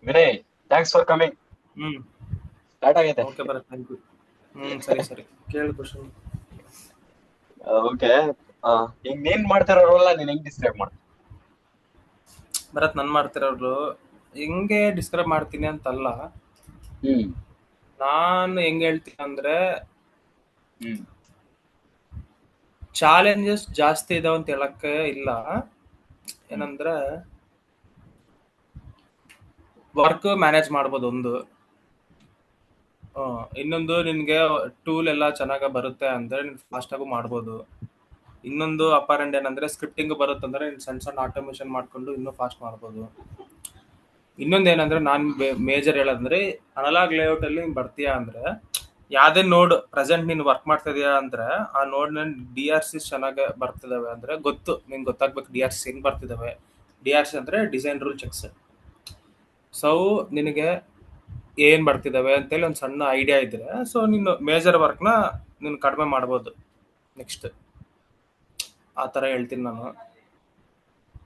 Vinay, thanks for coming. Hmm start ಆಗೈತೆ. Okay Bharat, thank you. ಸರಿ ಸರಿ, ಕೇಳು ಕ್ವಶನ್. ಓಕೆ. ಈಗ ನೀನ್ ಮಾಡ್ತಿರೋ ರೋಲ್ ನೀನ್ ಹೆಂಗ್ ಡಿಸ್ಕ್ರೈಬ್ ಮಾಡ್ತೀನಿ? ಭರತ್, ನನ್ ಮಾಡ್ತಿರೋರು ಹೆಂಗೆ ಡಿಸ್ಕ್ರೈಬ್ ಮಾಡ್ತೀನಿ ಅಂತಲ್ಲ, ಹ್ಮ್ ನಾನು ಹೆಂಗ್ ಹೇಳ್ತೀನಿ ಅಂದ್ರೆ ಹ್ಮ್ ಚಾಲೆಂಜಸ್ ಜಾಸ್ತಿ ಇದಾವ ಅಂತ ಹೇಳಕ್ಕೆ ಇಲ್ಲ. ಹ್ಮ್ ಏನಂದ್ರೆ ವರ್ಕ್ ಮ್ಯಾನೇಜ್ ಮಾಡ್ಬೋದು ಒಂದು. ಇನ್ನೊಂದು, ನಿನ್ಗೆ ಟೂಲ್ ಎಲ್ಲ ಚೆನ್ನಾಗ ಬರುತ್ತೆ ಅಂದ್ರೆ ನೀನ್ ಫಾಸ್ಟ್ ಆಗು ಮಾಡ್ಬೋದು. ಇನ್ನೊಂದು ಅಪಾರೆಂಟ್ ಏನಂದ್ರೆ ಸ್ಕ್ರಿಪ್ಟಿಂಗ್ ಬರುತ್ತಂದ್ರೆ ನೀನ್ ಸಣ್ಣ ಸಣ್ಣ ಆಟೋಮೇಷನ್ ಮಾಡ್ಕೊಂಡು ಇನ್ನೂ ಫಾಸ್ಟ್ ಮಾಡ್ಬೋದು. ಇನ್ನೊಂದ್ ಏನಂದ್ರೆ ನಾನ್ ಮೇಜರ್ ಹೇಳೋದಂದ್ರೆ ಅನಲಾಗ್ ಲೇಔಟ್ ಅಲ್ಲಿ ನೀನ್ ಬರ್ತೀಯಾ ಅಂದ್ರೆ ಯಾವ್ದೇ ನೋಡ್ ಪ್ರೆಸೆಂಟ್ ನೀನ್ ವರ್ಕ್ ಮಾಡ್ತಾ ಇದೀಯಾ ಅಂದ್ರೆ ಆ ನೋಡ್ ನನ್ DRC ಚೆನ್ನಾಗಿ ಬರ್ತಿದಾವೆ ಅಂದ್ರೆ ನಿಂಗೆ ಗೊತ್ತಾಗ್ಬೇಕು DRC ಹೆಂಗ್ ಬರ್ತಿದಾವೆ. DRC ಅಂದ್ರೆ ಡಿಸೈನ್ ರೂಲ್ ಚೆಕ್ಸ್. ಸೊ ನಿನಗೆ ಏನ್ ಬರ್ತಿದಾವೆ ಅಂತೇಳಿ ಒಂದು ಸಣ್ಣ ಐಡಿಯಾ ಇದ್ರೆ ಸೊ ನೀನು ಮೇಜರ್ ವರ್ಕ್ನ ನೀನು ಕಡಿಮೆ ಮಾಡ್ಬೋದು. ನೆಕ್ಸ್ಟ್ ಆ ಥರ ಹೇಳ್ತೀನಿ ನಾನು.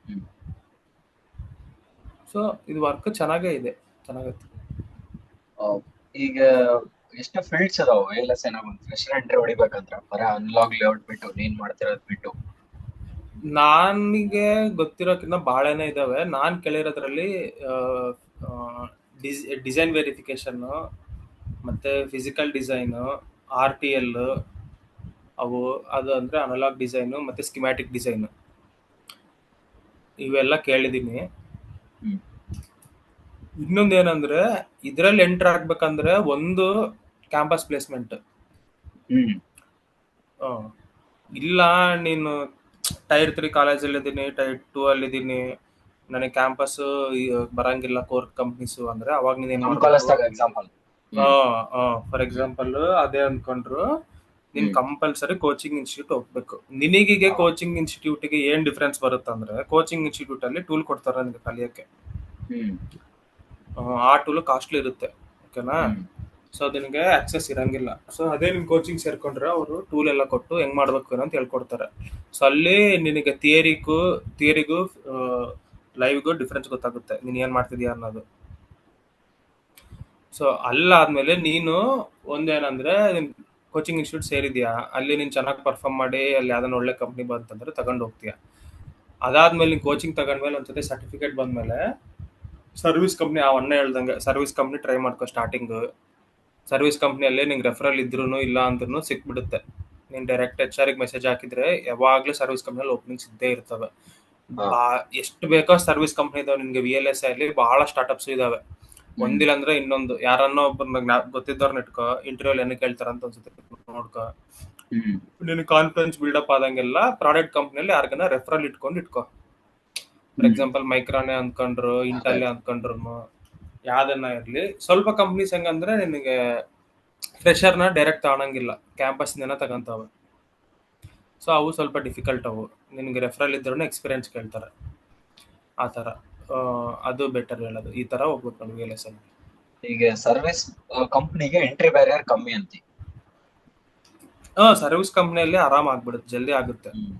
ಹ್ಮ್ ಸೊ ಇದು ವರ್ಕ್ ಚೆನ್ನಾಗೇ ಇದೆ, ಚೆನ್ನಾಗೈತೆ. ಆ, ಈಗ ಎಷ್ಟು ಫೀಲ್ಡ್ಸ್ ಅದಾವ VLS ಏನೋ ಒಂದು ಫ್ರೆಶರ್ ಎಂಟ್ರಿ ಹೊಡಿಬೇಕಂದ್ರ ಬರೀ ಅನ್ಲಾಗ್ ಲೇಔಟ್ ಬಿಟ್ಟು ನೀನ್ ಮಾಡ್ತಿರೋದ್ ಬಿಟ್ಟು? ನನಗೆ ಗೊತ್ತಿರೋಕ್ಕಿಂತ ಭಾಳನೇ ಇದಾವೆ. ನಾನು ಕೇಳಿರೋದ್ರಲ್ಲಿ ಡಿಸೈನ್ ವೆರಿಫಿಕೇಶನ್ನು, ಮತ್ತೆ ಫಿಸಿಕಲ್ ಡಿಸೈನು, RTL, ಅವು ಅದು ಅಂದರೆ ಅನಲಾಗ್ ಡಿಸೈನು ಮತ್ತು ಸ್ಕಿಮ್ಯಾಟಿಕ್ ಡಿಸೈನು, ಇವೆಲ್ಲ ಕೇಳಿದ್ದೀನಿ. ಹ್ಮ್ ಇನ್ನೊಂದೇನಂದ್ರೆ ಇದರಲ್ಲಿ ಎಂಟರ್ ಆಗ್ಬೇಕಂದ್ರೆ ಒಂದು ಕ್ಯಾಂಪಸ್ ಪ್ಲೇಸ್ಮೆಂಟ್. ಹ್ಮ್ ಇಲ್ಲ ನೀನು Tier 3 ಕಾಲೇಜಲ್ಲಿ ಇದ್ದೀನಿ, Tier 2 ಅಲ್ಲಿದ್ದೀನಿ, ನನಗೆ ಕ್ಯಾಂಪಸ್ ಬರಂಗಿಲ್ಲ ಕೋರ್ ಕಂಪ್ನೀಸು ಅಂದ್ರೆ ಅವಾಗ ನೀನು ಏನು ನಮ್ ಮಾಡಬೇಕು? ಕಾಲೇಜ್ದಾಗ ಎಕ್ಸಾಂಪಲ್. ಫಾರ್ ಎಕ್ಸಾಂಪಲ್ ಅದೇ ಅಂದ್ಕೊಂಡ್ರು ನೀನ್ ಕಂಪಲ್ಸರಿ ಕೋಚಿಂಗ್ ಇನ್ಸ್ಟಿಟ್ಯೂಟ್ ಹೋಗ್ಬೇಕು. ನಿನಗೀಗ ಕೋಚಿಂಗ್ ಇನ್ಸ್ಟಿಟ್ಯೂಟ್ಗೆ ಏನ್ ಡಿಫ್ರೆನ್ಸ್ ಬರುತ್ತೆ ಅಂದ್ರೆ ಕೋಚಿಂಗ್ ಇನ್ಸ್ಟಿಟ್ಯೂಟ್ ಅಲ್ಲಿ ಟೂಲ್ ಕೊಡ್ತಾರೆ ನಿನಗೆ ಕಲಿಯೋಕ್ಕೆ. ಹ್ಮ್ ಆ ಟೂಲ್ ಕಾಸ್ಟ್ಲಿ ಇರುತ್ತೆ, ಓಕೆನಾ? ಹ್ಮ್ ಸೊ ಅದು ನಿನಗೆ ಆಕ್ಸೆಸ್ ಇರಂಗಿಲ್ಲ. ಸೊ ಅದೇ ನಿನ್ ಕೋಚಿಂಗ್ ಸೇರ್ಕೊಂಡ್ರೆ ಅವರು ಟೂಲ್ ಎಲ್ಲ ಕೊಟ್ಟು ಹೆಂಗ್ ಮಾಡ್ಬೇಕು ಅಂತ ಹೇಳ್ಕೊಡ್ತಾರೆ. ಸೊ ಅಲ್ಲಿ ನಿನಗೆ ಥಿಯರಿಗೂ ಲೈವ್ಗೂ ಡಿಫ್ರೆನ್ಸ್ ಗೊತ್ತಾಗುತ್ತೆ, ನೀನ್ ಏನ್ ಮಾಡ್ತಿದ್ಯಾ ಅನ್ನೋದು. ಸೊ ಅಲ್ಲಾದ್ಮೇಲೆ ನೀನು ಒಂದೇನಂದ್ರೆ ಕೋಚಿಂಗ್ ಇನ್ಸ್ಟಿಟ್ಯೂಟ್ ಸೇರಿದ್ಯಾ, ಅಲ್ಲಿ ನೀನು ಚೆನ್ನಾಗಿ ಪರ್ಫಾರ್ಮ್ ಮಾಡಿ ಅಲ್ಲಿ ಯಾವ್ದಾನ ಒಳ್ಳೆ ಕಂಪ್ನಿ ಬಂತಂದ್ರೆ ತಗೊಂಡು ಹೋಗ್ತೀಯಾ. ಅದಾದ್ಮೇಲೆ ನೀನು ಕೋಚಿಂಗ್ ತಗೊಂಡ್ಮೇಲೆ ಒಂದ್ಸತಿ ಸರ್ಟಿಫಿಕೇಟ್ ಬಂದ್ಮೇಲೆ ಸರ್ವಿಸ್ ಕಂಪ್ನಿ, ಅಣ್ಣ ಹೇಳ್ದಂಗೆ ಸರ್ವಿಸ್ ಕಂಪ್ನಿ ಟ್ರೈ ಮಾಡ್ಕೋ ಸ್ಟಾರ್ಟಿಂಗ್. ಸರ್ವಿಸ್ ಕಂಪ್ನಿಯಲ್ಲಿ ನಿಂಗೆ ರೆಫರಲ್ ಇದ್ರೂ ಇಲ್ಲ ಅಂದ್ರೂ ಸಿಕ್ಬಿಡುತ್ತೆ. ನೀನು ಡೈರೆಕ್ಟ್ HR ಮೆಸೇಜ್ ಹಾಕಿದ್ರೆ ಯಾವಾಗಲೂ ಸರ್ವಿಸ್ ಕಂಪ್ನಿಯಲ್ಲಿ ಓಪನಿಂಗ್ಸ್ ಇದ್ದೇ ಇರ್ತವೆ. ಹಾ ಎಷ್ಟು ಬೇಕೋ ಸರ್ವಿಸ್ ಕಂಪ್ನಿ ಇದಾವೆ ನಿನ್ಗೆ. VLS ಅಲ್ಲಿ ಬಹಳ ಸ್ಟಾರ್ಟ್ಅಪ್ಸ್ ಇದಾವೆ. ಹ್ಮ್ ಒಂದಿಲ್ಲ ಅಂದ್ರೆ ಇನ್ನೊಂದು ಯಾರನ್ನೋ ಒಬ್ಬರನ್ನ ಗೊತ್ತಿದ್ದವ್ರನ್ನ ಇಟ್ಕೋ, ಇಂಟರ್ವ್ಯೂಲ್ ಏನಕ್ಕೆ ಕೇಳ್ತಾರ ಅಂತ ಒಂದ್ಸತಿ ನೋಡ್ಕೋ. ಹ್ಮ್ ನಿನ್ ಕಾನ್ಫಿಡೆನ್ಸ್ ಬಿಲ್ಡಪ್ ಆದಂಗೆಲ್ಲ ಪ್ರಾಡಕ್ಟ್ ಕಂಪ್ನಿಯಲ್ಲಿ ಯಾರಿಗನ್ನ ರೆಫರಲ್ ಇಟ್ಕೋ. ಫಾರ್ ಹ್ಮ್ ಎಕ್ಸಾಂಪಲ್ ಮೈಕ್ರಾನೆ ಅಂದ್ಕೊಂಡ್ರು, ಅದೇ ಇಂಟಲ್ಲೇ ಅಂದ್ಕೊಂಡ್ರು, ಯಾವ್ದನ್ನ ಇರಲಿ. ಸ್ವಲ್ಪ ಕಂಪ್ನೀಸ್ ಹೆಂಗಂದ್ರೆ ನಿನಗೆ ಫ್ರೆಷರ್ನ ಡೈರೆಕ್ಟ್ ತಗೊಳಂಗಿಲ್ಲ, ಕ್ಯಾಂಪಸ್ನ ತಗೊಂತಾವೆ. ಸೊ ಅವು ಸ್ವಲ್ಪ ಡಿಫಿಕಲ್ಟ್. ಅವು ನಿನಗೆ ರೆಫರಲ್ ಇದ್ರೂ ಎಕ್ಸ್ಪೀರಿಯನ್ಸ್ ಕೇಳ್ತಾರೆ, ಆ ಥರ. ಅದು ಬೆಟರ್ ಹೇಳೋದು, ಈ ಥರ ಹೋಗ್ಬೇಕು ನೋಡಿ VLS ಅಲ್ಲಿ. ಈಗ ಸರ್ವಿಸ್ ಕಂಪ್ನಿಗೆ ಎಂಟ್ರಿ ಬ್ಯಾರಿಯರ್ ಕಮ್ಮಿ ಅಂತಿ. ಸರ್ವಿಸ್ ಕಂಪ್ನಿಯಲ್ಲಿ ಆರಾಮ್ ಆಗ್ಬಿಡುತ್ತೆ, ಜಲ್ದಿ ಆಗುತ್ತೆ. ಹ್ಮ್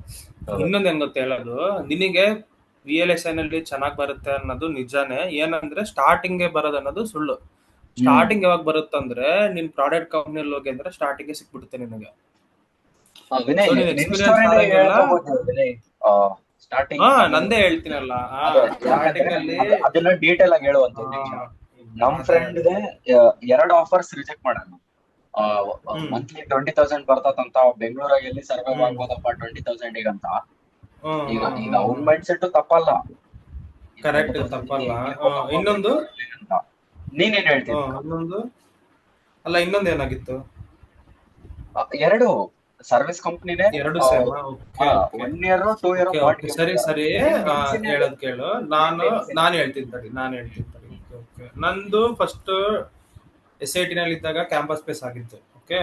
ಹೌದು. ಇನ್ನೊಂದು ಹೆಂಗ್ ಗೊತ್ತ ಹೇಳೋದು, ನಿನಗೆ VLS ನಲ್ಲಿ ಚೆನ್ನಾಗಿ ಬರುತ್ತೆ ಅನ್ನೋದು ನಿಜಾನೇ. ಏನಂದ್ರೆ ಸ್ಟಾರ್ಟಿಂಗ್ ಬರೋದು ಅನ್ನೋದು ಸುಳ್ಳು. ಹ್ಮ್ ಸ್ಟಾರ್ಟಿಂಗ್ ಯಾವಾಗ ಬರುತ್ತಂದ್ರೆ ನಿನ್ ಪ್ರಾಡಕ್ಟ್ ಕಂಪ್ನಿಯಲ್ಲಿ ಹೋಗಿ ಅಂದ್ರೆ ಸ್ಟಾರ್ಟಿಂಗ್ ಸಿಕ್ಬಿಡುತ್ತೆ ನಿನಗೆ. ವಿನಯ್, ಸೊ ನೀನ್ ನಿನ್ ಎಕ್ಸ್ಪೀರಿಯನ್ಸ್ ಸ್ಟೋರಿನೇ ಆದಂಗೆಲ್ಲ. ಹೇಳ್ಕೋಬಹುದು ವಿನಯ್. ಸ್ಟಾರ್ಟಿಂಗ್ ನಂದೇ ಹೇಳ್ತೀನಲ್ಲ. ಅದೇ ಯಾಕಂದ್ರೆ ಸ್ಟಾರ್ಟಿಂಗ್ ಅಲ್ಲಿ ಅದನ್ನ ಡೀಟೇಲ್ ಆಗಿ ಹೇಳು ಅಂತ ಆ, ಒಂದ್ ನಿಮಿಷ. ನಮ್ ಅದೇ ಫ್ರೆಂಡ್ಗೆ ಎರಡು ಆಫರ್ಸ್ ರಿಜೆಕ್ಟ್ ಮಾಡೋಣ. ಹ್ಮ್ ಮಂತ್ಲಿ 20,000 ಬರ್ತದಂತ, ಬೆಂಗಳೂರಾಗ ಎಲ್ಲಿ ಸರ್ವೈವ್ ಹ್ಮ್ ಆಗ್ಬೋದಪ್ಪ 20,000 ಅಂತ. ಹ್ಮ್ ಈಗ ಹ್ಮ್ ಈಗ ಹ್ಮ್ ಅವ್ನ ಹ್ಮ್ ಮೈಂಡ್ ಸೆಟ್ ತಪ್ಪಲ್ಲ. ಕರೆಕ್ಟ್, 20,000 ತಪ್ಪಲ್ಲ. ಇರ್ಬೋದಪ್ಪ ಇನ್ನೊಂದು ಬೆಂಗಳೂರಲ್ಲಿ ಅಂತ. ನೀನೇನ್ ಹೇಳ್ತಿದ್ದೆ? ಇನ್ನೊಂದು ಅಲ್ಲ, ಇನ್ನೊಂದು ಏನಾಗಿತ್ತು? ಎರಡು ಸರ್ವಿಸ್ ಕಂಪ್ನಿನೇ. ಎರಡು same. Okay okay 1 year 2 year okay okay, ಮಾಡ್ಕೆ ಸರಿ ಸರಿ. ನಿನ್ ಸಿನಾರಿಯೋ. ಹೇಳೋದ್ ಕೇಳು. ನಾನು ಹೇಳ್ತೀನಿ ತಡಿ. Okay okay. ನಂದು ಫಸ್ಟ್ SIT ನಲ್ಲಿ ಇದ್ದಾಗ ಕ್ಯಾಂಪಸ್ ಪ್ಲೇಸ್ ಆಗಿತ್ತು. ಓಕೆ.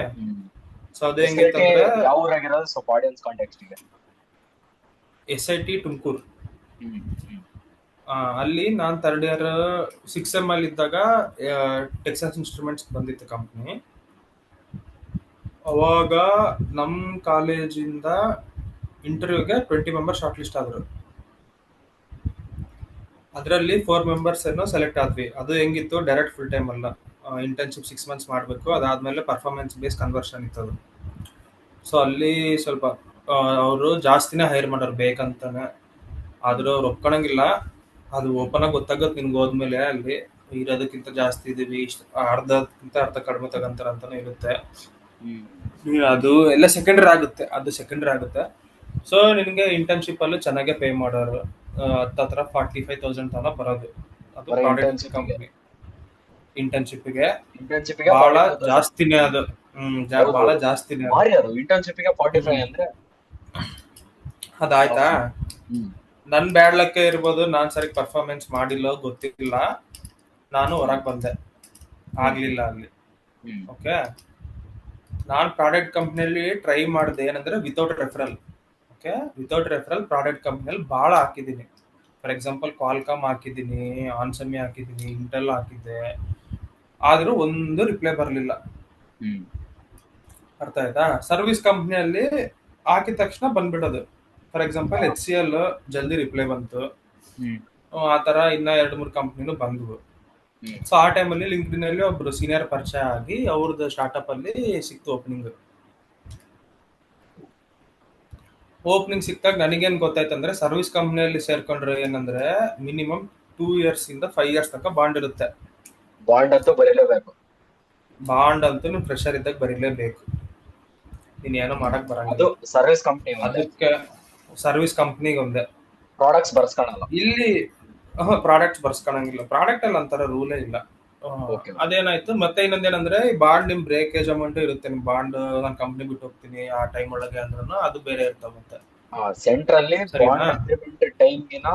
ಸೊ ಅದು SIT ಹೆಂಗಿತ್ತಂದ್ರೆ ಯಾವ ಊರಾಗಿರೋದು ಸ್ವಲ್ಪ ಆಡಿಯನ್ಸ್ ಕಾಂಟೆಕ್ಸ್ಟ್ ಗೆ? SIT ತುಮಕೂರು. ಹ್ಮ್ ಹ್ಮ್ ಅಲ್ಲಿ ನಾನು 3rd year 6 ಅಲ್ಲಿ ಇದ್ದಾಗ ಟೆಕ್ಸಾಸ್ ಇನ್ಸ್ಟ್ರೂಮೆಂಟ್ಸ್ ಬಂದಿತ್ತು ಕಂಪ್ನಿ. ಅವಾಗ ನಮ್ಮ ಕಾಲೇಜಿಂದ ಇಂಟರ್ವ್ಯೂಗೆ 20 ಮೆಂಬರ್ ಶಾರ್ಟ್ ಲಿಸ್ಟ್ ಆದರು. ಅದರಲ್ಲಿ 4 ಮೆಂಬರ್ಸ್ ಏನೋ ಸೆಲೆಕ್ಟ್ ಆದ್ವಿ. ಅದು ಹೆಂಗಿತ್ತು, ಡೈರೆಕ್ಟ್ ಫುಲ್ ಟೈಮ್ ಅಲ್ಲ. ಇಂಟರ್ನ್ಶಿಪ್ 6 ಮಂತ್ಸ್ ಮಾಡಬೇಕು, ಅದಾದ್ಮೇಲೆ ಪರ್ಫಾರ್ಮೆನ್ಸ್ ಬೇಸ್ ಕನ್ವರ್ಷನ್ ಇತ್ತದು. ಸೊ ಅಲ್ಲಿ ಸ್ವಲ್ಪ ಅವರು ಜಾಸ್ತಿನೇ ಹೈರ್ ಮಾಡೋರು ಬೇಕಂತಾನೆ. ಆದ್ರೂ ಅವ್ರು ಒಪ್ಕೊಳಂಗಿಲ್ಲ. ಅದು ಓಪನ್ ಆಗಿ ಗೊತ್ತಾಗತ್ತೆ ನಿನ್ಗೆ ಹೋದ್ಮೇಲೆ, ಅಲ್ಲಿ ಇರೋದಕ್ಕಿಂತ ಜಾಸ್ತಿ ಇದೀವಿ, ಇಷ್ಟು ಅರ್ಧಕ್ಕಿಂತ ಅರ್ಧ ಕಡಿಮೆ ತಗೊಂತಾರ ಅಂತಾನೆ ಇರುತ್ತೆ. ಅದು ಎಲ್ಲ ಸೆಕೆಂಡರಿ ಆಗುತ್ತೆ, ಸೊ ನಿನ್ಗೆ ಇಂಟರ್ನ್ಶಿಪ್ ಅಲ್ಲಿ ಚೆನ್ನಾಗೆ ಪೇ ಮಾಡೋರು. ಹತ್ರ 45,000 ತನಕ ಬರೋದು. ಅದು ಬರೀ ಪ್ರಾಡಕ್ಟ್ internship ಗೆ? ಕಂಪ್ನಿ ಇಂಟರ್ನ್ಶಿಪ್ಗೆ Internship ಗೆ ಬಹಳ 45,000? ಜಾಸ್ತಿನೇ ಅದು. ಹೌದು, ಬಹಳ ಜಾಸ್ತಿನೇ ಅದು. ಭಾರಿ ಅದು. ಇಂಟರ್ನ್ಶಿಪ್ ಗೆ 45 ಅಂದ್ರೆ ಅದಾಯ್ತಾ. ಹ್ಮ್ ನನ್ ಬ್ಯಾಡ್ ಲಕ್ಕೆ ಇರ್ಬೋದು, ನಾನ್ ಸರಿ ಪರ್ಫಾರ್ಮೆನ್ಸ್ ಮಾಡಿಲ್ಲ ಗೊತ್ತಿಲ್ಲ, ನಾನು ಹೊರಗೆ ಬಂದೆ, ಆಗ್ಲಿಲ್ಲ ಅಲ್ಲಿ. ಹ್ಮ್ ಓಕೆ, ನಾನು ಪ್ರಾಡಕ್ಟ್ ಕಂಪ್ನಿಯಲ್ಲಿ ಟ್ರೈ ಮಾಡಿದೆ ಏನಂದ್ರೆ without referral. Okay, without referral product ಕಂಪ್ನಿಯಲ್ಲಿ ಭಾಳ ಹಾಕಿದ್ದೀನಿ. ಫಾರ್ ಎಕ್ಸಾಂಪಲ್ ಕ್ವಾಲ್ಕಾಮ್ ಹಾಕಿದ್ದೀನಿ, ಆನ್ಸಮಿ ಹಾಕಿದ್ದೀನಿ, ಇಂಟೆಲ್ ಹಾಕಿದ್ದೆ, ಆದರೂ ಒಂದು ರಿಪ್ಲೈ ಬರಲಿಲ್ಲ. ಹ್ಮ್ ಅರ್ಥ ಆಯ್ತಾ. ಸರ್ವಿಸ್ ಕಂಪ್ನಿಯಲ್ಲಿ ಹಾಕಿದ ತಕ್ಷಣ ಬಂದ್ಬಿಡೋದು. ಫಾರ್ ಎಕ್ಸಾಂಪಲ್ HCL ಜಲ್ದಿ ರಿಪ್ಲೈ ಬಂತು. ಹ್ಮ್ ಆ ಥರ ಇನ್ನ 2-3 ಕಂಪ್ನಿನೂ ಬಂದ್ವು. ಹ್ಮ್ ಸೊ ಆ ಟೈಮಲ್ಲಿ ಲಿಂಕ್ಡ್ಇನಲ್ಲಿ ಒಬ್ರು ಸೀನಿಯರ್ ಪರಿಚಯ ಆಗಿ ಅವ್ರದ್ದು ಸ್ಟಾರ್ಟಪ್ ಅಲ್ಲಿ ಸಿಕ್ತು ಓಪನಿಂಗ್ ಸಿಕ್ತಾಗ ನನಗೇನು ಗೊತ್ತಾಯ್ತು ಅಂದ್ರೆ, ಸರ್ವಿಸ್ ಕಂಪ್ನಿಯಲ್ಲಿ ಸೇರ್ಕೊಂಡ್ರೆ ಏನಂದ್ರೆ ಮಿನಿಮಮ್ 2 years ಇಂದ 5 years ತನಕ ಬಾಂಡ್ ಇರುತ್ತೆ. ಬಾಂಡ್ ಅಂತೂ ಬರೀಲೇಬೇಕು. ಬಾಂಡ್ ಅಂತೂ ನೀವು ಫ್ರೆಶರ್ ಇದ್ದಾಗ ಬರೀಲೇಬೇಕು, ನೀನ್ ಏನೋ ಮಾಡಕ್ ಅದು ಬರಂಗಿಲ್ಲ. ಸರ್ವಿಸ್ ಕಂಪ್ನಿ ಅದಕ್ಕೆ ಸರ್ವಿಸ್ ಕಂಪ್ನಿಗೆ ಒಂದೇ. ಪ್ರಾಡಕ್ಟ್ಸ್ ಬರ್ಸ್ಕೊಳಲ್ಲ. ಇಲ್ಲಿ ಪ್ರಾಡಕ್ಟ್ಸ್ ಬರ್ಸ್ಕೊಳಂಗಿಲ್ಲ. ಪ್ರಾಡಕ್ಟ್ ಅಲ್ಲಿ ಅಂತರ ರೂಲೇ ಇಲ್ಲ. Okay. ಅದೇನಾಯ್ತು. ಮತ್ತೆ ಇನ್ನೊಂದೇನಂದ್ರೆ, ಈ ಬಾಂಡ್ ನಿಮ್ ಬ್ರೇಕೇಜ್ ಅಮೌಂಟ್ ಇರುತ್ತೆ. ನಿಮ್ ಬಾಂಡ್ ನಾನು ಕಂಪ್ನಿ ಬಿಟ್ಟು ಹೋಗ್ತೀನಿ ಆ ಟೈಮ್ ಒಳಗೆ ಅಂದ್ರೂ ಅದು ಬೇರೆ ಇರ್ತಾವ ಮತ್ತೆ. ಸೆಂಟ್ರಲ್ಲಿ ಸರಿನಾ? ಬಾಂಡ್ ಅಗ್ರಿಮೆಂಟ್ ಟೈಮ್ಗಿನ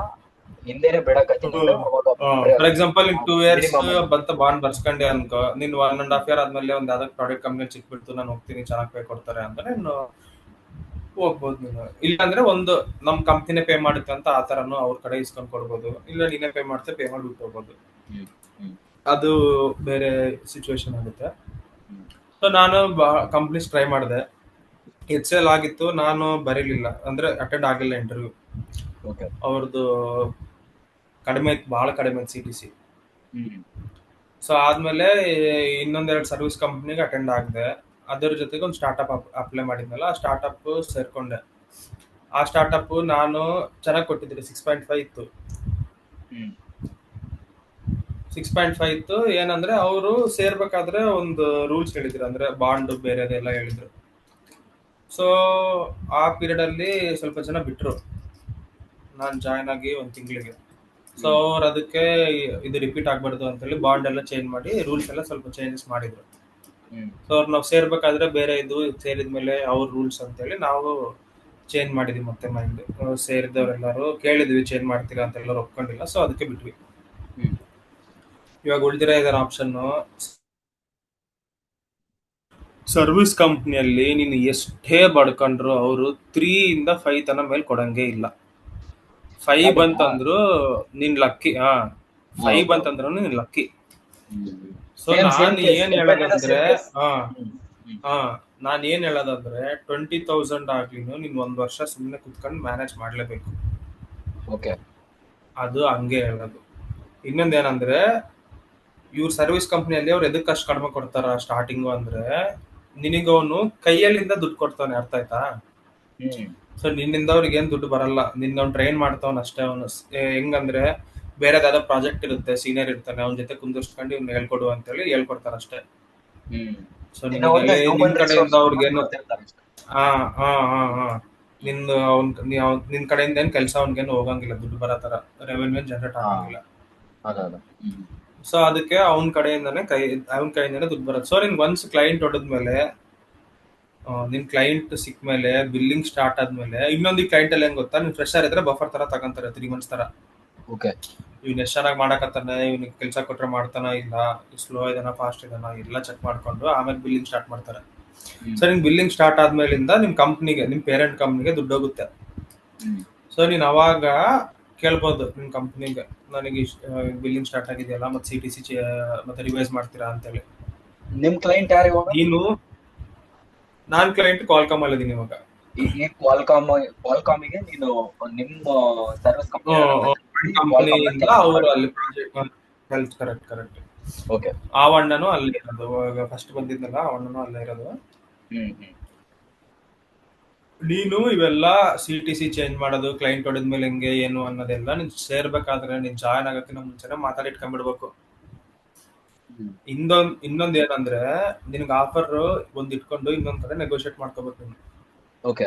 ಹಿಂದೆನೆ ಬಿಡಕತ್ತೀನಿ ಅಂದ್ರೆ ಅವಾಗ for example in 2 years minimum. ಬಂತ ಬಾಂಡ್ ಬರ್ಸ್ಕೊಂಡೆ ಅನ್ಕೋ, ನಿನ್ 1.5 year ಆದ್ಮೇಲೆ ಒಂದ್ ಯಾವ್ದಕ್ ಪ್ರಾಡಕ್ಟ್ ಕಂಪ್ನಿ ಸಿಕ್ಬಿಡ್ತು, ನಾನು ಹೋಗ್ತೀನಿ ಚೆನ್ನಾಗಿ ಪೇ ಕೊಡ್ತಾರೆ ಅಂದ್ರೆ ನೀನು ಹೋಗ್ಬೋದು. ನೀನು ಇಲ್ಲಾಂದ್ರೆ ಒಂದು ನಮ್ ಕಂಪ್ನಿನೇ ಪೇ ಮಾಡುತ್ತೆ ಅಂತ ಆ ತರನು ಅವ್ರ ಕಡೆ ಇಸ್ಕೊಂಡ್ ಕೊಡ್ಬೋದು, ಇಲ್ಲ ನೀನೇ ಪೇ ಮಾಡ್ತೆ, ಪೇ ಮಾಡಿ ಬಿಟ್ಟು ಹೋಗ್ಬೋದು. ಹ್ಮ್ ಹ್ಮ್ ಅದು ಬೇರೆ ಸಿಚುವೇಶನ್ ಆಗುತ್ತೆ. ಹ್ಮ್ ಸೊ ನಾನು ಕಂಪ್ನೀಸ್ ಟ್ರೈ ಮಾಡಿದೆ. HCL ಆಗಿತ್ತು, ನಾನು ಬರೀಲಿಲ್ಲ ಅಂದ್ರೆ ಅಟೆಂಡ್ ಆಗಿಲ್ಲ ಇಂಟರ್ವ್ಯೂ. ಓಕೆ. ಅವ್ರದ್ದು ಕಡಿಮೆ ಇತ್ತು, ಭಾಳ ಕಡಿಮೆ ಇತ್ತು CTC. ಹ್ಮ್ ಸೊ ಆದ್ಮೇಲೆ ಇನ್ನೊಂದೆರಡು ಸರ್ವಿಸ್ ಕಂಪ್ನಿಗೆ ಅಟೆಂಡ್ ಆಗಿದೆ. ಅದರ ಜೊತೆಗೆ ಒಂದು ಸ್ಟಾರ್ಟಪ್ ಅಪ್ಲೈ ಮಾಡಿದ್ನಲ್ಲ, ಆ ಸ್ಟಾರ್ಟಪ್ ಸೇರ್ಕೊಂಡೆ. ಆ ಸ್ಟಾರ್ಟಪ್ ನಾನು ಚೆನ್ನಾಗಿ ಕೊಟ್ಟಿದ್ದೆ, 6.5 ಇತ್ತು. ಹ್ಮ್ 6.5 ಇತ್ತು. ಏನಂದ್ರೆ ಅವರು ಸೇರ್ಬೇಕಾದ್ರೆ ಒಂದು ರೂಲ್ಸ್ ಹೇಳಿದ್ರು, ಅಂದ್ರೆ ಬಾಂಡ್ ಬೇರೆದೆಲ್ಲ ಹೇಳಿದ್ರು. ಸೊ ಆ ಪೀರಿಯಡ್ ಅಲ್ಲಿ ಸ್ವಲ್ಪ ಜನ ಬಿಟ್ರು, ನಾನು ಜಾಯ್ನ್ ಆಗಿ 1 ತಿಂಗಳಿಗೆ. ಸೊ ಅವ್ರು ಅದಕ್ಕೆ ಇದು ರಿಪೀಟ್ ಆಗ್ಬಾರ್ದು ಅಂತೇಳಿ ಬಾಂಡ್ ಎಲ್ಲ ಚೇಂಜ್ ಮಾಡಿ ರೂಲ್ಸ್ ಎಲ್ಲ ಸ್ವಲ್ಪ ಚೇಂಜಸ್ ಮಾಡಿದ್ರು. ಹ್ಮ್ ಸೊ ಅವ್ರು ನಾವು ಸೇರ್ಬೇಕಾದ್ರೆ ಬೇರೆ ಇದು, ಸೇರಿದ್ಮೇಲೆ ಅವ್ರ ರೂಲ್ಸ್ ಅಂತೇಳಿ ನಾವು ಚೇಂಜ್ ಮಾಡಿದ್ವಿ. ಮತ್ತೆ ಮೈಂಡ್ ಸೇರಿದವರೆಲ್ಲರೂ ಕೇಳಿದ್ವಿ ಚೇಂಜ್ ಮಾಡ್ತೀರಾ ಅಂತ, ಎಲ್ಲರೂ ಒಪ್ಕೊಂಡಿಲ್ಲ. ಸೊ ಅದಕ್ಕೆ ಬಿಟ್ವಿ. ಹ್ಮ್ ಇವಾಗ ಉಳಿದಿರೋ ಇದರ ಆಪ್ಷನ್, ಸರ್ವಿಸ್ ಕಂಪ್ನಿಯಲ್ಲಿ ನೀನು ಎಷ್ಟೇ ಬಡ್ಕೊಂಡ್ರು ಅವರು 3 ಇಂದ 5 ತನ ಮೇಲೆ ಕೊಡಂಗೆ ಇಲ್ಲ. 5 ಬಂತಂದ್ರು ನಿನ್ ಲಕ್ಕಿ. 5 ಬಂತಂದ್ರು ನಿನ್ ಲಕ್ಕಿ. ಸೊ ನಾನು ಏನ್ ಹೇಳೋದಂದ್ರೆ, ನಾನು ಏನ್ ಹೇಳೋದಂದ್ರೆ 20,000 ಆಗ್ಲಿನು ನೀನ್ 1 ವರ್ಷ ಸುಮ್ಮನೆ ಕುತ್ಕೊಂಡು ಮ್ಯಾನೇಜ್ ಮಾಡ್ಲೇಬೇಕು. ಓಕೆ. ಅದು ಹಂಗೆ ಹೇಳೋದು. ಇನ್ನೊಂದೇನಂದ್ರೆ, ಇವ್ರ ಸರ್ವಿಸ್ ಕಂಪ್ನಿಯಲ್ಲಿ ಅವ್ರು ಎದಕ್ಕೆ ಅಷ್ಟು ಕಡಿಮೆ ಕೊಡ್ತಾರ ಸ್ಟಾರ್ಟಿಂಗು ಅಂದ್ರೆ, ನಿನಗವನು ಕೈಯಲ್ಲಿಂದ ದುಡ್ಡು ಕೊಡ್ತಾನೆ. ಅರ್ಥ ಆಯ್ತಾ. ಸೊ ನಿನ್ನಿಂದ ಅವ್ರಿಗೆ ಏನ್ ದುಡ್ಡು ಬರಲ್ಲ, ನಿನ್ನ ಅವ್ನು ಟ್ರೈನ್ ಮಾಡ್ತಾವನ್ ಅಷ್ಟೇ. ಅವನು ಹೆಂಗಂದ್ರೆ, ಬೇರೆ ಯಾವ್ದೋ ಪ್ರಾಜೆಕ್ಟ್ ಇರುತ್ತೆ, ಸೀನಿಯರ್ ಇರ್ತಾನೆ, ಅವ್ನ ಜೊತೆ ಕುಂದಿರ್ಸ್ಕೊಂಡು ಇವ್ನ ಹೇಳ್ಕೊಡು ಅಂತೇಳಿ ಹೇಳ್ಕೊಡ್ತಾರ ಅಷ್ಟೇ. ಸೊ ನಿನ್ ಕಡೆಯಿಂದ ಅವ್ರಿಗೇನು ನಿನ್ ಕಡೆಯಿಂದ ಏನ್ ಕೆಲಸ ಅವ್ನಿಗೇನು ಹೋಗಂಗಿಲ್ಲ, ದುಡ್ಡು ಬರೋ ತರ ರೆವೆನ್ಯೂ ಜನರೇಟ್ ಆಗಂಗಿಲ್ಲ. ಸೊ ಅದಕ್ಕೆ ಅವನ ಕಡೆಯಿಂದಾನೆ ದುಡ್ಡು ಬರುತ್ತೆ. ಸೊ ನಿನ್ ಒನ್ಸ್ ಕ್ಲೈಂಟ್ ಹೊಡೆದ್ಮೇಲೆ, ನಿನ್ ಕ್ಲೈಂಟ್ ಸಿಕ್ ಮೇಲೆ, ಬಿಲ್ಲಿಂಗ್ ಸ್ಟಾರ್ಟ್ ಆದ್ಮೇಲೆ, ಇನ್ನೊಂದು ಕ್ಲೈಂಟ್ ಅಲ್ಲಿ ಹೆಂಗ್ ಗೊತ್ತಾ, ನಿನ್ ಫ್ರೆಶರ್ ಇದ್ರೆ ಬಫರ್ ತರ ತಗೊಂತಾರೆ 3 months ತರ. ಇವ್ನ ಎಷ್ಟು ಚೆನ್ನಾಗಿ ಮಾಡಕತ್ತಾನೆ, ಇವ್ನಿಗೆ ಕೆಲಸ ಕೊಟ್ರೆ ಮಾಡ್ತಾನ ಇಲ್ಲ, ಸ್ಲೋ ಇದಾನ ಫಾಸ್ಟ್ ಇದಾನ ಎಲ್ಲ ಚೆಕ್ ಮಾಡ್ಕೊಂಡು ಆಮೇಲೆ ಬಿಲ್ಲಿಂಗ್ ಸ್ಟಾರ್ಟ್ ಮಾಡ್ತಾರೆ. ಸೊ ನಿನ್ ಬಿಲ್ಲಿಂಗ್ ಸ್ಟಾರ್ಟ್ ಆದ್ಮೇಲಿಂದ ನಿಮ್ ಕಂಪ್ನಿಗೆ, ನಿಮ್ ಪೇರೆಂಟ್ ಕಂಪ್ನಿಗೆ ದುಡ್ಡು ಹೋಗುತ್ತೆ. ಸೊ ನೀನ್ ಅವಾಗ ಕೇಳ್ಬೋದು ನಿಮ್ ಕಂಪ್ನಿಗೆ, ನನಗೆ ಬಿಲ್ಲಿಂಗ್ ಸ್ಟಾರ್ಟ್ ಆಗಿದೆಯಲ್ಲ, ಮತ್ತೆ CTC ಮತ್ತೆ ರಿವೈಸ್ ಮಾಡ್ತೀರಾ ಅಂತೇಳಿ. ನಿಮ್ ಕ್ಲೈಂಟ್ ಯಾರು ಇವಾಗ? ನಾನ್ ಕ್ಲೈಂಟ್ ಕ್ವಾಲ್ಕಾಮ್ ಅಲ್ಲಿ ಇದೀನಿ ಇವಾಗ. ಈ ಕ್ವಾಲ್ಕಾಮಿಗೆ ನೀನು ನಿಮ್ಮ ಸರ್ವಿಸ್ ಕಂಪನಿ ಮಾಡಿ ಕ್ವಾಲ್ಕಾಮ್ನ ಕಂಪನಿಯಿಂದ ಕೆಲಸ ಅವರು ಮಾಡಿ. ಅಲ್ಲಿ ಪ್ರಾಜೆಕ್ಟ್ ಕರೆಕ್ಟ್ ಕರೆಕ್ಟ್. ಓಕೆ. ಆ ಅಣ್ಣನು ಅಲ್ಲೇ ಇರೋದು, ಫಸ್ಟ್ ಬಂದಿದ್ದಲ್ಲ ಆ ಅಣ್ಣನು ಅಲ್ಲೇ ಇರೋದು. ಹ್ಮ್ ಹ್ಮ್ ನೀನು ಇವೆಲ್ಲ CTC ಚೇಂಜ್ ಮಾಡೋದು, ಕ್ಲೈಂಟ್ ಹೊಡೆದ್ಮೇಲೆ ಹೆಂಗೆ ಏನು ಅನ್ನೋದೆಲ್ಲ ನೀನ್ ಸೇರ್ಬೇಕಾದ್ರೆ, ನೀನ್ ಜಾಯ್ನ್ ಆಗಕ್ಕಿಂತ ಮುಂಚೆನೆ ಮಾತಾಡಿಟ್ಕೊಂಡ್ಬಿಡ್ಬೇಕು. ಹ್ಮ್ ಇನ್ನೊಂದ್ ಏನಂದ್ರೆ, ನಿನ್ಗೆ ಆಫರ್ ಒಂದ್ ಇಟ್ಕೊಂಡು ಇನ್ನೊಂದ್ ಕಡೆ ನೆಗೋಷಿಯೇಟ್ ಮಾಡ್ಕೋಬೇಕು ನೀನು. ಓಕೆ.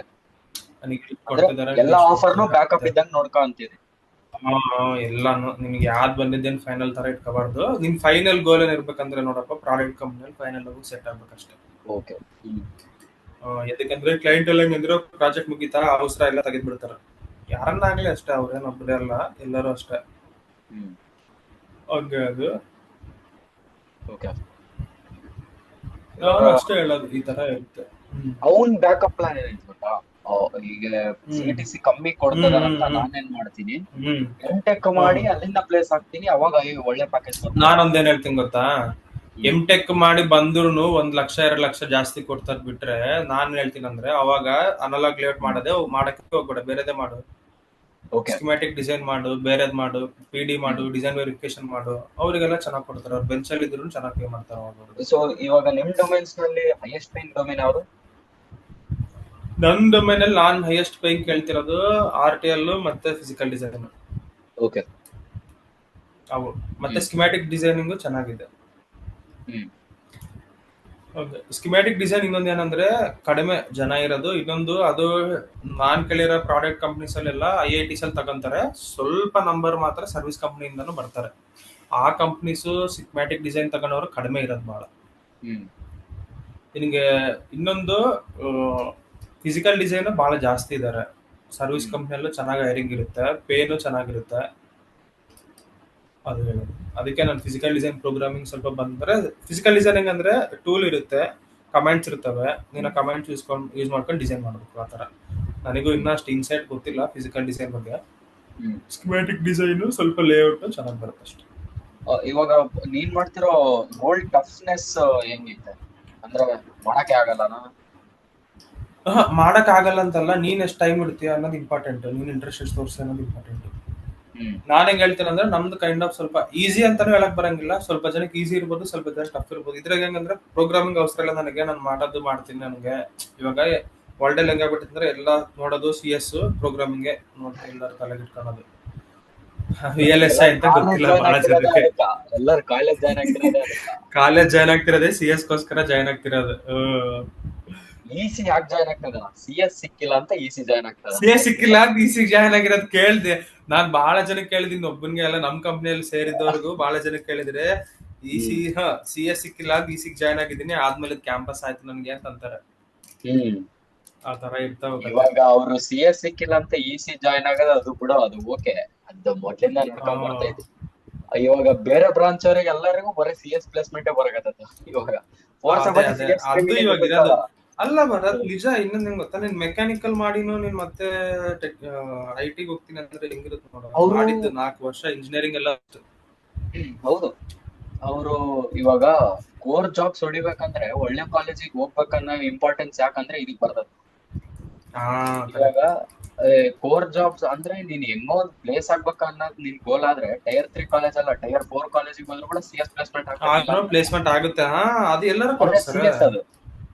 ನನಗೆ ಇಷ್ಟ್ ಅಂದ್ರೆ ಕೊಡ್ತಿದಾರೆ, ಎಲ್ಲಾ ನೀನ್ ಇಷ್ಟ್ ಆಫರ್ನು ಕೊಡ್ತಿದಾರೆ ಬ್ಯಾಕಪ್ ಅಂತ. ಇದ್ದಂಗ್ ನೋಡ್ಕೊ ಅಂತೀರಿ. ಎಲ್ಲಾನು ನಿನ್ಗೆ ಯಾವ್ದು ಬಂದಿದ್ದೇನು ಫೈನಲ್ ತರ ಇಟ್ಕೋಬಾರ್ದು. ನಿನ್ ಫೈನಲ್ ಗೋಲ್ ಏನ್ ಇರ್ಬೇಕಂದ್ರೆ ನೋಡಪ್ಪ, ಪ್ರಾಡಕ್ಟ್ ಕಂಪ್ನಿಯಲ್ಲಿ ಫೈನಲ್ ಆಗಿ ಸೆಟ್ ಆಗ್ಬೇಕಷ್ಟೇ. ಓಕೆ. ಹ್ಮ್ ಯಾಕಂದ್ರೆ ಕ್ಲೈಂಟ್ ಎಲ್ಲ ಹೆಂಗಂದ್ರೆ ಪ್ರಾಜೆಕ್ಟ್ ಮುಗಿತಾ ಅವಸರ ಎಲ್ಲ ತೆಗೆದ್ಬಿಡ್ತಾರ. ಯಾರನ್ನಾಗ್ಲಿ ಅಷ್ಟೇ, ಅವ್ರೇನೊಬ್ಬರೇ ಅಲ್ಲ, ಎಲ್ಲರೂ ಅಷ್ಟೇ. ಹ್ಮ್ ಹಂಗೆ ಅದು ಓಕೆ. ನಾನು ಅಷ್ಟೇ ಹೇಳೋದು, ಈ ತರ ಇರುತ್ತೆ. ಅವನ್ ಬ್ಯಾಕಪ್ ಪ್ಲಾನ್ ಏನೈತೆ ಗೊತ್ತಾ? ಈಗ ಹ್ಮ್ CTC ಕಮ್ಮಿ ಹ್ಮ್ ಹ್ಮ್ ಕೊಡ್ತದಾರಂತ ಹ್ಮ್ ನಾನೇನ್ ಮಾಡ್ತೀನಿ, ಹ್ಮ್ MTech ಮಾಡಿ ಅಲ್ಲಿಂದ ಪ್ಲೇಸ್ ಆಗ್ತೀನಿ, ಅವಾಗ ಒಳ್ಳೆ ಪ್ಯಾಕೇಜ್ ಬರ್ತದೆ. ನಾನೊಂದೇನ್ ಹೇಳ್ತೀನಿ ಗೊತ್ತಾ, ಹ್ಮ್ MTech ಮಾಡಿ ಬಂದ್ರು 1 ಲಕ್ಷ 2 ಲಕ್ಷ ಜಾಸ್ತಿ ಕೊಡ್ತಾರ ಬಿಟ್ರೆ, ನಾನ್ ಹೇಳ್ತೀನಿ ಅಂದ್ರೆ ಅವಾಗ ಅನಲಾಗ್ ಲೇಔಟ್ ಮಾಡಕ್ಕೆ ಹೋಗ್ಬೇಡ, ಬೇರೆದೇ ಮಾಡು. ಓಕೆ. ಸ್ಕಿಮ್ಯಾಟಿಕ್ ಡಿಸೈನ್ ಮಾಡು, ಬೇರೆದ್ ಮಾಡು, PD ಮಾಡು, ಡಿಸೈನ್ ವೆರಿಫಿಕೇಶನ್ ಮಾಡು. ಅವರಿಗೆಲ್ಲ ಚೆನ್ನಾಗಿ ಕೊಡ್ತಾರೆ, ಅವ್ರು ಬೆಂಚಲ್ಲಿ ಇದ್ರು ಚೆನ್ನಾಗಿ ಪೇ ಮಾಡ್ತಾರೆ ಅವ್ರು. ಸೊ ಇವಾಗ ನಿಮ್ ಡೊಮೈನ್ಸ್ ನಲ್ಲಿ ಹೈಯೆಸ್ಟ್ ಪೇಯಿಂಗ್ ಡೊಮೈನ್ ಯಾವುದು? ನನ್ ಡೊಮೈನ್ ಅಲ್ಲಿ ನಾನ್ ಹೈಯೆಸ್ಟ್ ಪೇಯಿಂಗ್ ಕೇಳ್ತಿರೋದು RTL ಮತ್ತೆ ಫಿಸಿಕಲ್ ಡಿಸೈನ್. ಓಕೆ. ಅವು ಮತ್ತೆ ಸ್ಕಿಮ್ಯಾಟಿಕ್ ಡಿಸೈನಿಂಗ್ ಚೆನ್ನಾಗಿದೆ. ಹ್ಮ್ ಸ್ಕಿಮ್ಯಾಟಿಕ್ ಡಿಸೈನ್ ಇನ್ನೊಂದು ಏನಂದ್ರೆ ಕಡಿಮೆ ಜನ ಇರೋದು. ಇನ್ನೊಂದು ಅದು ನಾನ್ ಕೇಳಿರೋ ಪ್ರಾಡಕ್ಟ್ ಕಂಪ್ನೀಸ್ ಅಲ್ಲೆಲ್ಲ IITs ಅಲ್ಲಿ ತಗೊಂತಾರೆ, ಸ್ವಲ್ಪ ನಂಬರ್ ಮಾತ್ರ ಸರ್ವಿಸ್ ಕಂಪ್ನಿಯಿಂದನೂ ಬರ್ತಾರೆ. ಆ ಕಂಪ್ನೀಸು ಸ್ಕಿಮ್ಯಾಟಿಕ್ ಡಿಸೈನ್ ತಗೊಂಡವರು ಕಡಿಮೆ ಇರೋದು ಬಹಳ. ಹ್ಮ್ ನಿನಗೆ ಇನ್ನೊಂದು ಫಿಸಿಕಲ್ ಡಿಸೈನ್ ಬಹಳ ಜಾಸ್ತಿ ಇದ್ದಾರೆ. ಸರ್ವಿಸ್ ಕಂಪ್ನಿಯಲ್ಲೂ ಚೆನ್ನಾಗಿ ಹೈರಿಂಗ್ ಇರುತ್ತೆ, ಪೇನು ಚೆನ್ನಾಗಿರುತ್ತೆ. ಅದು ಹೇಳೋದು. ಅದಕ್ಕೆ ನಾನು ಫಿಸಿಕಲ್ ಡಿಸೈನ್ ಪ್ರೋಗ್ರಾಮಿಂಗ್ ಸ್ವಲ್ಪ ಬಂದ್ರೆ, ಫಿಸಿಕಲ್ ಡಿಸೈನಿಂಗ್ ಅಂದ್ರೆ ಟೂಲ್ ಇರುತ್ತೆ, ಕಮೆಂಟ್ಸ್ ಇರ್ತವೆ, ನೀನು ಕಮೆಂಟ್ಸ್ ಯೂಸ್ ಮಾಡ್ಕೊಂಡು ಡಿಸೈನ್ ಮಾಡಬೇಕು. ಆ ಥರ ನನಗೂ ಇನ್ನೂ ಅಷ್ಟು ಇನ್ಸೈಟ್ ಗೊತ್ತಿಲ್ಲ ಫಿಸಿಕಲ್ ಡಿಸೈನ್ ಬಗ್ಗೆ. ಹ್ಮ್ ಸ್ಕಿಮ್ಯಾಟಿಕ್ ಡಿಸೈನು ಸ್ವಲ್ಪ ಲೇಔಟ್ ಚೆನ್ನಾಗಿ ಬರುತ್ತೆ ಅಷ್ಟೇ. ಇವಾಗ ನೀನ್ ಮಾಡ್ತಿರೋ ರೋಲ್ ಟಫ್ನೆಸ್ ಹೆಂಗೈತೆ? ಅಂದ್ರೆ ಮಾಡಕ್ಕೆ ಆಗಲ್ಲನಾ? ಮಾಡಕ್ ಆಗಲ್ಲ ಅಂತಲ್ಲ, ನೀನ್ ಎಷ್ಟು ಟೈಮ್ ಇಡ್ತೀಯ ಅನ್ನೋದು ಇಂಪಾರ್ಟೆಂಟ್, ನೀನ್ ಇಂಟ್ರೆಸ್ಟ್ ಎಷ್ಟು ತೋರಿಸಿ ಅನ್ನೋದು ಇಂಪಾರ್ಟೆಂಟ್. ಹ್ಮ್ ನಾನು ಹೆಂಗ್ ಹೇಳ್ತೇನೆ ಅಂದ್ರೆ, ನಮ್ದು ಕೈಂಡ್ ಆಫ್ ಸ್ವಲ್ಪ ಈಸಿ ಅಂತಾನು ಹೇಳಕ್ ಬರಂಗಿಲ್ಲ, ಸ್ವಲ್ಪ ಜನಕ್ಕೆ ಈಸಿ ಇರ್ಬೋದು, ಸ್ವಲ್ಪ ಜನ ಟಫ್ ಇರ್ಬೋದು. ಇದ್ರಾಗ ಹೆಂಗಂದ್ರೆ ಪ್ರೋಗ್ರಾಮಿಂಗ್ ಅವಸರ ಇಲ್ಲ ನನಗೆ, ನಾನು ಮಾಡೋದು ಮಾಡ್ತೀನಿ. ನನಗೆ ಇವಾಗ ವರ್ಲ್ಡ್ ಅಲ್ಲಿ ಹೆಂಗಾಗ್ಬಿಟ್ಟಿದೆ ಅಂದ್ರೆ, ಎಲ್ಲ ನೋಡೋದು CS ಪ್ರೋಗ್ರಾಮಿಂಗ್ ನೋಡ್ತಾ ಎಲ್ಲರೂ ತಲೆಗೆ ಇಟ್ಕೊಳ್ಳೋದು. VLSI ಅಂತ ಗೊತ್ತಿಲ್ಲ ಬಹಳ ಜನಕ್ಕೆ. ಎಲ್ಲರೂ ಕಾಲೇಜ್ ಜಾಯ್ನ್ ಆಗ್ತಿರೋದೇ ಅದಕ್ಕ. ಕಾಲೇಜ್ ಜಾಯ್ನ್ ಆಗ್ತಿರೋದೇ CS ಗೋಸ್ಕರ ಜಾಯ್ನ್ ಆಗ್ತಿರೋದು. ಈಸಿ ಯಾಕೆ ಜಾಯ್ನ್ ಆಗ್ತದ? CS ಸಿಕ್ಕಿಲ್ಲ ಅಂತ ಈಸಿ ಜಾಯ್ನ್ ಆಗ್ತದ. CS ಸಿಕ್ಕಿಲ್ಲ ಅಂತ EC ಜಾಯ್ನ್ ಆಗಿರೋದು ಕೇಳ್ದೆ ನಾನ್. ಬಹಳ ಜನಕ್ಕೆ ಕೇಳಿದೀನಿ, ಒಬ್ಬನ್ಗೆ ಅಲ್ಲ, ನಮ್ ಕಂಪ್ನಿಯಲ್ಲಿ ಸೇರಿದವ್ರಿಗೂ ಬಹಳ ಜನಕ್ಕೆ ಕೇಳಿದ್ರೆ CS ಸಿಕ್ಕಿಲ್ಲ ಅಂತ EC ಜಾಯ್ನ್ ಆಗಿದ್ದೀನಿ, ಆದ್ಮೇಲೆ ಕ್ಯಾಂಪಸ್ ಆಯ್ತು ನನ್ಗೆ ಅಂತ ಅಂತಾರೆ. ಆ ತರ ಇರ್ತಾವ. ಇವಾಗ ಅವರು CS ಸಿಕ್ಕಿಲ್ಲ ಅಂತ EC ಜಾಯ್ನ್ ಆಗೋದು ಅದು ಕೂಡ ಅದು ಓಕೆ, ಅದು ಮೊದ್ಲಿಂದ ನಡ್ಕೊಂಡ್ ಬರ್ತಾ ಇದ್ವಿ. ಇವಾಗ ಬೇರೆ ಬ್ರಾಂಚ್ ಅವರಿಗೆ ಎಲ್ಲರಿಗೂ ಬರೀ CS ಪ್ಲೇಸ್ಮೆಂಟ್ ಬರಕತ್ತ ಇವಾಗ. ಅದು ಇವಾಗ ಇರೋದು ಅಲ್ಲ ಬರದ್ ನಿಜ. ಇನ್ನೊಂದ್ ಹೆಂಗ್ ಗೊತ್ತಾ, ನೀನ್ ಮೆಕ್ಯಾನಿಕಲ್ ಮಾಡಿನೂ ನೀನ್ ಮತ್ತೆ IT ಹೋಗ್ತೀನಿ ಅಂದ್ರೆ ಹೆಂಗಿರುತ್ತೆ ನೋಡ. ಮಾಡಿದ್ದು 4 ವರ್ಷ ಇಂಜಿನಿಯರಿಂಗ್ ಎಲ್ಲ. ಹೌದು, ಅವರು ಇವಾಗ ಕೋರ್ ಜಾಬ್ಸ್ ಹೊಡಿಬೇಕಂದ್ರೆ ಒಳ್ಳೆ ಕಾಲೇಜಿಗೆ ಹೋಗ್ಬೇಕನ್ನೋ ಇಂಪಾರ್ಟೆನ್ಸ್ ಯಾಕಂದ್ರೆ ಇದಕ್ ಬರ್ತದೆ. ಇವಾಗ ಕೋರ್ ಜಾಬ್ಸ್ ಅಂದ್ರೆ ನೀನ್ ಹೆಂಗೋ ಒಂದ್ ಪ್ಲೇಸ್ ಆಗ್ಬೇಕ ಅನ್ನೋದು ನಿನ್ ಗೋಲ್ ಆದ್ರೆ, Tier 3 ಕಾಲೇಜ್ ಅಲ್ಲ Tier 4 ಕಾಲೇಜಿಗೆ ಬಂದ್ರು ಕೂಡ CS ಪ್ಲೇಸ್ಮೆಂಟ್ ಆಗುತ್ತೆ. ಅದು ಎಲ್ಲರೂ CS ಅದು.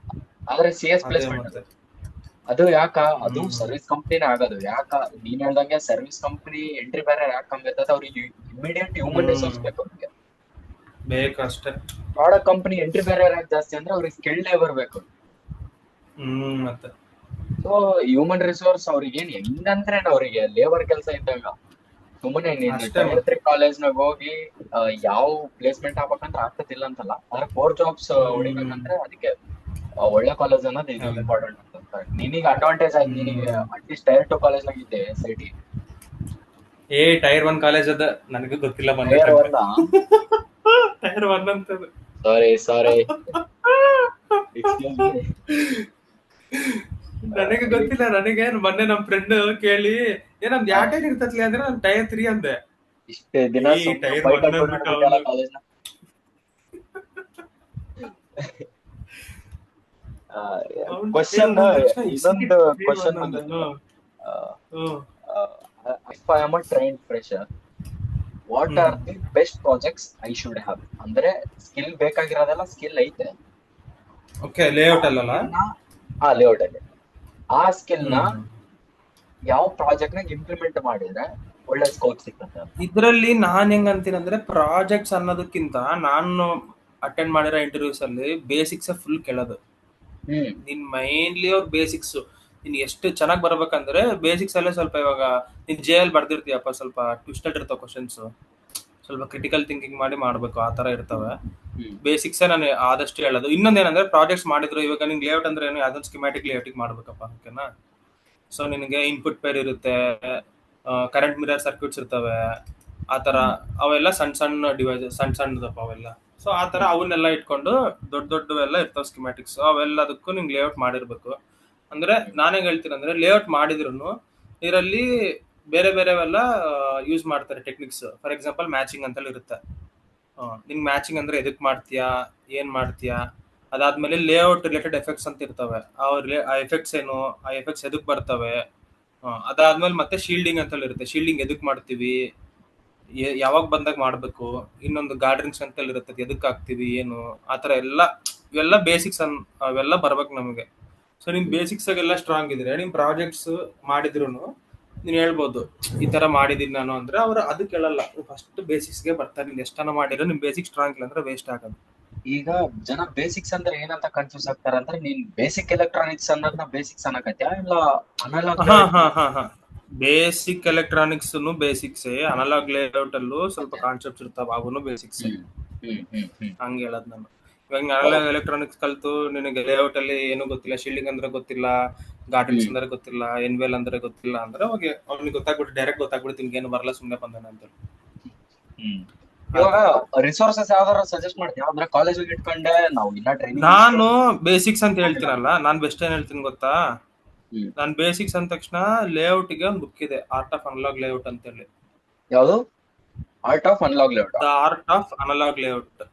ಆದ್ರೆ CS ಪ್ಲೇಸ್ಮೆಂಟ್ ಅದು ಯಾಕ? ಅದು ಸರ್ವಿಸ್ ಕಂಪ್ನಿನೇ ಆಗೋದು. ಯಾಕ ನೀನ್ ಹೇಳ್ದಂಗೆ ಸರ್ವಿಸ್ ಕಂಪ್ನಿ ಎಂಟ್ರಿ ಬೇರೆ ಯಾಕೆ ಕಮ್ಮಿ ಇರ್ತದೆ, ಅವ್ರಿಗೆ ಇಮಿಡಿಯೇಟ್ ಹ್ಯೂಮನ್ ರಿಸೋರ್ಸ್ ಬೇಕು. ಅವ್ರಿಗೆ ಬೇಕು ಅಷ್ಟೇ. ಪ್ರಾಡಕ್ಟ್ ಕಂಪನಿ ಎಂಟ್ರಿ ಬೇರೆ ಯಾಕೆ ಜಾಸ್ತಿ ಅಂದ್ರೆ ಅವ್ರಿಗೆ ಸ್ಕಿಲ್ಡ್ ಲೇಬರ್ ಬೇಕು. ಮತ್ತೆ ಸೊ ಹ್ಯೂಮನ್ ರಿಸೋರ್ಸ್ ಅವ್ರಿಗೆ ಏನ್ ಹೆಂಗಂದ್ರೆ ಅವ್ರಿಗೆ ಲೇಬರ್ ಕೆಲಸ ಇದ್ದಾಗ. ಸುಮ್ಮನೆ Tier 3 ಕಾಲೇಜ್ನಾಗ ಹೋಗಿ ಯಾವ ಪ್ಲೇಸ್ಮೆಂಟ್ ಆಗ್ಬೇಕಂದ್ರೆ ಆಗ್ತದಿಲ್ಲ ಅಂತಲ್ಲ, ಆದ್ರೆ ಕೋರ್ ಜಾಬ್ಸ್ ಹೊಡಿಬೇಕಂದ್ರೆ ಅದಕ್ಕೆ ಒಳ್ಳೆ ಕಾಲೇಜ್ ಅನ್ನೋದು ಇದು ಇಂಪಾರ್ಟೆಂಟ್ ಅಂತ. ನಿನಗೆ ಅಡ್ವಾಂಟೇಜ್ ಆಯ್ತು, ನಿನಗೆ ಅಟ್ಲೀಸ್ಟ್ Tier 2 ಕಾಲೇಜ್ನಾಗ ಇದ್ದೆ SIT. Tier 1 ಕಾಲೇಜ್ ಅದ ನನಗೂ ಗೊತ್ತಿಲ್ಲ. Tier 1 ಅಂತದ. ಸಾರಿ ನನಗೆ ಗೊತ್ತಿಲ್ಲ. ನನಗೆ ಮೊನ್ನೆ ನಮ್ ಫ್ರೆಂಡ್ ಕೇಳಿ ನಮ್ದು ಯಾವ ಟೈರ್ ಇರ್ತತ್ಲಿ ಅಂದ್ರೆ ನಾನು Tier 3 ಅಂದೆ. ಇಷ್ಟೇ ದಿನ Tier 1 ಅಂದ್ಬಿಟ್ಟು ಇನ್ನೊಂದು ಕ್ವಶನ್ ಬಂದಿತ್ತು. If I am a trained fresher what hmm R the best projects I should have. ಅಂದ್ರೆ ಸ್ಕಿಲ್ ಬೇಕಾಗಿರೋದೆಲ್ಲ ಸ್ಕಿಲ್ ಐತೆ, ಓಕೆ ಆ ಲೇಔಟ್ ಅಲ್ಲಲ್ಲ. ಸ್ಕಿಲ್ ನ ಆ ಲೇಔಟ್ ಅಲ್ಲಿ ಆ ಸ್ಕಿಲ್ ನ ಹ್ಮ್ ಯಾವ ಪ್ರಾಜೆಕ್ಟ್ ನಾಗ ಇಂಪ್ಲಿಮೆಂಟ್ ಮಾಡಿದ್ರೆ ಒಳ್ಳೆ ಸ್ಕೋಪ್ ಸಿಗ್ತದೆ ಅಂತ. ಇದರಲ್ಲಿ ನಾನ್ ಹೆಂಗ್ ಅಂತೀನಿ ಅಂದ್ರೆ ಪ್ರಾಜೆಕ್ಟ್ಸ್ ಅನ್ನೋದಕ್ಕಿಂತ ನಾನು ಅಟೆಂಡ್ ಮಾಡಿರೋ ಇಂಟರ್ವ್ಯೂಸ್ ಅಲ್ಲಿ ಬೇಸಿಕ್ಸ್ ಫುಲ್ ಕೇಳೋದು. ಹ್ಮ್ ನಿನ್ ಮೈನ್ಲಿ ಅವ್ರ ಬೇಸಿಕ್ಸ್ ನೀನ್ ಎಷ್ಟು ಚೆನ್ನಾಗಿ ಬರ್ಬೇಕಂದ್ರೆ ಬೇಸಿಕ್ಸ್ ಅಲ್ಲೇ ಸ್ವಲ್ಪ ಇವಾಗ ನೀನ್ ಜೆ ಎಲ್ ಬರ್ದಿರ್ತೀಯಪ್ಪ, ಸ್ವಲ್ಪ ಟ್ವಿಸ್ಟೆಡ್ ಇರ್ತಾವ ಕ್ವಶನ್ಸ್, ಸ್ವಲ್ಪ ಕ್ರಿಟಿಕಲ್ ಥಿಂಕಿಂಗ್ ಮಾಡಿ ಮಾಡ್ಬೇಕು, ಆ ತರ ಇರ್ತವೆ. ಹ್ಮ್ ಬೇಸಿಕ್ಸ್ ನಾನು ಆದಷ್ಟು ಹೇಳೋದು. ಇನ್ನೊಂದೇನಂದ್ರೆ ಪ್ರಾಜೆಕ್ಟ್ಸ್ ಮಾಡಿದ್ರು ಇವಾಗ ನಿಂಗೆ ಲೇಔಟ್ ಅಂದ್ರೆ ಏನು, ಯಾವ್ದೊಂದು ಸ್ಕಿಮ್ಯಾಟಿಕ್ ಲೇಔಟಿಗೆ ಮಾಡ್ಬೇಕಪ್ಪ, ಓಕೆನಾ. ಸೊ ನಿನಗೆ ಇನ್ಪುಟ್ ಪೇರ್ ಇರುತ್ತೆ, ಕರೆಂಟ್ ಮಿರರ್ ಸರ್ಕ್ಯೂಟ್ಸ್ ಇರ್ತವೆ, ಆ ತರ. ಹ್ಮ್ ಅವೆಲ್ಲ ಸಣ್ಣ ಸಣ್ಣ ಡಿವೈಸ್, ಸಣ್ಣ ಸಣ್ಣದಪ್ಪ ಅವೆಲ್ಲ. ಸೊ ಆ ತರ ಹ್ಮ್ ಅವನ್ನೆಲ್ಲ ಇಟ್ಕೊಂಡು ದೊಡ್ಡ ದೊಡ್ಡವೆಲ್ಲ ಇರ್ತಾವ ಸ್ಕಿಮ್ಯಾಟಿಕ್ಸ್, ಅವೆಲ್ಲದಕ್ಕೂ ನಿಂಗೆ ಲೇಔಟ್ ಮಾಡಿರ್ಬೇಕು. ಅಂದ್ರೆ ನಾನೇ ಹೇಳ್ತೀನಿ ಅಂದ್ರೆ ಲೇಔಟ್ ಮಾಡಿದ್ರು ಇದರಲ್ಲಿ ಬೇರೆ ಬೇರೆವೆಲ್ಲ ಯೂಸ್ ಮಾಡ್ತಾರೆ ಟೆಕ್ನಿಕ್ಸ್. ಫಾರ್ ಎಕ್ಸಾಂಪಲ್ ಮ್ಯಾಚಿಂಗ್ ಅಂತೇಳಿ ಇರುತ್ತೆ. ನಿಂಗೆ ಮ್ಯಾಚಿಂಗ್ ಅಂದ್ರೆ ಎದಕ್ ಮಾಡ್ತೀಯಾ, ಏನ್ ಮಾಡ್ತೀಯಾ, ಅದಾದ್ಮೇಲೆ ಲೇಔಟ್ ರಿಲೇಟೆಡ್ ಎಫೆಕ್ಟ್ಸ್ ಅಂತ ಇರ್ತವೆ. ಆ ಎಫೆಕ್ಟ್ಸ್ ಏನು, ಆ ಎಫೆಕ್ಟ್ಸ್ ಎದಕ್ ಬರ್ತವೆ. ಅದಾದ್ಮೇಲೆ ಮತ್ತೆ ಶೀಲ್ಡಿಂಗ್ ಅಂತ ಇರುತ್ತೆ, ಶೀಲ್ಡಿಂಗ್ ಎದಕ್ ಮಾಡ್ತೀವಿ, ಯಾವಾಗ ಬಂದಾಗ ಮಾಡ್ಬೇಕು. ಇನ್ನೊಂದು ಗಾರ್ಡನ್ಸ್ ಅಂತ ಇರುತ್ತೆ, ಎದಕ್ ಹಾಕ್ತಿವಿ ಏನು, ಆತರ ಎಲ್ಲ. ಇವೆಲ್ಲ ಬೇಸಿಕ್ಸ್ ಅವೆಲ್ಲ ಬರ್ಬೇಕು ನಮಗೆ. ಸೊ ನಿಮ್ ಹ್ಮ್ ಬೇಸಿಕ್ಸ್ ಆಗೆಲ್ಲ ಸ್ಟ್ರಾಂಗ್ ಇದ್ರೆ ನಿಮ್ ಪ್ರಾಜೆಕ್ಟ್ಸ್ ಮಾಡಿದ್ರು ನೀನ್ ಹೇಳ್ಬೋದು ಈ ತರ ಮಾಡಿದೀನಿ ನಾನು ಅಂದ್ರೆ. ಅವ್ರು ಅದಕ್ಕೆ ಹೇಳಲ್ಲ, ಫಸ್ಟ್ ಬೇಸಿಕ್ಸ್ಗೆ ಬರ್ತಾರೆ. ನೀನ್ ಎಷ್ಟನ ಮಾಡಿರೋ ನಿಮ್ ಬೇಸಿಕ್ ಸ್ಟ್ರಾಂಗ್ ಇಲ್ಲ ಅಂದ್ರೆ ವೇಸ್ಟ್ ಆಗೋದು. ಈಗ ಜನ ಬೇಸಿಕ್ಸ್ ಅಂದ್ರೆ ಏನಂತ ಕನ್ಫ್ಯೂಸ್ ಆಗ್ತಾರೆ ಅಂದ್ರೆ, ನೀನ್ ಬೇಸಿಕ್ ಎಲೆಕ್ಟ್ರಾನಿಕ್ಸ್ ಅನ್ನೋದನ್ನ ಬೇಸಿಕ್ಸ್ ಅನ್ನಕತ್ಯಾ ಇಲ್ಲ ಅನಲಾಗ್ ಹಾ ಲೇಔಟ್. ಹಾ ಹಾ ಹಾ basic electronics basics, analog layout ಅಲ್ಲೂ ಸ್ವಲ್ಪ ಅದೇ. ಕಾನ್ಸೆಪ್ಟ್ಸ್ ಇರ್ತಾವ, ಅವನು ಬೇಸಿಕ್ಸ್. ಹ್ಮ್ ಹ್ಮ್. ಹಂಗೆ ಹೇಳದ್ ನಾನು. ಇವಾಗ ಅನಲಾಗ್ ಎಲೆಕ್ಟ್ರಾನಿಕ್ಸ್ ಕಲ್ತು ನಿನಗೆ ಲೇಔಟ್ ಅಲ್ಲಿ ಏನು ಗೊತ್ತಿಲ್ಲ, ಶೀಲ್ಡಿಂಗ್ ಅಂದ್ರೆ ಗೊತ್ತಿಲ್ಲ, ಗಾರ್ಡನ್ಸ್ ಹ್ಮ್ ಅಂದ್ರೆ ಗೊತ್ತಿಲ್ಲ, ಎನ್ವೆಲ್ ಅಂದ್ರೆ ಗೊತ್ತಿಲ್ಲ ಅಂದ್ರೆ ಅವಾಗ ಅವ್ನಿಗೆ ಗೊತ್ತಾಗ್ಬಿಟ್ಟು ಡೈರೆಕ್ಟ್ ಗೊತ್ತಾಗ್ಬಿಟ್ಟು ನಿಮ್ಗೆ ಏನು ಬರಲ್ಲ, ಸುಮ್ಮನೆ ಬಂದಾನೆ ಅಂತ. ಹ್ಮ್. ಆ ಇವಾಗ ತರ. ರಿಸೋರ್ಸಸ್ ಯಾವ್ದಾರ ಸಜೆಸ್ಟ್ ಮಾಡ್ತೀಯ ಅಂದ್ರೆ ಕಾಲೇಜ್ ಇಟ್ಕೊಂಡೆ ನಾವು ಇನ್ನ ಟ್ರೈನಿಂಗ್ ಇಷ್ಟು ನಾನು ಬೇಸಿಕ್ಸ್ ಅಂತ ಹೋಗಿಲ್ಲ ಹೇಳ್ತೀನಲ್ಲ, ಅಂದ್ರೆ. ನಾನ್ ಬೆಸ್ಟ್ ಏನ್ ಹೇಳ್ತೀನಿ ಗೊತ್ತಾ. ಹ್ಮ್. ನಾನ್ ಬೇಸಿಕ್ಸ್ ಅಂದ ತಕ್ಷಣ ಲೇಔಟ್ಗೆ ಒಂದು ಬುಕ್ ಇದೆ, ಆರ್ಟ್ ಆಫ್ ಅನಲಾಗ್ ಲೇಔಟ್ ಅಂತೇಳಿ. ಯಾವುದು? Art of analog layout. The art of analog layout.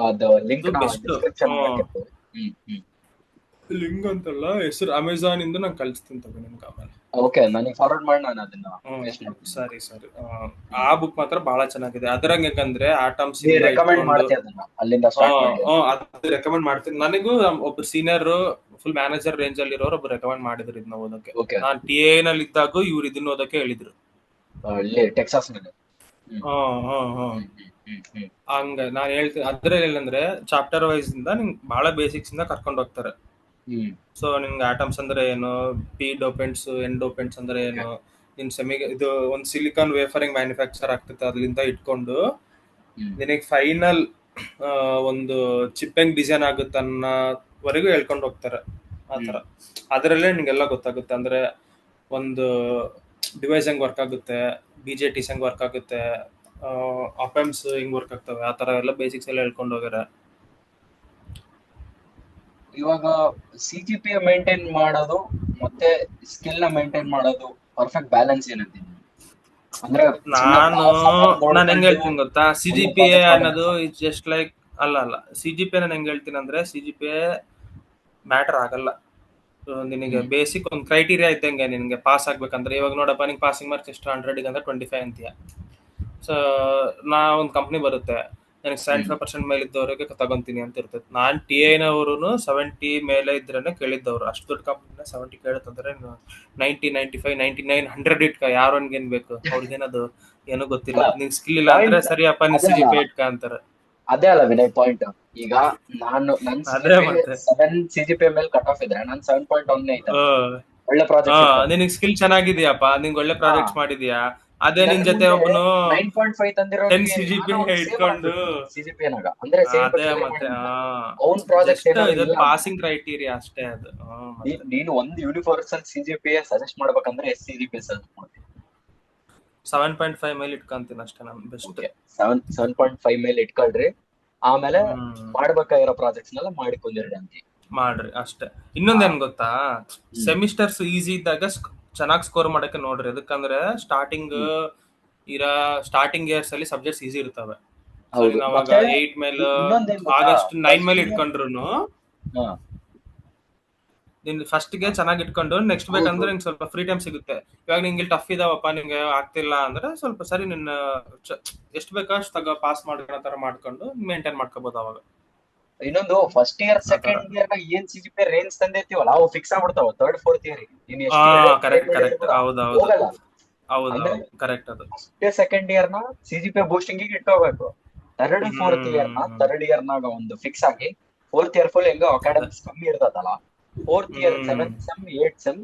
ಅದು ಲಿಂಕ್ ಇದು ನ ಬೆಸ್ಟ್. ಡಿಸ್ಕ್ರಿಪ್ಷನ್ ಹಾಕಿರ್ತೀವಿ. ಹ್ಮ್. ಲಿಂಕ್ ಅಂತಲ್ಲ, ಹೆಸರು ಅಮೆಝಾನ್ ಇಂದ ನಾನು ಕಳಿಸ್ತೀನಿ ತಗೋ ನಿಮ್ಗೆ ಆಮೇಲೆ. ಓಕೆ, ನನಗೆ ಫಾರ್ವರ್ಡ್ ಮಾಡಿ, ನಾನು ಅದನ್ನ ಹ್ಮ್ ಪೇಸ್ಟ್ ಮಾಡ್ತೀನಿ. ಸರಿ ಸರಿ. ಆ ಹ್ಮ್. ಬುಕ್ ಮಾತ್ರ ಬಹಳ ಚೆನ್ನಾಗಿದೆ. ಅದ್ರಾಗ ಯಾಕಂದ್ರೆ ಆಟಮ್ಸ್ ನೀ ಇಂದ ರೆಕಮೆಂಡ್ ಇಟ್ಕೊಂಡು ಮಾಡ್ತೀಯ ಅದನ್ನ ಅಲ್ಲಿಂದ ಸ್ಟಾರ್ಟ್ ಮಾಡಿ ಅಂತ. ಅದು ರೆಕಮೆಂಡ್ ಮಾಡ್ತೀನಿ. ನನಗೂ ಒಬ್ರು ಸೀನಿಯರ್ ಫುಲ್ ಮ್ಯಾನೇಜರ್ ರೇಂಜ್ ಅಲ್ಲಿ ಇರೋರು ಒಬ್ರು ರೆಕಮೆಂಡ್ ಮಾಡಿದ್ರು ಇದನ್ನ ಓದಕ್ಕೆ. ಓಕೆ. ನಾನ್ ಟಿ ಎ ನಲ್ಲಿ ಇದ್ದಾಗೂ ಇವ್ರು ಇದನ್ನ ಓದಕ್ಕೆ ಹೇಳಿದ್ರು. ಇಲ್ಲಿ ಟೆಕ್ಸಾಸ್ ನಲ್ಲಿ. ಹ್ಮ್ ಹ್ಮ್ ಹ್ಮ್ ಹ್ಮ್ ಹ್ಮ್ ಹ್ಮ್ ಹ್ಮ್ ಹಂಗ ನಾನ್ ಹೇಳ್ತೀನಿ. ಅದ್ರಲ್ಲಿ ಏನಂದ್ರೆ ಚಾಪ್ಟರ್ ವೈಸ್ ಇಂದ ನಿಂಗೆ ಬಹಳ ಬೇಸಿಕ್ಸ್ ಇಂದ ಕರ್ಕೊಂಡು ಹೋಗ್ತಾರೆ. ಹ್ಮ್ ಸೊ ನಿಮ್ಗೆ ಆಟಮ್ಸ್ ಅಂದ್ರೆ ಏನು, ಪಿ ಡೋಪೆಂಟ್ಸ್, ಎನ್ ಡೋಪೆಂಟ್ಸ್ ಅಂದ್ರೆ ಏನು, ನಿನ್ ಇದು ಒಂದು ಸಿಲಿಕಾನ್ ವೇಫರಿಂಗ್ ಮ್ಯಾನುಫ್ಯಾಕ್ಚರ್ ಆಗ್ತದೆ, ಅದ್ರಿಂದ ಇಟ್ಕೊಂಡು ಹ್ಮ್ ನಿನಗೆ ಫೈನಲ್ ಒಂದು ಚಿಪ್ ಹೆಂಗ್ ಡಿಸೈನ್ ಆಗುತ್ತೆ ಅನ್ನೋವರೆಗೂ ಹೇಳ್ಕೊಂಡು ಹೋಗ್ತಾರೆ. ಆ ಥರ ಅದರಲ್ಲೇ ನಿಂಗೆಲ್ಲ ಗೊತ್ತಾಗುತ್ತೆ. ಅಂದ್ರೆ ಒಂದು ಡಿವೈಸ್ ಹೆಂಗ್ ವರ್ಕ್ ಆಗುತ್ತೆ, ಬಿ ಜೆ ಟಿಸ್ ಹೆಂಗ್ ವರ್ಕ್ ಆಗುತ್ತೆ, ಅಪೆಮ್ಸ್ ಹೆಂಗ್ ವರ್ಕ್ ಆಗ್ತವೆ, ಆ ಥರ ಎಲ್ಲ ಬೇಸಿಕ್ಸ್ ಎಲ್ಲ ಹೇಳ್ಕೊಂಡು ಹೋಗ್ಯಾರೆ. ಇವಾಗ CGPA ಮೇಂಟೈನ್ ಮಾಡೋದು ಮತ್ತೆ ಸ್ಕಿಲ್ ನ ಮೇಂಟೈನ್ ಮಾಡೋದು ಪರ್ಫೆಕ್ಟ್ ಬ್ಯಾಲೆನ್ಸ್ ಏನಂತೀನಿ ಅಂದ್ರೆ, ಸುಮ್ನೆ ನಾನು pass ಆಗೋದ್ ನಾನು ಹೆಂಗ್ ನೋಡ್ಕೊಂಡು ಹೇಳ್ತೀನಿ ಗೊತ್ತಾ, ಸಿ ಜಿ ಒಳ್ಳೆ ಪಿ ಎ ಪ್ರಾಜೆಕ್ಟ್ ಅನ್ನೋದು ಮಾಡೋದಲ್ಲ. ಇಟ್ಸ್ ಜಸ್ಟ್ ಲೈಕ್, ಅಲ್ಲ ಸಿ ಜಿ ಪಿ ನಾನು ಹೆಂಗ್ ಹೇಳ್ತೀನಿ ಅಂದ್ರೆ, C G P A matter ಆಗಲ್ಲ. ನಿನಗೆ ಹ್ಮ್ ಬೇಸಿಕ್ ಒಂದು ಕ್ರೈಟೀರಿಯಾ ಇದ್ದಂಗೆ ನಿನಗೆ ಪಾಸ್ ಆಗ್ಬೇಕಂದ್ರೆ. ಇವಾಗ ನೋಡಪ್ಪ, ನಿಂಗೆ ಪಾಸಿಂಗ್ ಮಾರ್ಕ್ಸ್ ಎಷ್ಟು 100 ಅಂದ್ರೆ 25 ಅಂತೀಯ. ಸೊ ನಾ ಒಂದು ಕಂಪ್ನಿ ಬರುತ್ತೆ, ನನಗೆ ಹ್ಮ್ 75% ಮೇಲೆ ಇದ್ದವರಿಗೆ ತಗೊಂತೀನಿ ಅಂತ ಇರ್ತೈತೆ. ನಾನು ಟಿ ಐನವರು 70 ಮೇಲೆ ಇದ್ರೇನೆ ಕೇಳಿದ್ದವ್ರು. ಅಷ್ಟು ದೊಡ್ಡ ಕಂಪ್ನಿನ 70 ಕೇಳುತ್ತಂದ್ರೆ 90, 95, 99, 100 ಇಟ್ಕ, ಯಾರೊನ್ಗೇನ್ ಬೇಕು ಅವ್ರಿಗೇನದು ಏನೂ ಗೊತ್ತಿಲ್ಲ. ಅಲ್ಲ, ನಿಂಗೆ ಸ್ಕಿಲ್ ಇಲ್ಲ ಅಂದ್ರೆ ಪಾಯಿಂಟ್ ಸರಿಯಪ್ಪ ನೀ ಅದೇ ಸಿ ಜಿ ಅಲ್ಲ ಪಿ ಇಟ್ಕ ಅಂತಾರೆ. ಅದೇ ಅಲ್ಲ ವಿನಯ್ ಪಾಯಿಂಟ್. ಈಗ ನನ್ ಅದೇ CGPA ಮತ್ತೆ. 7 CGPA ಮೇಲೆ ಕಟ್ ಆಫ್ ಇದ್ರೆ ನನ್ 7.1 ಐತಲ್ಲ, ಒಳ್ಳೆ ಹಾ ಪ್ರಾಜೆಕ್ಟ್ ಸಿಗ್ತದೆ. ನಿನಗೆ ಸ್ಕಿಲ್ ಚೆನ್ನಾಗಿದ್ಯಪ್ಪ, ನಿಂಗೆ ಒಳ್ಳೆ ಹಾ, ಪ್ರಾಜೆಕ್ಟ್ಸ್ ಮಾಡಿದ್ಯಾ, ಅದೇ ನನ್ ನಿನ್ ಜೊತೆ ಮುಂದೆ ಒಬ್ಬನು 9.5 10 ತಂದಿರೋನಿಗೆ ಸಿ ಜಿ ನಾನು ಪಿ ಅವ್ನಿಗೆ ಸೇಮ್ ಇಟ್ಕೊಂಡು, ಆಗ್ಬಿಡ್ತೀನಿ CGPA ನಾಗ, ಅಂದ್ರೆ ಸೇಮ್ ಅದೇ ಡಿಗ್ರಿ ಮತ್ತೆ ಮಾಡಿದ್ನಲ್ಲ, ಅವ್ನ್ ಪ್ರಾಜೆಕ್ಟ್ಸ್ ಜಸ್ಟ್ ಏನಾದ್ರು ಇದು ಇಲ್ಲ ಅಂದ್ರೆ, ಪಾಸಿಂಗ್ ಕ್ರೈಟೀರಿಯಾ ಅಷ್ಟೇ ಅದು. ಮತ್ತೆ ನೀನು ಒಂದು ಯೂನಿವರ್ಸಲ್ CGPA ಸಜೆಸ್ಟ್ ಮಾಡ್ಬೇಕಂದ್ರೆ CGPA ಸಜೆಸ್ಟ್ ಮಾಡ್ತೀನಿ. 7.5 ಮೇಲೆ ಇಟ್ಕೊಂತೀನಿ ಅಷ್ಟೇ ನಾನು ಬೆಸ್ಟ್. ಓಕೆ, 7.5 ಮೇಲೆ ಇಟ್ಕೊಳ್ರಿ. ಆಮೇಲೆ ಮಾಡ್ಬೇಕಾಗಿರೋ ಪ್ರಾಜೆಕ್ಟ್ಸ್ ನೆಲ್ಲ ಮಾಡಿಕೊಂಡಿರಿ ಅಂತ. ಮಾಡ್ರಿ ಅಷ್ಟೇ. ಹಾ. ಇನ್ನೊಂದೇನ್ ಗೊತ್ತಾ, ಹ್ಮ್ ಸೆಮಿಸ್ಟರ್ಸ್ ಈಸಿ ಇದ್ದಾಗ ಚೆನ್ನಾಗಿ ಸ್ಕೋರ್ ಮಾಡಕ್ಕೆ ನೋಡ್ರಿ. ಯಾಕಂದ್ರೆ ಹ್ಮ್ ಸ್ಟಾರ್ಟಿಂಗ್ ಇಯರ್ಸ್ ಅಲ್ಲಿ ಸಬ್ಜೆಕ್ಟ್ಸ್ ಈಸಿ ಇರ್ತವೆ. ಸೊ ಹೌದು. ನೀನ್ ಅವಾಗ ಮತ್ತೆ 8 ಮೇಲೆ, ಇನ್ನೊಂದೇನ್ ಗೊತ್ತಾ, ಆಗಸ್ಟ್ 9 ಮೇಲೆ ಜೂನಿಯರ್. ಇಟ್ಕೊಂಡ್ರು, ಹಾ ನಿನ್ ಫಸ್ಟ್ಗೆ ಚೆನ್ನಾಗಿ ಇಟ್ಕೊಂಡು ನೆಕ್ಸ್ಟ್ ಹೌದು ಬೇಕಂದ್ರೆ ನಿಂಗೆ ಸ್ವಲ್ಪ ಫ್ರೀ ಟೈಮ್ ಸಿಗುತ್ತೆ. ಇವಾಗ ನಿಂಗೆ ಟಫ್ ಇದಾವಪ್ಪ, ನಿಂಗೆ ಆಗ್ತಿಲ್ಲ ಅಂದ್ರೆ ಸ್ವಲ್ಪ ಸರಿ ನಿನ್ನ ಎಷ್ಟು ಬೇಕೋ ಅಷ್ಟು ಪಾಸ್ ಮಾಡೋ ತರ ಮಾಡ್ಕೊಂಡು ಮೇಂಟೈನ್ ಮಾಡ್ಕೋಬಹುದು ಅವಾಗ. ಇನ್ನೊಂದು ಫಸ್ಟ್ ಇಯರ್ ಆ ತರ. ಸೆಕೆಂಡ್ ಇಯರ್ ಏನ್ CGPA ರೇಂಜ್ ತಂದಿರ್ತೀವಲ್ಲ ಅವು ಫಿಕ್ಸ್ ಆಗ್ಬಿಡ್ತಾವ ಥರ್ಡ್ ಫೋರ್ತ್ ಇಯರ್ ನೀನ್ ಹಾ, ಎಷ್ಟು ಟ್ರೈ ಕರೆಕ್ಟ್ ಮಾಡಿದ್ರು ಕರೆಕ್ಟ್, ಕೂಡ ಹೌದೌದು ಹೋಗಲ್ಲ. ಅಂದ್ರೆ ಹೌದೌದು ಕರೆಕ್ಟ್ ಅದು. ಫಸ್ಟ್ ಸೆಕೆಂಡ್ ಇಯರ್ ನ CGPA ಬೂಸ್ಟಿಂಗ್ ಇಟ್ಕೋಬೇಕು. ಥರ್ಡ್ ಫೋರ್ತ್ ಇಯರ್ ನ ಹ್ಮ್ ಥರ್ಡ್ ಇಯರ್ ನಾಗ ಒಂದು ಫಿಕ್ಸ್ ಆಗಿ ಫೋರ್ತ್ ಇಯರ್ ಫುಲ್ ಹೆಂಗೋ ಅದೇ. ಅಕಾಡೆಮಿಕ್ಸ್ ಕಮ್ಮಿ ಇರ್ತದಲ್ಲ, fourth year hmm 7th sem 8th sem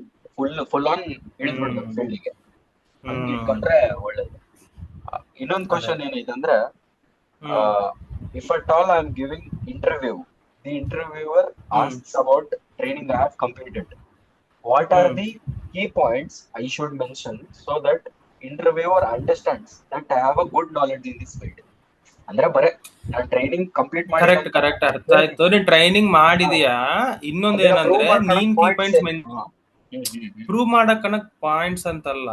full on ಇಳಿದ್ ಬಿಡ್ಬೇಕು ಹ್ಮ್ ಫೀಲ್ಡ್ಗೆ. ಹಂಗ್ ಹ್ಮ್ ಇಟ್ಕೊಂಡ್ರೆ ಒಳ್ಳೇದು. ಇನ್ನೊಂದು ಅದೇ. ಕ್ವಶನ್ ಏನೈತೆ ಅಂದ್ರೆ, ಹ್ಮ್ if at all I am giving interview, the interviewer hmm asks about training I have completed. What are hmm the key points I should mention so that interviewer understands that I have a good knowledge in this field? ಅಂದ್ರೆ ಬರೇ ನಾನು training complete ಮಾಡಿಲ್ಲ correct ಅಂತ correct, ಅರ್ಥ ಆಯ್ತು. ಹೇಳ್ತೀನಿ. ನೀನ್ training ಹಾ, ಮಾಡಿದೀಯಾ. ಇನ್ನೊಂದ್ ಅದನ್ನ ಪ್ರೂವ್ ಏನಂದ್ರೆ ಮಾಡ್ಕೊಳಕ್ ನೀನ್ ಕೀ ಪಾಯಿಂಟ್ಸ್ ಪಾಯಿಂಟ್ಸ್ ಏನು? ಹಾ. ಪ್ರೂವ್ ಮಾಡಕ್ ಪಾಯಿಂಟ್ಸ್ ಅಂತಲ್ಲ.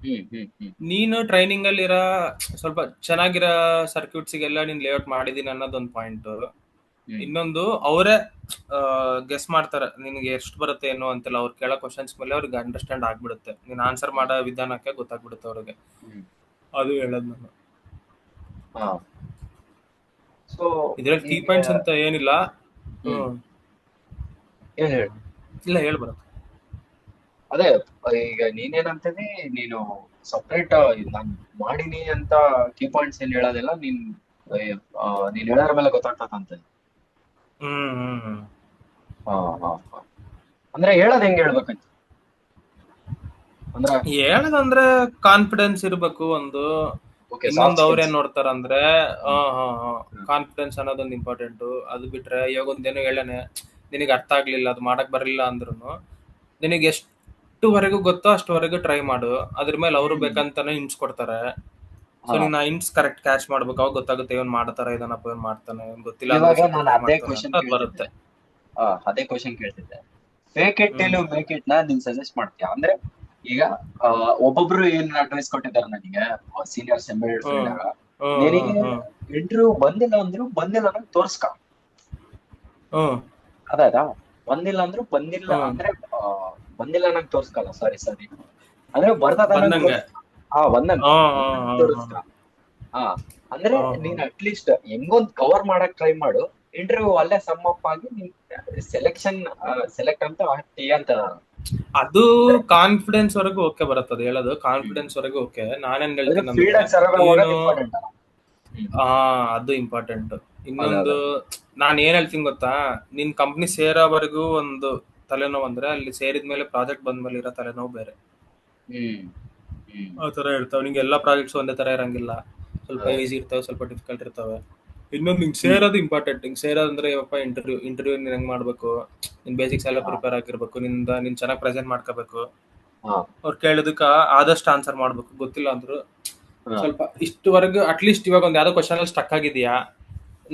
ಹ್ಮ್ ಹ್ಮ್ ಹ್ಮ್ ನೀನು ಟ್ರೈನಿಂಗ್ ಅಲ್ಲಿರೋ ಸ್ವಲ್ಪ ಚೆನ್ನಾಗಿರೋ ಸರ್ಕ್ಯೂಟ್ಸಿಗೆಲ್ಲ ನೀನ್ ಲೇಔಟ್ ಮಾಡಿದೀನಿ ಅನ್ನೋದೊಂದು ಪಾಯಿಂಟ್. ಹ್ಮ್ ಇನ್ನೊಂದು ಅವರೇ ಗೆಸ್ ಮಾಡ್ತಾರೆ ನಿನ್ಗೆ ಎಷ್ಟು ಬರುತ್ತೆ ಏನು ಅಂತೆಲ್ಲ. ಅವ್ರು ಕೇಳೋ ಕ್ವಶನ್ಸ್ ಮೇಲೆ ಅವ್ರಿಗೆ ಅಂಡರ್ಸ್ಟ್ಯಾಂಡ್ ಆಗ್ಬಿಡುತ್ತೆ, ನೀನ್ ಆನ್ಸರ್ ಮಾಡೋ ವಿಧಾನಕ್ಕೆ ಗೊತ್ತಾಗ್ಬಿಡುತ್ತೆ ಅವ್ರಿಗೆ. ಹ್ಮ್ ಅದು ಹೇಳೋದು ನಾನು. ಹಾ. ಸೊ ಇದ್ರಲ್ಲಿ ಕೀ ಈಗ ಪಾಯಿಂಟ್ಸ್ ಅಂತ ಏನಿಲ್ಲ. ಹ್ಮ್ ಹ್ಮ್ ಏನ್ ಹೇಳಿ. ಇಲ್ಲ ಹೇಳ್ಬಾರ. ಅದೇ ಈಗ ನೀನೇನಂತಿದಿ, ನೀನು ಸಪ್ರೇಟ್ ನಾನ್ ಮಾಡೀನಿ ಅಂತ ಕೀ ಪಾಯಿಂಟ್ಸ್ ಏನ್ ಹೇಳೋದಿಲ್ಲ, ನೀನ್ ಹೇಳೋದ್ರ ಮೇಲೆ ಗೊತ್ತಾಗ್ತದಂತ. ಹ್ಮ್ ಹ್ಮ್ ಹ್ಮ್ ಹಾ ಹಾ ಹಾ. ಅಂದ್ರೆ ಹೇಳೋದ್ ಹೆಂಗ್ ಹೇಳ್ಬೇಕಂತ ಅಂದ್ರ, ಹೇಳದಂದ್ರೆ ಕಾನ್ಫಿಡೆನ್ಸ್ ಇರ್ಬೇಕು ಒಂದು. ಓಕೆ ಸಾಫ್ಟ್ ಇನ್ನೊಂದು ಸ್ಕಿಲ್ಸ್. ಅವ್ರೇನ್ ನೋಡ್ತಾರಂದ್ರೆ ಹ್ಮ್ ಹ್ಮ್ ಕಾನ್ಫಿಡೆನ್ಸ್ ಅನ್ನೋದೊಂದು ಇಂಪಾರ್ಟೆಂಟ್. ಅದು ಬಿಟ್ರೆ ಇವಾಗ ಒಂದೇನೋ ಹೇಳನೆ ನಿನಗೆ ಅರ್ಥ ಆಗ್ಲಿಲ್ಲ, ಅದು ಮಾಡಕ್ ಬರಲಿಲ್ಲ ಅಂದ್ರೂ ನಿನಗೆ ಎಷ್ಟುವರೆಗೂ ಗೊತ್ತೋ ಅಷ್ಟುವರೆಗೂ ಟ್ರೈ ಮಾಡು. ಅದ್ರ ಮೇಲೆ ಅವರು ಹ್ಮ್. ಬೇಕಂತಾನೆ ಹಿಂಟ್ಸ್ ಕೊಡ್ತಾರೆ. ಸೊ ಹಾ. ನೀನ್ ಆ ಹಿಂಟ್ಸ್ ಕರೆಕ್ಟ್ ಕ್ಯಾಚ್ ಮಾಡ್ಬೇಕು. ಅವಾಗ ಗೊತ್ತಾಗುತ್ತೆ ಇವನ್ ಮಾಡ್ತಾರ ಇದನ್ನಪ್ಪ, ಇವನ್ ಮಾಡ್ತಾನೆ, ಇವನ್ ಗೊತ್ತಿಲ್ಲ ಅಂದ್ರೂ ಇವಾಗ ಸ್ವಲ್ಪ ನಾನು ಟ್ರೈ ಅದೇ ಮಾಡ್ತಾನೆ ಅಂತ ಕ್ವಶನ್ ಅದ್ ಕೇಳ್ತಿದ್ದೆ. ಬರುತ್ತೆ. Fake it till hmm you make it ನ ನೀನ್ ಸಜೆಸ್ಟ್ ಮಾಡ್ತೀಯ ಅಂದ್ರೆ, ಈಗ ಒಬ್ಬೊಬ್ರು ಏನ್ ಅಡ್ವೈಸ್ ಕೊಟ್ಟಿದ್ದಾರೆ ನನಗೆ, ಸೀನಿಯರ್ಸ್ ಎಂಬೆಡೆಡ್ ಫೀಲ್ಡ್ ಹ್ಮ್ ಆಗ, ಹ್ಮ್ ನಿನಗೆ ಹ್ಮ್ ಇಂಟರ್ವ್ಯೂ ಬಂದಿಲ್ಲ ಅಂದ್ರು ಬಂದಿಲ್ಲ ಅನ್ನೋದು ತೋರ್ಸ್ಕ. ಹ್ಮ್ ಅದಾಯ್ತಾ? ಬಂದಿಲ್ಲ ಅಂದ್ರು ಬಂದಿಲ್ಲ ಹ್ಮ್ ಅಂದ್ರೆ ಬಂದಿಲ್ಲ ಅನ್ನಂಗ್ ತೋರ್ಸ್ಕಲ್ಲ, ಸಾರಿ ಅಂದ್ರೆ ಬರ್ತದ ಅನ್ನಂಗ್ ಬಂದಂಗೆ. ತೋರ್ಸ್ಕ. ಹಾ, ಬಂದಂಗ ಹ್ಮ್ ಬಂದಂಗ್ ಹ್ಮ್ ಹ್ಮ್ ತೋರ್ಸ್ಕ. ಹಾ, ಅಂದ್ರೆ ಹ್ಮ್ ನೀನ್ ಹ್ಮ್ ಅಟ್ಲೀಸ್ಟ್ ಹೆಂಗೊಂದ್ ಕವರ್ ಮಾಡಕ್ ಟ್ರೈ ಮಾಡು. ಇಂಟರ್ವ್ಯೂ ಅಲ್ಲೇ ಸಮ್ ಅಪ್ ಆಗಿ ನೀನ್ ಸೆಲೆಕ್ಟ್ ಅಂತ ಆಗ್ತೀಯ ಅಂತ. ಅದು ಅಂದ್ರೆ ಕಾನ್ಫಿಡೆನ್ಸ್ ವರೆಗೂ ಓಕೆ ಬರುತ್ತದೆ ಹೇಳೋದು. ಕಾನ್ಫಿಡೆನ್ಸ್ ವರೆಗೂ ಓಕೆ. ನಾನೇನ್ ಹೇಳ್ತೀನಿ ಅಂದ್ರೆ ಫೀಲ್ಡ್ ಆಗಿ ಸರ್ವೆ ನೀನು ಹೋಗೋದು ಇಂಪಾರ್ಟೆಂಟ್ ಅಲ್ಲ. ಹ್ಮ್. ಆ ಅದು ಇಂಪಾರ್ಟೆಂಟ್. ಅದೇ ಇನ್ನೊಂದು ಅದೇ. ನಾನ್ ಏನ್ ಹೇಳ್ತೀನಿ ಗೊತ್ತಾ, ನಿನ್ ಕಂಪ್ನಿ ಸೇರೋವರೆಗೂ ಒಂದು ತಲೆನೋವು ಅಂದ್ರೆ ಅಲ್ಲಿ ಸೇರಿದ್ಮೇಲೆ ಪ್ರಾಜೆಕ್ಟ್ ಬಂದ್ಮೇಲೆ ಇರೋ ತಲೆನೋವು ಬೇರೆ. ಹ್ಮ್ ಹ್ಮ್ ಆ ತರ ಇರ್ತಾವೆ. ನಿಂಗೆ ಎಲ್ಲಾ ಪ್ರಾಜೆಕ್ಟ್ಸ್ ಒಂದೇ ತರ ಇರಂಗಿಲ್ಲ. ಸ್ವಲ್ಪ ಅದೇ. ಈಸಿ ಇರ್ತವೆ, ಸ್ವಲ್ಪ ಡಿಫಿಕಲ್ಟ್ ಇರ್ತವೆ. ಇನ್ನೊಂದು ನಿಂಗೆ ಹ್ಮ್ ಸೇರೋದು ಇಂಪಾರ್ಟೆಂಟ್. ನಿಂಗೆ ಸೇರೋದಂದ್ರೆ ಇವಪ್ಪ ಇಂಟರ್ವ್ಯೂ ನೀನ್ ಹೆಂಗ್ ಮಾಡ್ಬೇಕು, ನಿನ್ ಬೇಸಿಕ್ಸ್ ಎಲ್ಲ ಹಾ ಪ್ರಿಪೇರ್ ಆಗಿರ್ಬೇಕು, ನೀನ್ ಚೆನ್ನಾಗಿ ಪ್ರೆಸೆಂಟ್ ಮಾಡ್ಕೋಬೇಕು. ಹಾ ಅವ್ರು ಕೇಳೋದಕ್ಕ ಆದಷ್ಟು ಆನ್ಸರ್ ಮಾಡ್ಬೇಕು. ಗೊತ್ತಿಲ್ಲ ಅಂದ್ರು ಹಾ ಸ್ವಲ್ಪ ಇಷ್ಟುವರೆಗೂ ಅಟ್ಲೀಸ್ಟ್ ಇವಾಗ ಒಂದು ಯಾವ್ದೋ ಕ್ವಶನ್ ಅಲ್ಲಿ ಸ್ಟಕ್ ಆಗಿದ್ಯಾ,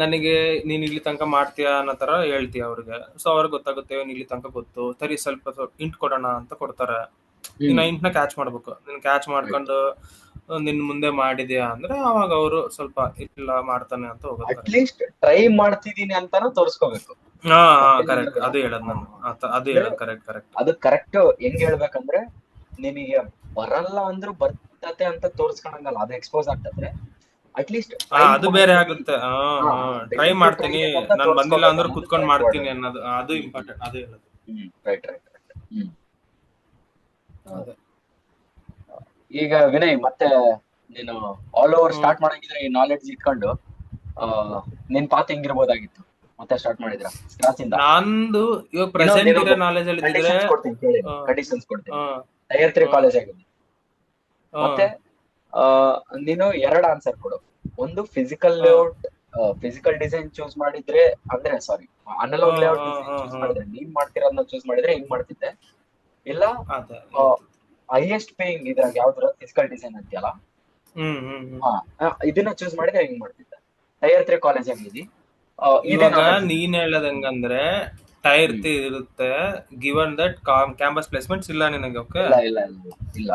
ನನಗೆ ನೀನ್ ಇಲ್ಲಿ ತನಕ ಮಾಡ್ತೀಯಾ ಅನ್ನೋ ತರ ಹೇಳ್ತೀಯ ಅವ್ರಿಗೆ. ಸೊ ಅವ್ರಿಗೆ ಗೊತ್ತಾಗುತ್ತೆ ಇವ್ನು ಇಲ್ಲಿ ತನಕ ಗೊತ್ತು, ಸರಿ ಸ್ವಲ್ಪ ಇಂಟ್ ಕೊಡೋಣ ಅಂತ ಕೊಡ್ತಾರೆ. ನೀನ್ ಹ್ಮ್ ಆ ಇಂಟ್ನ ಕ್ಯಾಚ್ ಮಾಡ್ಬೇಕು. ನೀನ್ ಕ್ಯಾಚ್ ರೈಟ್. ಮಾಡ್ಕೊಂಡು ನಿನ್ ಮುಂದೆ ಮಾಡಿದ್ಯಾ ಅಂದ್ರೆ ಅವಾಗ ಅವರು ಸ್ವಲ್ಪ ಇಲ್ಲ ಮಾಡ್ತಾನೆ ಅಂತ ಹೋಗುತ್ತಾರೆ. ಅಟ್ಲೀಸ್ಟ್ ಟ್ರೈ ಮಾಡ್ತಿದೀನಿ ಅಂತಾನು ತೋರ್ಸ್ಕೋಬೇಕು. ಹಾ ಕರೆಕ್ಟ್, ತಪ್ಪೇನಿಲ್ಲ. ಅದು ಹೇಳದ್ ಹಾ, ನಾನು. ಹಾ. ಅದು ಅಂದ್ರೆ ಹೇಳದ್ ಕರೆಕ್ಟ್ ಕರೆಕ್ಟ್. ಅದು ಕರೆಕ್ಟ್ ಹೆಂಗ್ ಹೇಳ್ಬೇಕಂದ್ರೆ, ನಿನಗೆ ಬರಲ್ಲ ಅಂದ್ರೂ ಬರ್ತತೆ ಅಂತ ತೋರ್ಸ್ಕೊಳಂಗಲ್ಲ, ಅದು ಎಕ್ಸ್ಪೋಸ್ ಆಗ್ತದೆ. ಅಟ್ಲೀಸ್ಟ್ ಟ್ರೈ ಅದು ಬೇರೆ ಮಾಡ್ತೀನಿ. ಆಗುತ್ತೆ. ಹಾ, ಟ್ರೈ ದಯವಿಟ್ಟು ಟ್ರೈ ಮಾಡ್ತೀನಿ, ಅಂತ ನಾನ್ ಬಂದಿಲ್ಲ ತೋರ್ಸ್ಕೋಬೇಕು ಅಂದ್ರೂ ಅನ್ನೋದು ಕುತ್ಕೊಂಡ್ ಕರೆಕ್ಟ್ ವರ್ಡ್. ಮಾಡ್ತೀನಿ ಅನ್ನೋದು ಅದು ಹ್ಮ್ ಹ್ಮ್ ಇಂಪಾರ್ಟೆಂಟ್. ಅದು ಹೇಳೋದು. ರೈಟ್. ಹ್ಮ್. ಅದೇ. ಈಗ ವಿನಯ್, ಮತ್ತೆ ನೀನು ಆಲ್ ಓವರ್ ಹ್ಮ್ ಸ್ಟಾರ್ಟ್ ಮಾಡಂಗಿದ್ರೆ ಈ ನಾಲೆಡ್ಜ್ ಇಟ್ಕೊಂಡು ಆ ನಿನ್ ಪಾತ್ ಹೆಂಗಿರ್ಬೋದಾಗಿತ್ತು ಮತ್ತೆ ಸ್ಟಾರ್ಟ್ ಮಾಡಿದ್ರ ಸ್ಕ್ರಾಚ್ ಇಂದ? ನಂದು ಇವಾಗ ಪ್ರೆಸೆಂಟ್ ಇರೋ ಇನ್ನೊಂದು ನಾಲೆಜ್ ಅಲ್ಲಿ ಇದ್ರೆ ಕಂಡೀಷನ್ಸ್ ಕೊಡ್ತೀನಿ ಕೇಳಿ. ಆ, ಕಂಡೀಷನ್ಸ್ ಕೊಡ್ತೀನಿ. ಆ, ಟೈರ್ 3 ಆ, ಕಾಲೇಜ್ ಆಗಿದೆ. ಆ, ಮತ್ತೆ ಆ, ನೀನು ಎರಡು ಆನ್ಸರ್ ಕೊಡು. ಒಂದು ಫಿಸಿಕಲ್ ಆ, ಲೇಔಟ್, ಫಿಸಿಕಲ್ ಡಿಸೈನ್ ಚೂಸ್ ಮಾಡಿದ್ರೆ, ಅಂದ್ರೆ ಸಾರಿ, ಆ, ಅನಲಾಗ್ ಲೇಔಟ್ ಆ, ಡಿಸೈನ್ ಆ, ಚೂಸ್ ಆ. ಮಾಡಿದ್ರೆ, ನೀನ್ ಮಾಡ್ತಿರೋದನ್ನ ಚೂಸ್ ಮಾಡಿದ್ರೆ ಹೆಂಗ್ ಮಾಡ್ತಿದ್ದೆ? ಇಲ್ಲ ಅದೇ ಹೇಳ್ತಿದ್ದೆ. ಹೈಯೆಸ್ಟ್ ಪೇಯಿಂಗ್ ಇದ್ರಾಗ ಯಾವ್ದ್ರ ಫಿಸಿಕಲ್ ಡಿಸೈನ್ ಅಂತೀಯಲ್ಲ, ಹ್ಮ್. ಇದನ್ನ ಚೂಸ್ ಮಾಡಿದ್ರೆ ಹೆಂಗ್ ಮಾಡ್ತಿದ್ದೆ? ಟೈರ್ 3 ಕಾಲೇಜ್ ಆಗಿದಿ, ಇದೇ ಇವಾಗ ನಾಲೆಡ್ಜ್ ಇದೆ. ನೀನ್ ಹೇಳೋದ್ ಹ್ಮ್ ಹೆಂಗಂದ್ರೆ ಟೈರ್ ಹ್ಮ್ ಇರುತ್ತೆ. ಗಿವನ್ ದಟ್ ಕ್ಯಾಂಪಸ್ ಪ್ಲೇಸ್ಮೆಂಟ್ಸ್ ಇಲ್ಲ ನಿನಗೆ. ಓಕೆ. ಇಲ್ಲ.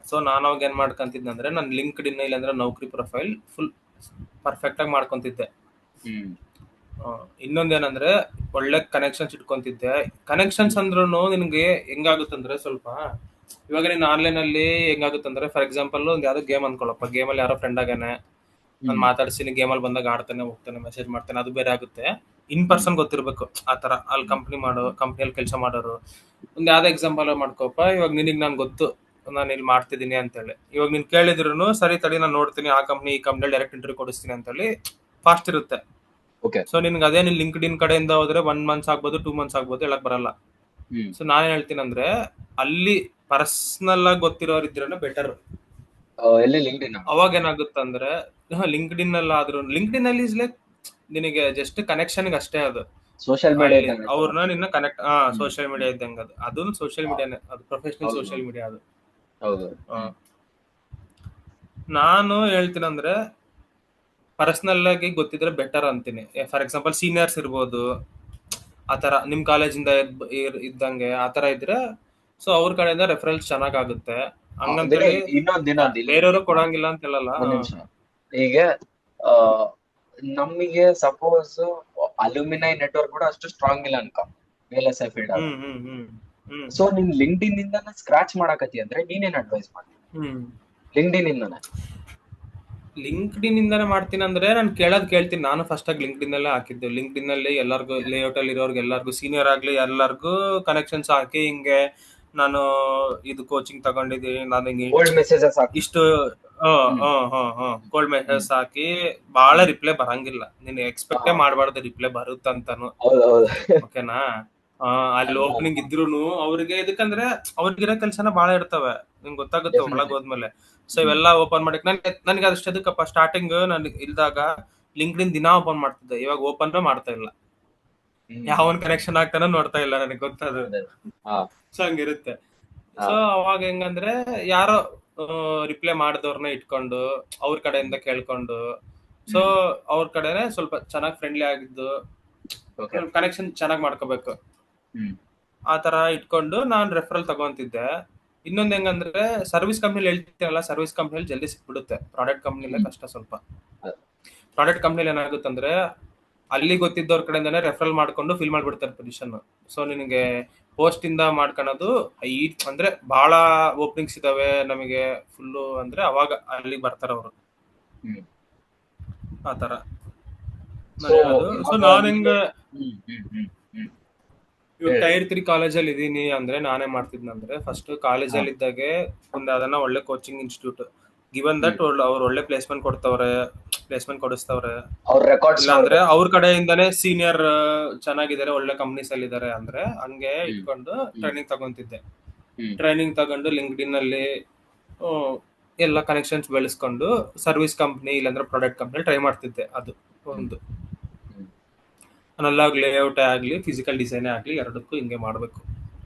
ಸೊ ನಾನು ಅವಾಗ ಏನ್ ಮಾಡ್ಕೊಂತಿದ್ದೆ ನಾನು ಲಿಂಕ್ಡ್ ಇನ್ ಇಲ್ಲಾಂದ್ರೆ ನೌಕರಿ ಪ್ರೊಫೈಲ್ ಫುಲ್ ಪರ್ಫೆಕ್ಟ್ ಆಗಿ ಮಾಡ್ಕೊಂತಿದ್ದೆ. ಹ್ಮ್ ಇನ್ನೊಂದೇನಂದ್ರೆ ಒಳ್ಳೆ ಕನೆಕ್ಷನ್ಸ್ ಇಟ್ಕೊಂತಿದ್ದೆ. ಕನೆಕ್ಷನ್ಸ್ ಅಂದ್ರೂ ನಿನ್ಗೆ ಹೆಂಗಾಗುತ್ತಂದ್ರೆ ಸ್ವಲ್ಪ ಇವಾಗ ನೀನ್ ಆನ್ಲೈನ್ ಅಲ್ಲಿ ಹೆಂಗಾಗುತ್ತಂದ್ರೆ ಫಾರ್ ಎಕ್ಸಾಂಪಲ್ ಒಂದ್ ಯಾವ್ದೋ ಗೇಮ್ ಅನ್ಕೊಳಪ್ಪ, ಗೇಮ್ ಅಲ್ಲಿ ಯಾರೋ ಫ್ರೆಂಡ್ ಆಗೇನೆ, ನಾನು ಮಾತಾಡ್ಸಿನಿ, ಗೇಮ್ ಅಲ್ಲಿ ಬಂದಾಗ ಆಡ್ತಾನೆ ಹೋಗ್ತಾನೆ, ಮೆಸೇಜ್ ಮಾಡ್ತಾನೆ, ಅದು ಬೇರೆ ಆಗುತ್ತೆ. ಇನ್ ಪರ್ಸನ್ ಗೊತ್ತಿರ್ಬೇಕು ಆತರ, ಅಲ್ಲಿ ಕಂಪ್ನಿಯಲ್ಲಿ ಕೆಲಸ ಮಾಡೋರು. ಒಂದ್ ಯಾವ್ದೋ ಎಕ್ಸಾಂಪಲ್ ಮಾಡ್ಕೋಪ, ಇವಾಗ ನಿನಗ್ ನಾನು ಗೊತ್ತು ನಾನು ಇಲ್ಲಿ ಮಾಡ್ತಿದ್ದೀನಿ ಅಂತೇಳಿ, ಇವಾಗ ನೀನ್ ಕೇಳಿದ್ರು ಸರಿ ತಡಿ ನಾನು ನೋಡ್ತೀನಿ, ಆ ಕಂಪ್ನಿ ಈ ಕಂಪ್ನಿಯಲ್ಲಿ ಡೈರೆಕ್ಟ್ ಇಂಟರ್ವ್ಯೂ ಕೊಡಿಸ್ತೀನಿ ಅಂತೇಳಿ ಫಾಸ್ಟ್ ಇರುತ್ತೆ. ಓಕೆ. ಸೊ ನಿನ್ಗೆ ಅದೇ ನೀನ್ ಲಿಂಕ್ಡ್ ಇನ್ ಕಡೆಯಿಂದ ಹೋದ್ರೆ 1 ಮಂತ್ಸ್ ಆಗ್ಬೋದು, 2 ಮಂತ್ಸ್ ಆಗ್ಬೋದು, ಹೇಳಕ್ ಬರಲ್ಲ. ಸೊ ನಾನೇನ್ ಹೇಳ್ತೀನಿ ಅಂದ್ರೆ ಅಲ್ಲಿ ಪರ್ಸನಲ್ ಆಗಿ ಗೊತ್ತಿರೋರು ಇದ್ರೆ ಬೆಟರ್. ಎಲ್ಲಿ ಲಿಂಕ್ಡ್ಇನ್? ಅವಾಗ ಏನಾಗುತ್ತಂದ್ರೆ ಲಿಂಕ್ಡ್ ಇನ್ ಅಲ್ಲಿ ಆದ್ರೂ, ಲಿಂಕ್ಡ್ ಇನ್ ಅಲ್ಲಿ ಇಸ್ ಲೈಕ್ ನಿನಗೆ ಜಸ್ಟ್ ಕನೆಕ್ಷನ್ ಅಷ್ಟೇ ಅದು, ಸೋಷಿಯಲ್ ಮೀಡಿಯಾ ಅವ್ರನ್ನ ನಿನ್ನ ಕನೆಕ್ಟ್ ಸೋಷಿಯಲ್ ಮೀಡಿಯಾ ಇದ್ದಂಗ ಅದು, ಅದನ್ನು ಸೋಷಿಯಲ್ ಮೀಡಿಯಾನೇ, ಅದು ಪ್ರೊಫೆಷನಲ್ ಸೋಷಿಯಲ್ ಮೀಡಿಯಾ ಅದು. ಹೌದು. ನಾನು ಹೇಳ್ತೀನಂದ್ರೆ ಪರ್ಸನಲ್ ಆಗಿ ಗೊತ್ತಿದ್ರೆ ಬೆಟರ್ ಅಂತೀನಿ. ಫಾರ್ ಎಕ್ಸಾಂಪಲ್ ಸೀನಿಯರ್ಸ್ ಇರ್ಬೋದು, ಆತರ ನಿಮ್ ಕಾಲೇಜಿಂದ ಇದ್ದಂಗೆ ಆತರ ಇದ್ರೆ ಸೊ ಅವ್ರ ಕಡೆಯಿಂದ ರೆಫರೆನ್ಸ್ ಚೆನ್ನಾಗಾಗುತ್ತೆ. ಹಂಗಂತೇಳಿ ಇನ್ನೊಂದ್ ಬೇರೆಯವರು ಕೊಡಂಗಿಲ್ಲ ಅಂತ ಹೇಳಲ್ಲ. ಈಗ ನಮಗೆ ಸಪೋಸ್ ಅಲ್ಯೂಮಿನೈ ನೆಟ್ವರ್ಕ್ ಕೂಡ ಅಷ್ಟು ಸ್ಟ್ರಾಂಗ್ ಇಲ್ಲ ಅನ್ಕೋ VLSI ಫೀಲ್ಡ್. ಸೊ ನೀನ್ ಲಿಂಕ್ಡ್ಇನ್ ಇಂದ ಸ್ಕ್ರಾಚ್ ಮಾಡಕತ್ತಿ ಅಂದ್ರೆ ನೀನೇನ್ ಅಡ್ವೈಸ್ ಮಾಡ್ತೀನಿ? ಲಿಂಕ್ಡ್ಇನ್ ಇಂದಾನೆ ಲಿಂಕ್ಡ್ಇನ್ ಇಂದಾನೆ ಮಾಡ್ತೀನಿ ಅಂದ್ರೆ ನಾನು ಕೇಳ್ತೀನಿ. ನಾನು ಫಸ್ಟ್ ಆಗಿ ಲಿಂಕ್ಡ್ಇನ್ ಅಲ್ಲೇ ಹಾಕಿದ್ದು. ಲಿಂಕ್ಡ್ಇನ್ ಅಲ್ಲಿ ಎಲ್ಲರಿಗೂ ಲೇಔಟ್ ಅಲ್ಲಿ ಇರೋರ್ಗೆ ಎಲ್ಲರಿಗೂ ಸೀನಿಯರ್ ಆಗ್ಲಿ ಎಲ್ಲರಿಗೂ ಕನೆಕ್ಷನ್ಸ್ ಹಾಕಿ, ಹಿಂಗೆ ನಾನು ಇದು ಕೋಚಿಂಗ್ ತಗೊಂಡಿದ್ದೀನಿ, ನಾನು ಹಿಂಗೆ ಇಷ್ಟು ಕೋಲ್ಡ್ ಮೆಸೇಜಸ್ ಹಾಕಿ, ಬಹಳ ರಿಪ್ಲೈ ಬರಂಗಿಲ್ಲ. ನೀನ್ ಎಕ್ಸ್ಪೆಕ್ಟೇ ಮಾಡಬಾರ್ದು ರಿಪ್ಲೈ ಬರುತ್ತಂತಾನು, ಓಕೆನಾ? ಅಲ್ಲಿ ಓಪನಿಂಗ್ ಇದ್ರೂನು ಅವ್ರಿಗೆ ಇದಕ್ಕಂದ್ರೆ ಅವ್ರಿಗಿರೋ ಕೆಲ್ಸನ ಬಹಳ ಇರ್ತವೆ, ನಿಂಗೆ ಗೊತ್ತಾಗುತ್ತೆ ಒಳಗ್ ಹೋದ್ಮೇಲೆ. ಸೊ ಇವೆಲ್ಲ ಓಪನ್ ಮಾಡಕ್ ನನ್ಗೆ ಅದಷ್ಟು ಎದಕ್ಕಪ್ಪ, ಸ್ಟಾರ್ಟಿಂಗ್ ನನ್ಗೆ ಇಲ್ದಾಗ ಲಿಂಕ್ಡ್ಇನ್ ದಿನಾ ಓಪನ್ ಮಾಡ್ತಿದ್ದೆ, ಇವಾಗ ಓಪನ್ ಮಾಡ್ತಾ ಇಲ್ಲ. ಯಾವನ್ ಕನೆಕ್ಷನ್ ಆಗ್ತಾನೋ ನೋಡ್ತಾ ಇಲ್ಲ, ನನಗೆ ಗೊತ್ತದು. ಸೊ ಹಂಗಿರುತ್ತೆ. ಸೊ ಅವಾಗ ಹೆಂಗಂದ್ರೆ ಯಾರೋ ರಿಪ್ಲೈ ಮಾಡಿದವ್ರನ್ನ ಇಟ್ಕೊಂಡು ಅವ್ರ ಕಡೆಯಿಂದ ಕೇಳ್ಕೊಂಡು, ಸೊ ಅವ್ರ ಕಡೆನೆ ಸ್ವಲ್ಪ ಚೆನ್ನಾಗಿ ಫ್ರೆಂಡ್ಲಿ ಆಗಿದ್ದು, ಕನೆಕ್ಷನ್ ಚೆನ್ನಾಗಿ ಮಾಡ್ಕೋಬೇಕು, ಆತರ ಇಟ್ಕೊಂಡು ನಾನು ರೆಫರಲ್ ತಗೊಂತಿದ್ದೆ. ಇನ್ನೊಂದ್ ಹೆಂಗಂದ್ರೆ ಸರ್ವಿಸ್ ಕಂಪ್ನಿಲಿ ಹೇಳ್ತೀರಲ್ಲ, ಸರ್ವಿಸ್ ಕಂಪ್ನಿಲಿ ಜಲ್ದಿ ಸಿಕ್ಬಿಡುತ್ತೆ, ಪ್ರಾಡಕ್ಟ್ ಕಂಪ್ನಿಲೇ ಕಷ್ಟ ಸ್ವಲ್ಪ. ಪ್ರಾಡಕ್ಟ್ ಕಂಪ್ನಿಲಿ ಏನಾಗುತ್ತಂದ್ರೆ ಅಲ್ಲಿ ಗೊತ್ತಿದ್ದವ್ರ ಕಡೆಯಿಂದಾನೆ ರೆಫರಲ್ ಮಾಡ್ಕೊಂಡು ಫಿಲ್ ಮಾಡ್ಬಿಡ್ತಾರೆ ಪೊಸಿಷನ್. ಸೊ ನಿನಗೆ ಪೋಸ್ಟ್ ಇಂದ ಮಾಡ್ಕೊಳೋದು ಅಂದ್ರೆ ಬಹಳ ಓಪನಿಂಗ್ಸ್ ಇದಾವೆ ನಮಗೆ ಫುಲ್ಲು ಅಂದ್ರೆ ಅವಾಗ ಅಲ್ಲಿ ಬರ್ತಾರ ಅವರು, ಆತರ. ಸೊ ನಾನು ಹಿಂಗ ಇವಾಗ ಟೈರ್ 3 ಕಾಲೇಜಲ್ಲಿ ಇದೀನಿ ಅಂದ್ರೆ ನಾನೇ ಮಾಡ್ತಿದ್ನಂದ್ರೆ ಫಸ್ಟ್ ಕಾಲೇಜಲ್ಲಿ ಇದ್ದಾಗೆ ಒಂದು ಅದನ್ನ ಒಳ್ಳೆ ಕೋಚಿಂಗ್ ಇನ್ಸ್ಟಿಟ್ಯೂಟ್ ಗಿವನ್ ದಟ್ ಅವ್ರು ಒಳ್ಳೆ ಪ್ಲೇಸ್ಮೆಂಟ್ ಕೊಡಿಸ್ತವ್ರೆ. ಇಲ್ಲಾಂದ್ರೆ ಅವ್ರ ಕಡೆಯಿಂದಾನೇ ಸೀನಿಯರ್ ಚೆನ್ನಾಗಿದ್ದಾರೆ, ಒಳ್ಳೆ ಕಂಪ್ನೀಸ್ ಅಲ್ಲಿ ಇದಾರೆ ಅಂದ್ರೆ ಹಂಗೆ ಇಟ್ಕೊಂಡು ಟ್ರೈನಿಂಗ್ ತಗೊಂತಿದ್ದೆ. ಟ್ರೈನಿಂಗ್ ತಗೊಂಡು ಲಿಂಕ್ಡ್ಇನ್ ಅಲ್ಲಿ ಎಲ್ಲ ಕನೆಕ್ಷನ್ಸ್ ಬೆಳೆಸ್ಕೊಂಡು ಸರ್ವಿಸ್ ಕಂಪ್ನಿ ಇಲ್ಲಾಂದ್ರೆ ಪ್ರಾಡಕ್ಟ್ ಕಂಪ್ನಿ ಟ್ರೈ ಮಾಡ್ತಿದ್ದೆ. ಅದು ಒಂದು ಅನಲಾಗ್ ಲೇಔಟ್ ಆಗ್ಲಿ ಫಿಸಿಕಲ್ ಡಿಸೈನ್ ಆಗ್ಲಿ ಎರಡಕ್ಕೂ ಹಿಂಗೆ ಮಾಡ್ಬೇಕು.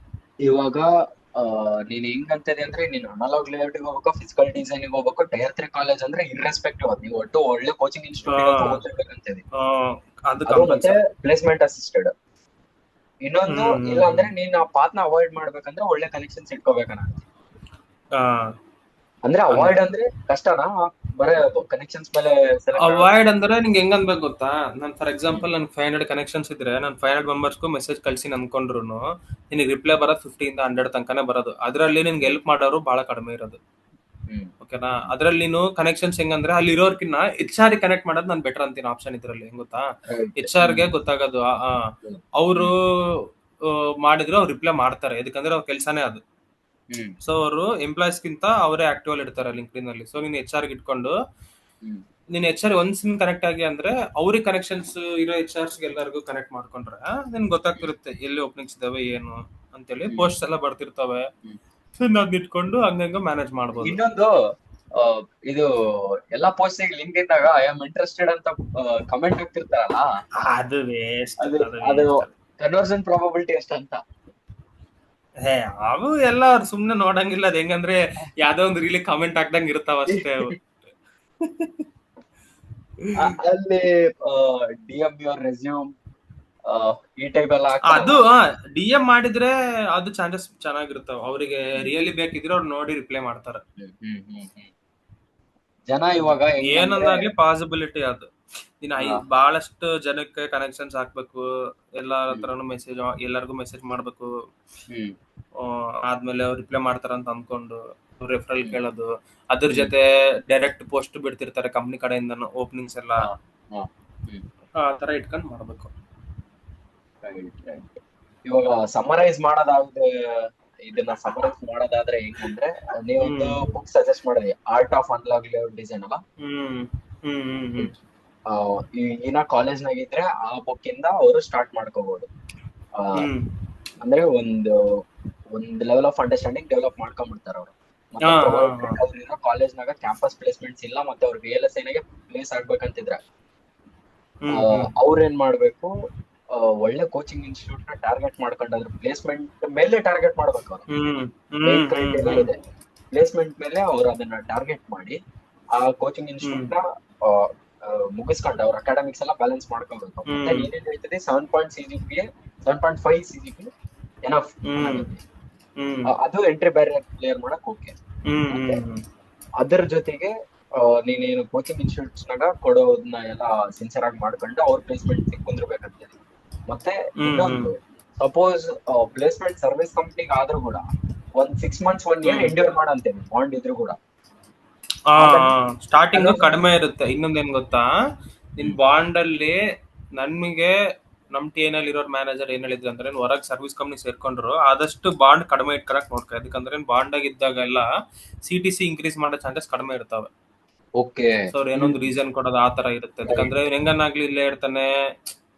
ಇವಾಗ ನೀನ್ ಹೆಂಗಂತದೆ ಅಂದ್ರೆ ನೀನ್ ಅನಲಾಗ್ ಲೇಔಟ್ ಹೋಗ್ಬೇಕು, ಫಿಸಿಕಲ್ ಡಿಸೈನ್ ಹೋಗ್ಬೇಕು, ಟೈರ್ 3 ಕಾಲೇಜ್ ಅಂದ್ರೆ ಇರ್ರೆಸ್ಪೆಕ್ಟಿವ್ ಅದು ನೀವು ಒಟ್ಟು ಒಳ್ಳೆ ಕೋಚಿಂಗ್ ಇನ್ಸ್ಟಿಟ್ಯೂಟ್ ಓದಿರ್ಬೇಕಂತದೆ, ಅದು ಮತ್ತೆ ಪ್ಲೇಸ್ಮೆಂಟ್ ಅಸಿಸ್ಟೆಡ್. ಇನ್ನೊಂದು ಇಲ್ಲ ಅಂದ್ರೆ ನೀನ್ ಆ ಪಾತ್ನ ಅವಾಯ್ಡ್ ಮಾಡ್ಬೇಕಂದ್ರೆ ಒಳ್ಳೆ ಕನೆಕ್ಷನ್ಸ್ ಇಟ್ಕೋಬೇಕನ್ನ. ಅಂದ್ರೆ ಅವಾಯ್ಡ್ ಅಂದ್ರೆ ಕಷ್ಟನಾ, ಬರೇ ಕನೆಕ್ಷನ್ಸ್ ಮೇಲೆ ಅವಾಯ್ಡ್ ಅಂದ್ರೆ ನಿಂಗೆ ಹೆಂಗ್ ಅನ್ಬೇಕು ಗೊತ್ತಾ? ನಾನು ಫಾರ್ ಎಕ್ಸಾಂಪಲ್ ನನ್ 500 ಕನೆಕ್ಷನ್ಸ್ ಇದ್ರೆ ನಾನು 500 ಮೆಂಬರ್ಸ್ಗೂ ಮೆಸೇಜ್ ಕಳ್ಸಿ ಅನ್ಕೊಂಡ್ರು ನಿನಗೆ ರಿಪ್ಲೈ ಬರೋದು 50 ಇಂದ 100 ತನಕನೇ ಬರೋದು. ಅದ್ರಲ್ಲಿ ನಿನ್ಗೆ ಹೆಲ್ಪ್ ಮಾಡೋರು ಬಹಳ ಕಡಿಮೆ ಇರೋದು, ಓಕೆನಾ? ಅದ್ರಲ್ಲಿ ನೀನು ಕನೆಕ್ಷನ್ಸ್ ಹೆಂಗಂದ್ರೆ ಅಲ್ಲಿ ಇರೋರ್ಕಿನ್ನ HR ಕನೆಕ್ಟ್ ಮಾಡೋದು ನಾನು ಬೆಟರ್ ಅಂತೀನಿ ಆಪ್ಷನ್ ಇದ್ರಲ್ಲಿ. ಹೆಂಗ್ ಗೊತ್ತಾ? HR ಗೆ ಗೊತ್ತಾಗೋದು ಅವರು ಮಾಡಿದ್ರು ಅವ್ರು ರಿಪ್ಲೈ ಮಾಡ್ತಾರೆ, ಯಾಕಂದ್ರೆ ಅವ್ರ ಕೆಲ್ಸಾನೇ ಅದು. ಸೊ ಅವರು ಎಂಪ್ಲಾಯ್ಸ್ ಗಿಂತ ಅವರೇ ಆಕ್ಟಿವ್ ಅಲ್ಲಿ ಇರ್ತಾರೆ ಲಿಂಕ್ಡ್ಇನ್ ಅಲ್ಲಿ. ಸೊ ನೀನ್ HR ಗೆ ಇಟ್ಕೊಂಡು ನೀನ್ HR ಒನ್ಸ್ ಕನೆಕ್ಟ್ ಆಗಿ ಅಂದ್ರೆ ಅವ್ರಿಗೆ ಕನೆಕ್ಷನ್ಸ್ ಇರೋ HRs ಎಲ್ಲರಿಗೂ ಕನೆಕ್ಟ್ ಮಾಡ್ಕೊಂಡ್ರೆ ನಿನ್ಗೆ ಗೊತ್ತಾಗ್ತಿರುತ್ತೆ ಎಲ್ಲಿ ಓಪನಿಂಗ್ಸ್ ಇದಾವೆ ಏನು ಅಂತೇಳಿ, ಪೋಸ್ಟ್ ಎಲ್ಲ ಬರ್ತಿರ್ತವೆ. ಸೊ ಅದ್ನ ಇಟ್ಕೊಂಡು ಹಂಗಂಗ ಮ್ಯಾನೇಜ್ ಮಾಡ್ಬೋದು. ಇನ್ನೊಂದು ಇದು ಎಲ್ಲಾ ಪೋಸ್ಟ್ ಲಿಂಕ್ ಇದ್ದಾಗ ಐ ಆಮ್ ಇಂಟ್ರೆಸ್ಟೆಡ್ ಅಂತ ಕಮೆಂಟ್ ಆಗ್ತಿರ್ತಾರಲ್ಲ, ಅದು ವೇಸ್ಟ್. ಅದು ಕನ್ವರ್ಷನ್ ಪ್ರಾಬಬಿಲಿಟಿ ಎಷ್ಟಂತ? ಅವು ಎಲ್ಲ ಸುಮ್ನೆ ನೋಡಂಗಿಲ್ಲ. ಅದ್ ಹೆಂಗಂದ್ರೆ ಯಾವ್ದೋ ಒಂದು ರೀಲಿ ಕಮೆಂಟ್ ಹಾಕ್ದಂಗ್ ಇರ್ತಾವ ಅಷ್ಟೇ ಅವು. ಅಲ್ಲಿ DM your resume ಈ ಟೈಪ್ ಎಲ್ಲ ಅದು DM ಮಾಡಿದ್ರೆ ಅದು ಚಾನ್ಸಸ್ ಚೆನ್ನಾಗಿರ್ತಾವ. ಅವ್ರಿಗೆ ರಿಯಲಿ ಬೇಕಿದ್ರೆ ಅವ್ರು ನೋಡಿ ರಿಪ್ಲೈ ಮಾಡ್ತಾರ. ಜನ ಇವಾಗ ಹೆಂಗಂದ್ರೆ ಏನಂದಾಗ್ಲಿ ಪಾಸಿಬಿಲಿಟಿ ಅದು. ನೀನ್ ಹಾ, ಬಹಳಷ್ಟು ಜನಕ್ಕೆ ಕನೆಕ್ಷನ್ಸ್ ಹಾಕ್ಬೇಕು, ಎಲ್ಲಾರ ಹ್ಮ್ ಹತ್ರನು ಮೆಸೇಜ್, ಎಲ್ಲರಿಗೂ ಮೆಸೇಜ್ ಮಾಡ್ಬೇಕು. ಹ್ಮ್ ಆದ್ಮೇಲೆ ಅವ್ರು ರಿಪ್ಲೈ ಮಾಡ್ತಾರಂತ ಅನ್ಕೊಂಡು ರೆಫರಲ್ ಹ್ಮ್ ಕೇಳೋದು, ಅದ್ರ ಹ್ಮ್ ಜೊತೆ ಡೈರೆಕ್ಟ್ ಪೋಸ್ಟ್ ಬಿಡ್ತಿರ್ತಾರೆ ಕಂಪ್ನಿ ಕಡೆಯಿಂದನು ಓಪನಿಂಗ್ಸ್ ಎಲ್ಲ, ಹಾ ಹಾ ಹ್ಮ್ ಆ ತರ ಇಟ್ಕೊಂಡ್ ಮಾಡ್ಬೇಕು. Right right. ಇವಾಗ ಸಮರೈಸ್ ಮಾಡೋದಾದ್ರೆ, ಇದನ್ನ ಸಮರೈಸ್ ಮಾಡೋದಾದ್ರೆ ಹೆಂಗಂದ್ರೆ, ನೀವೊಂದು ಹ್ಮ್ ಬುಕ್ ಸಜೆಸ್ಟ್ ಮಾಡಿದ್ರಿ, art of unlock layout design ಅಲ್ಲ. ಹ್ಮ್ ಹ್ಮ್ ಹ್ಮ್ ಹ್ಮ್ ಆ, ಈಗಿನ ಕಾಲೇಜ್ನಾಗ ಇದ್ರೆ ಆ ಬುಕ್ ಇಂದ ಅವರು ಸ್ಟಾರ್ಟ್ ಮಾಡ್ಕೋಬಹುದು. ಹ್ಮ್ ಅಂದ್ರೆ ಒಂದ್ ಲೆವೆಲ್ ಆಫ್ ಅಂಡರ್ಸ್ಟ್ಯಾಂಡಿಂಗ್ ಡೆವಲಪ್ ಮಾಡ್ಕೊಂಡ್ಬಿಡ್ತಾರ ಅವರು. ಮತ್ತೆ ಹಾ ಹಾ ಹಾ ಪ್ರೊವೈಡೆಡ್ ಅವ್ರ ಕಾಲೇಜ್ನಾಗ ಕ್ಯಾಂಪಸ್ ಪ್ಲೇಸ್ಮೆಂಟ್ಸ್ ಇಲ್ಲ, ಮತ್ತೆ ಅವ್ರ VLSI ನಾಗೆ ಪ್ಲೇಸ್ ಆಗ್ಬೇಕಂತಿದ್ರೆ ಹ್ಮ್ ಹ್ಮ್ ಅವ್ರ ಏನ್ ಮಾಡ್ಬೇಕು, ಒಳ್ಳೆ ಕೋಚಿಂಗ್ ಇನ್ಸ್ಟಿಟ್ಯೂಟ್ ನ ಟಾರ್ಗೆಟ್ ಮಾಡ್ಕೊಂಡು ಅದ್ರ ಪ್ಲೇಸ್ಮೆಂಟ್ ಮೇಲೆ ಟಾರ್ಗೆಟ್ ಮಾಡ್ಬೇಕು. ಅವ್ರು ಹ್ಮ್ ಮೇನ್ ಹ್ಮ್ ಹ್ಮ್ ಕ್ರೈಟೇರಿಯಾ ಹ್ಮ್ ಇದೆ, ಪ್ಲೇಸ್ಮೆಂಟ್ ಮೇಲೆ ಅವ್ರು ಅದನ್ನ ಟಾರ್ಗೆಟ್ ಮಾಡಿ ಆ ಕೋಚಿಂಗ್ ಹ್ಮ್ ಇನ್ಸ್ಟಿಟ್ಯೂಟ್ ನ ಮುಗಿಸ್ಕೊಂಡು ಅವ್ರ ಅಕಾಡೆಮಿಕ್ಸ್ ಎಲ್ಲ ಬ್ಯಾಲೆನ್ಸ್ ಮಾಡ್ಕೋಬೇಕು. ಮತ್ತೆ ಹ್ಮ್ ನೀನೇನ್ ಹೇಳ್ತಿದ್ದೆ, 7.CGPA 7.5 CGPA ಎನಫ್ ಹ್ಮ್ ಅನ್ನಂಗೈತಿ. ಹ್ಮ್ ಅದು ಎಂಟ್ರಿ ಬ್ಯಾರಿಯರ್ ಕ್ಲಿಯರ್ ಮಾಡಕ್ ಓಕೆ. ಹ್ಮ್ ಮತ್ತೆ ಹ್ಮ್ ಅದರ ಜೊತೆಗೆ ನೀನೇನು ಕೋಚಿಂಗ್ ಇನ್ಸ್ಟಿಟ್ಯೂಟ್ಸ್ ನಾಗ ಕೊಡೋದನ್ನ ಎಲ್ಲ ಸಿನ್ಸಿಯರ್ ಆಗಿ ಮಾಡ್ಕೊಂಡು ಅವ್ರ ಪ್ಲೇಸ್ಮೆಂಟ್ ಕುಂದಿರ್ಬೇಕಂತೇಳಿ. ಮತ್ತೆ ಹ್ಮ್ ಹ್ಮ್ ಇನ್ನೊಂದು, ಸಪೋಸ್ ಪ್ಲೇಸ್ಮೆಂಟ್ ಸರ್ವಿಸ್ ಕಂಪ್ನಿಗೆ ಆದ್ರೂ ಕೂಡ ಒಂದ್ 6 months 1 year ಹ್ಮ್ ಎಂಡ್ಯೂರ್ ಮಾಡಂತೇನೆ, ಬಾಂಡ್ ಇದ್ರು ಕೂಡ. ಹಾ ಅದನ್ನ ಸ್ಟಾರ್ಟಿಂಗ್ ಅದನ್ನ ಕಡಿಮೆ ಇರುತ್ತೆ. ಇನ್ನೊಂದೇನ್ ಗೊತ್ತಾ, ನಿನ್ ಹ್ಮ್ ಬಾಂಡ್ ಅಲ್ಲಿ ನನ್ಗೆ ನಮ್ TN ಅಲ್ಲಿ ಇರೋರ್ ಮ್ಯಾನೇಜರ್ ಏನ್ ಹೇಳಿದ್ರು ಅಂದ್ರೆ, ಹೊರಗ್ ಸರ್ವಿಸ್ ಕಂಪ್ನಿ ಸೇರ್ಕೊಂಡ್ರು ಆದಷ್ಟು ಬಾಂಡ್ ಕಡಿಮೆ ಇಟ್ಕೊಳಕ್ ನೋಡ್ಕೊ. ಯಾಕಂದ್ರೆ ಬಾಂಡ್ ಆಗಿದ್ದಾಗೆಲ್ಲ CTC ಇನ್ಕ್ರೀಸ್ ಮಾಡೋ ಚಾನ್ಸಸ್ ಕಡಿಮೆ ಇರ್ತಾವೆ. ಓಕೆ. ಸೊ ಅವ್ರು ಏನೊಂದು ರೀಸನ್ ಕೊಡೋದು ಆ ತರ ಇರುತ್ತೆ. ರೈಟ್. ಅದಕ್ಕಂದ್ರೆ ಹೆಂಗನ್ನಾಗ್ಲಿ ಇಲ್ಲೇ ಇರ್ತಾನೆ,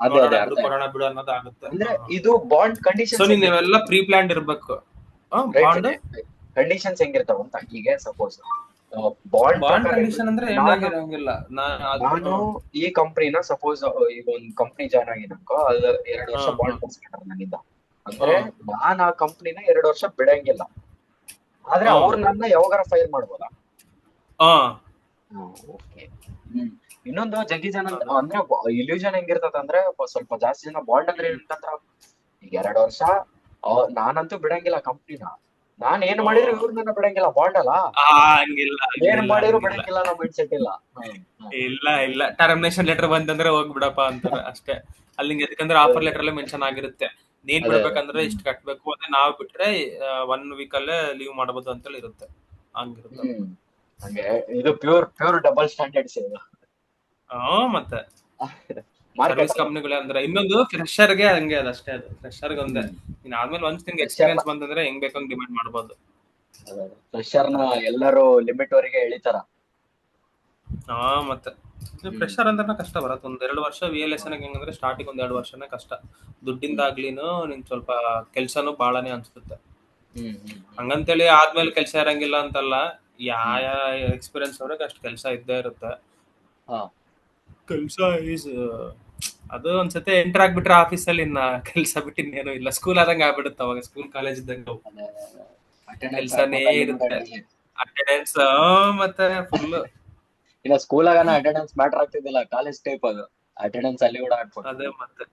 ಅದೇ ನೋಡೋಣ ಅದೇ ಬಿಡು ಅರ್ಥ ಆಯ್ತು. ಕೊಡೋಣ ಬಿಡು ಅನ್ನೋದು ಆಗುತ್ತೆ. ಅಂದ್ರೆ ಇದು ಬಾಂಡ್ ಸೊ ಕಂಡೀಷನ್ಸ್ ನೀನ್ ಹೆಂಗಿರ್ತಾವ? ಇವೆಲ್ಲ ಪ್ರೀ ಪ್ಲಾನ್ಡ್ ಇರ್ಬೇಕು. ರೈಟ್. ಬಾಂಡ್ ಕಂಡೀಷನ್ಸ್ ಹೆಂಗಿರ್ತಾವ ಅಂತ, ಈಗ ಸಪೋಸ್ ಬಾಂಡ್ ಬಾಂಡ್ ಪ್ರಕಾರ ಕಂಡೀಷನ್ ಅಂದ್ರೆ ನಾನು ಏನಾಗಿರಂಗಿಲ್ಲ. ನಾನು ಈ ಕಂಪ್ನಿನ ಸಪೋಸ್ ಈಗ ಒಂದ್ ಕಂಪ್ನಿ ಜಾಯ್ನ್ ಆಗಿನಕೋ, ಅದು 2 ವರ್ಷ ಬಾಂಡ್ ಕೊಡ್ಸ್ಕೊಂಡ್ರ ನನ್ನಿಂದ, ಅಂದ್ರೆ ನಾನ್ ಆ ಕಂಪ್ನಿನ 2 ವರ್ಷ ಬಿಡಂಗಿಲ್ಲ. ಆದ್ರೆ ಅವ್ರು ನನ್ನ ಯಾವಾಗಾರ ಫೈರ್ ಮಾಡ್ಬೋದಾ? ಓಕೆ. ಇನ್ನೊಂದು ಜಗ್ಗಿ ಜನ ಅಂದ್ರೆ ಇಲ್ಯೂಷನ್ ಹೆಂಗಿರ್ತದ ಅಂದ್ರೆ, ಸ್ವಲ್ಪ ಜಾಸ್ತಿ ಜನ ಬಾಂಡ್ ಅಂದ್ರೆ ಏನಂತಂದ್ರ, ಈಗ 2 ವರ್ಷ ನಾನಂತೂ ಬಿಡಂಗಿಲ್ಲ ಕಂಪ್ನಿನ, ನಾನ್ ಏನ್ ಮಾಡಿದ್ರು ಇವ್ರು ನನ್ನ ಬಿಡಂಗಿಲ್ಲ, ಬಾಂಡ್ ಅಲ್ಲ, ಹಂಗಿಲ್ಲ ಏನ್ ಹಂಗಿಲ್ಲ ಮಾಡಿದ್ರು ಹಂಗಿಲ್ಲ ಬಿಡಂಗಿಲ್ಲ ಅನ್ನೋ ಮೈಂಡ್ ಸೆಟ್ ಇಲ್ಲ. ಇಲ್ಲ ಇಲ್ಲ ಟರ್ಮಿನೇಷನ್ ಲೆಟರ್ ಬಂತಂದ್ರೆ ಹೋಗ್ಬಿಡಪ್ಪ ಅಂತಾರೆ ಅಷ್ಟೇ. ಅಲ್ಲಿ ಯಾಕಂದ್ರೆ ಆಫರ್ ಲೆಟರ್ ಅಲ್ಲೇ ಮೆನ್ಷನ್ ಆಗಿರುತ್ತೆ, ನೀನ್ ಅದೇ ಅದೇ. ಬಿಡ್ಬೇಕಂದ್ರೆ ಇಷ್ಟು ಕಟ್ಬೇಕು, ಅದೇ ನಾವ್ ಬಿಟ್ರೆ 1 week ಅಲ್ಲೇ ಲೀವ್ ಮಾಡಬಹುದು ಅಂತೇಳಿ ಇರುತ್ತೆ. ಹಂಗಿರುತ್ತೆ. ಹಂಗೆ ಇದು ಪ್ಯೂರ್ ಪ್ಯೂರ್ ಡಬಲ್ ಸ್ಟ್ಯಾಂಡರ್ಡ್ಸ್ ಇದು. ಮತ್ತೆ ಮಾರ್ಕೆಟ್ ಸರ್ವಿಸ್ ಕಂಪ್ನಿಗಳೇ ಅಂದ್ರೆ. ಇನ್ನೊಂದು ಫ್ರೆಶರ್ಗೆ ಹಂಗೆ ಅದಷ್ಟೇ, ಅದು ಫ್ರೆಶರ್ಗೆ ಒಂದೇ. ನೀನ್ ಆದ್ಮೇಲೆ ಒನ್ಸ್ ನಿನ್ಗೆ ಎಕ್ಸ್ಪೀರಿಯನ್ಸ್ ಬಂತಂದ್ರೆ ಹೆಂಗ್ ಬೇಕಂಗ್ ಡಿಮ್ಯಾಂಡ್ ಮಾಡ್ಬೋದು. ಫ್ರೆಶರ್ನ ಎಲ್ಲರೂ ಲಿಮಿಟ್ ವರೆಗೆ ಎಳಿತಾರ. ಮತ್ತೆ ಫ್ರೆಶರ್ ಅಂದ್ರೆ ಕಷ್ಟ ಬರತ್ತೆ. 1-2 ವರ್ಷ VLSI ಹೆಂಗಂದ್ರೆ ಸ್ಟಾರ್ಟಿಂಗ್ 1-2 ವರ್ಷನೇ ಕಷ್ಟ. ದುಡ್ಡಿಂದಾಗ್ಲಿನು ನಿನ್ ಸ್ವಲ್ಪ ಕೆಲ್ಸನೂ ಬಾಳನೇ ಅನ್ಸುತ್ತೆ. ಹಂಗಂತೇಳಿ ಆದ್ಮೇಲೆ ಕೆಲ್ಸ ಇರಂಗಿಲ್ಲ ಅಂತಲ್ಲ, ಯಾವ ಎಕ್ಸ್ಪೀರಿಯನ್ಸ್ ಅವ್ರಿಗೆ ಅಷ್ಟು ಕೆಲ್ಸ ಇದ್ದೇ ಇರುತ್ತೆ. ಕೆಲ್ಸ ಈಸ್ ಅದು ಒಂದ್ಸತಿ ಎಂಟರ್ ಆಗ್ಬಿಟ್ರೆ ಆಫೀಸಲ್ಲಿ ಇನ್ನ ಕೆಲ್ಸ ಬಿಟ್ಟು ಇನ್ನೇನು ಇಲ್ಲ. ಸ್ಕೂಲ್ ಆದಂಗೆ ಆಗ್ಬಿಡುತ್ತೆ ಅವಾಗ, ಸ್ಕೂಲ್ ಕಾಲೇಜ್ ಇದ್ದಂಗೆ ಕೆಲ್ಸನೇ ಇರುತ್ತೆ. ಅಟೆಂಡೆನ್ಸ್ ಮತ್ತೆ ಫುಲ್. ಇನ್ನ ಸ್ಕೂಲಾಗನ ಅಟೆಂಡೆನ್ಸ್ ಮ್ಯಾಟರ್ ಆಗ್ತಿದ್ದಿಲ್ಲ, ಕಾಲೇಜ್ ಟೈಪ್ ಅದು ಅಟೆಂಡೆನ್ಸ್ ಅಲ್ಲಿ ಕೂಡ ಹಾಕ್ಬೋದು. ಅದೇ ಮತ್ತೆ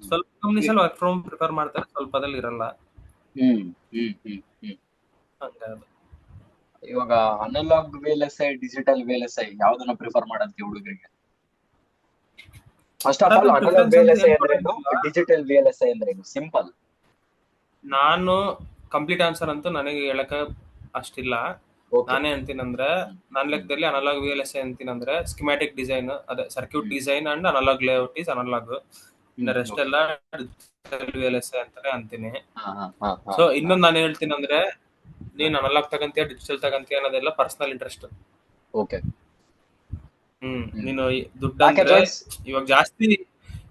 ಸ್ವಲ್ಪ ಕಂಪ್ನೀಸ್ ಅಲ್ಲಿ ವರ್ಕ್ ಫ್ರಮ್ ಪ್ರಿಫರ್ ಮಾಡ್ತಾರೆ, ಸ್ವಲ್ಪದಲ್ಲಿ ಇರಲ್ಲ. ಹಂಗಾದ ಇವಾಗ ಅನಲಾಗ್ VLSI ಡಿಜಿಟಲ್ VLSI ಯಾವ್ದನ್ನ ಪ್ರಿಫರ್ ಮಾಡಂತೀವಿ ಹುಡುಗರಿಗೆ? First of all analog VLSI ಅಂದ್ರೇನು, ಡಿಜಿಟಲ್ VLSI ಅಂದ್ರೇನು, ಸಿಂಪಲ್. ನಾನು ಕಂಪ್ಲೀಟ್ ಆನ್ಸರ್ ಅಂತೂ ನನಗೆ ಹೇಳಕ ಅಷ್ಟಿಲ್ಲ. ನಾನೇ ಅಂತೀನಂದ್ರೆ, ನನ್ನ ಲೆಕ್ಕದಲ್ಲಿ ಅನಲಾಗ್ VLSI ಅಂತೀನಂದ್ರೆ ಸ್ಕಿಮ್ಯಾಟಿಕ್ ಡಿಸೈನ್, ಅದೇ circuit design and analog layout is analog. ಇನ್ನು ರೆಸ್ಟ್ ಎಲ್ಲ ಡಿಜಿಟಲ್ VLSI ಅಂತಾನೆ ಅಂತೀನಿ. ಸೊ ಇನ್ನೊಂದು ನಾನು ಹೇಳ್ತೀನಿ ಅಂದ್ರೆ, ನೀನ್ ಅನಲಾಗ್ ತಗಂತೀಯ ಡಿಜಿಟಲ್ ತಗಂತೀಯ ಅನ್ನೋದೆಲ್ಲ ಪರ್ಸನಲ್ ಇಂಟ್ರೆಸ್ಟ್. ನೀನು ದುಡ್ಡು ಅಂದ್ರೆ ಇವಾಗ ಜಾಸ್ತಿ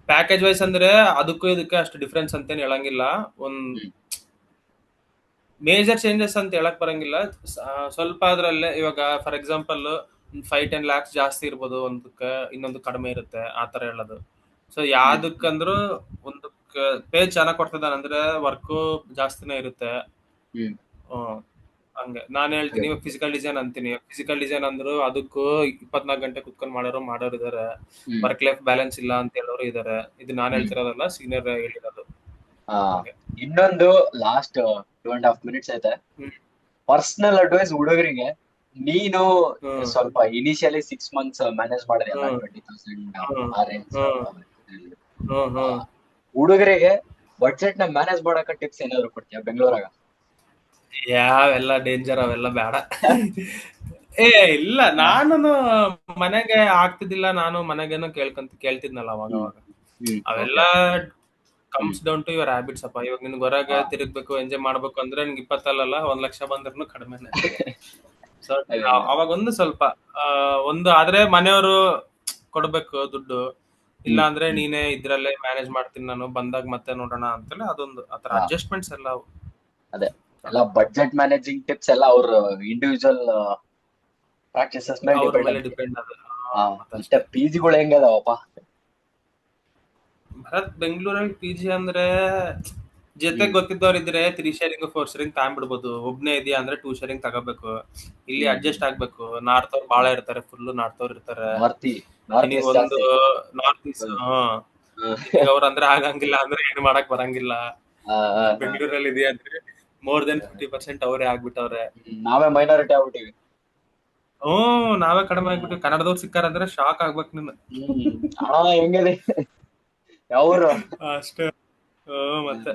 ಪ್ಯಾಕೇಜ್ ವೈಸ್ ಅಂದ್ರೆ ಅದಕ್ಕೂ ಇದಕ್ಕೆ ಅಷ್ಟು ಡಿಫ್ರೆನ್ಸ್ ಅಂತೇನು ಹೇಳಂಗಿಲ್ಲ. ಒಂದ್ ಮೇಜರ್ ಚೇಂಜಸ್ ಅಂತ ಹೇಳಕ್ ಬರಂಗಿಲ್ಲ. ಸ್ವಲ್ಪ ಅದ್ರಲ್ಲೇ ಇವಾಗ ಫಾರ್ ಎಕ್ಸಾಂಪಲ್ 5-10 lakhs ಜಾಸ್ತಿ ಇರ್ಬೋದು ಒಂದಕ್ಕೆ, ಇನ್ನೊಂದು ಕಡಿಮೆ ಇರುತ್ತೆ, ಆತರ ಹೇಳೋದು. ಸೊ ಯಾವ್ದಕ್ಕಂದ್ರು ಒಂದಕ್ಕೆ ಪೇ ಚೆನ್ನಾಗ್ ಕೊಡ್ತದ ಅಂದ್ರೆ ವರ್ಕ್ ಜಾಸ್ತಿನೇ ಇರುತ್ತೆ. ಹಂಗೆ ನಾನು ಹೇಳ್ತೀನಿ. ಇವಾಗ ಫಿಸಿಕಲ್ ಡಿಸೈನ್ ಅಂತೀನಿ, ಫಿಸಿಕಲ್ ಡಿಸೈನ್ ಅಂದ್ರು ಅದಕ್ಕೂ 24 ಗಂಟೆ ಕುತ್ಕೊಂಡ್ ಮಾಡೋರು ಇದಾರೆ, ವರ್ಕ್ ಲೈಫ್ ಬ್ಯಾಲೆನ್ಸ್ ಇಲ್ಲ ಅಂತ ಹೇಳೋರು ಇದಾರೆ. ಇದು ನಾನು ಹೇಳ್ತಿರೋದಲ್ಲ, ಸೀನಿಯರ್ ಹೇಳಿರೋದು. ಇನ್ನೊಂದು ಲಾಸ್ಟ್ 2.5 minutes ಐತೆ, ಪರ್ಸನಲ್ ಅಡ್ವೈಸ್ ಹುಡುಗರಿಗೆ. ನೀನು ಹ್ಮ್ ಸ್ವಲ್ಪ ಇನಿಷಿಯಲಿ 6 ಮಂತ್ಸ್ ಮ್ಯಾನೇಜ್ ಮಾಡಿದೆಯಲ್ಲ ಹ್ಮ್ 20,000 ಹ್ಮ್ ಆ ರೇಂಜ್ ಹ್ಮ್ ಹ್ಮ್ ಹ್ಮ್ ಹುಡುಗರಿಗೆ ಬಡ್ಜೆಟ್ ನ ಮ್ಯಾನೇಜ್ ಮಾಡಕ ಟಿಪ್ಸ್ ಏನಾದ್ರು ಕೊಡ್ತೀಯ ಬೆಂಗಳೂರಾಗ? ಯಾವೆಲ್ಲ ಡೇಂಜರ್ ಅವೆಲ್ಲ ಬೇಡ. ಏ ಇಲ್ಲ, ನಾನು ಮನೆಗೆ ಆಗ್ತಿದ್ದಿಲ್ಲ, ನಾನು ಮನೆಗೇನೋ ಕೇಳ್ತಿದ್ನಲ್ಲ ಅವಾಗ ಹ್ಮ್ ಅವಾಗ. ಹ್ಮ್ ಅವೆಲ್ಲ okay hmm comes down to your habits ಅಪ್ಪ. ಇವಾಗ ನಿನ್ಗೆ ಹೊರಗೆ ತಿರುಗ್ಬೇಕು, ಎಂಜಾಯ್ ಮಾಡ್ಬೇಕು ಅಂದ್ರೆ ನಿನ್ಗೆ 20 1 ಲಕ್ಷ ಬಂದ್ರೂ ಕಡಿಮೆನೆ. ಸೊ ಅದೇ ಅದೇ ಅವಾಗ ಒಂದು ಸ್ವಲ್ಪ ಆ, ಒಂದು ಆದ್ರೆ ಮನೆಯವರು ಕೊಡ್ಬೇಕು ದುಡ್ಡು, ಇಲ್ಲ ಹ್ಮ್ ಅಂದ್ರೆ ಹ್ಮ್ ನೀನೇ ಇದ್ರಲ್ಲೇ ಮ್ಯಾನೇಜ್ ಮಾಡ್ತೀನಿ ನಾನು, ಬಂದಾಗ ಮತ್ತೆ ನೋಡೋಣ ಅಂತೇಳಿ ಅದೊಂದು ಆತರ ಹಾ ಅಡ್ಜಸ್ಟ್ಮೆಂಟ್ಸ್ ಎಲ್ಲ ಅವು. ಅದೇ ಎಲ್ಲ ಬಡ್ಜೆಟ್ ಮ್ಯಾನೇಜಿಂಗ್ ಟಿಪ್ಸ್ ಎಲ್ಲ ಅವ್ರ ಇಂಡಿವಿಜುವಲ್ ಪ್ರಾಕ್ಟೀಸಸ್ ಮೇಲೆ ಅವ್ರ ಡಿಪೆಂಡ್ ಮೇಲೆ ಅಂತೆ. ಡಿಪೆಂಡ್ ಅದು. ಮತ್ತೆ ಮತ್ತಷ್ಟೇ. ಪಿ ಜಿಗಳು ಹೆಂಗದಾವಪ್ಪ? ಭರತ್, ಬೆಂಗಳೂರಲ್ಲಿ ಪಿ ಜಿ ಅಂದ್ರೆ ಜೊತೆ ಹ್ಮ್ ಗೊತ್ತಿದ್ದವ್ರು ಇದ್ರೆ 3 ಶೇರಿಂಗ್ 4 ಶೇರಿಂಗ್ ತಗೊಂಡ್ಬಿಡ್ಬೋದು. ಒಬ್ನೇ ಇದೆಯಾ ಅಂದ್ರೆ 2 ಶೇರಿಂಗ್ ತಗೋಬೇಕು. ಇಲ್ಲಿ ಹ್ಮ್ ಅಡ್ಜಸ್ಟ್ ಆಗ್ಬೇಕು. ನಾರ್ತ್ ಅವ್ರು ಬಾಳ ಇರ್ತಾರೆ, ಫುಲ್ ನಾರ್ತ್ ಅವ್ರು ಇರ್ತಾರೆ. ನಾರ್ತ್ ನಿನಗ್ ಈಸ್ಟ್ ಒಂದು ಜಾಸ್ತಿ. ನಾರ್ತ್ ಈಸ್ಟ್, ಹ್ಮ್ ನಿನಗೆ ಅವ್ರ ಅಂದ್ರೆ ಆಗಂಗಿಲ್ಲ, ಅಂದ್ರೆ ಏನು ಮಾಡಕ್ ಬರಂಗಿಲ್ಲ. ಹ್ಮ್ ಬೆಂಗಳೂರಲ್ಲಿ ಇದೆಯಾ ಅಂದ್ರೆ ಮೋರ್ ದೆನ್ 50% ಅವರೇ ಆಗ್ಬಿಟ್ಟವ್ರೆ. ನಾವೇ ಮೈನಾರಿಟಿ ಆಗ್ಬಿಟ್ಟಿವಿ. ನಾವೇ ಕಡಿಮೆ ಆಗ್ಬಿಟ್ಟು ಕನ್ನಡದವ್ರು ಸಿಕ್ಕಾರಂದ್ರೆ ಶಾಕ್ ಆಗ್ಬೇಕು ನೀನು. ಹಾ ಹೆಂಗಿದೆ ಯಾವ್ರು? ಅಷ್ಟೇ. ಮತ್ತೆ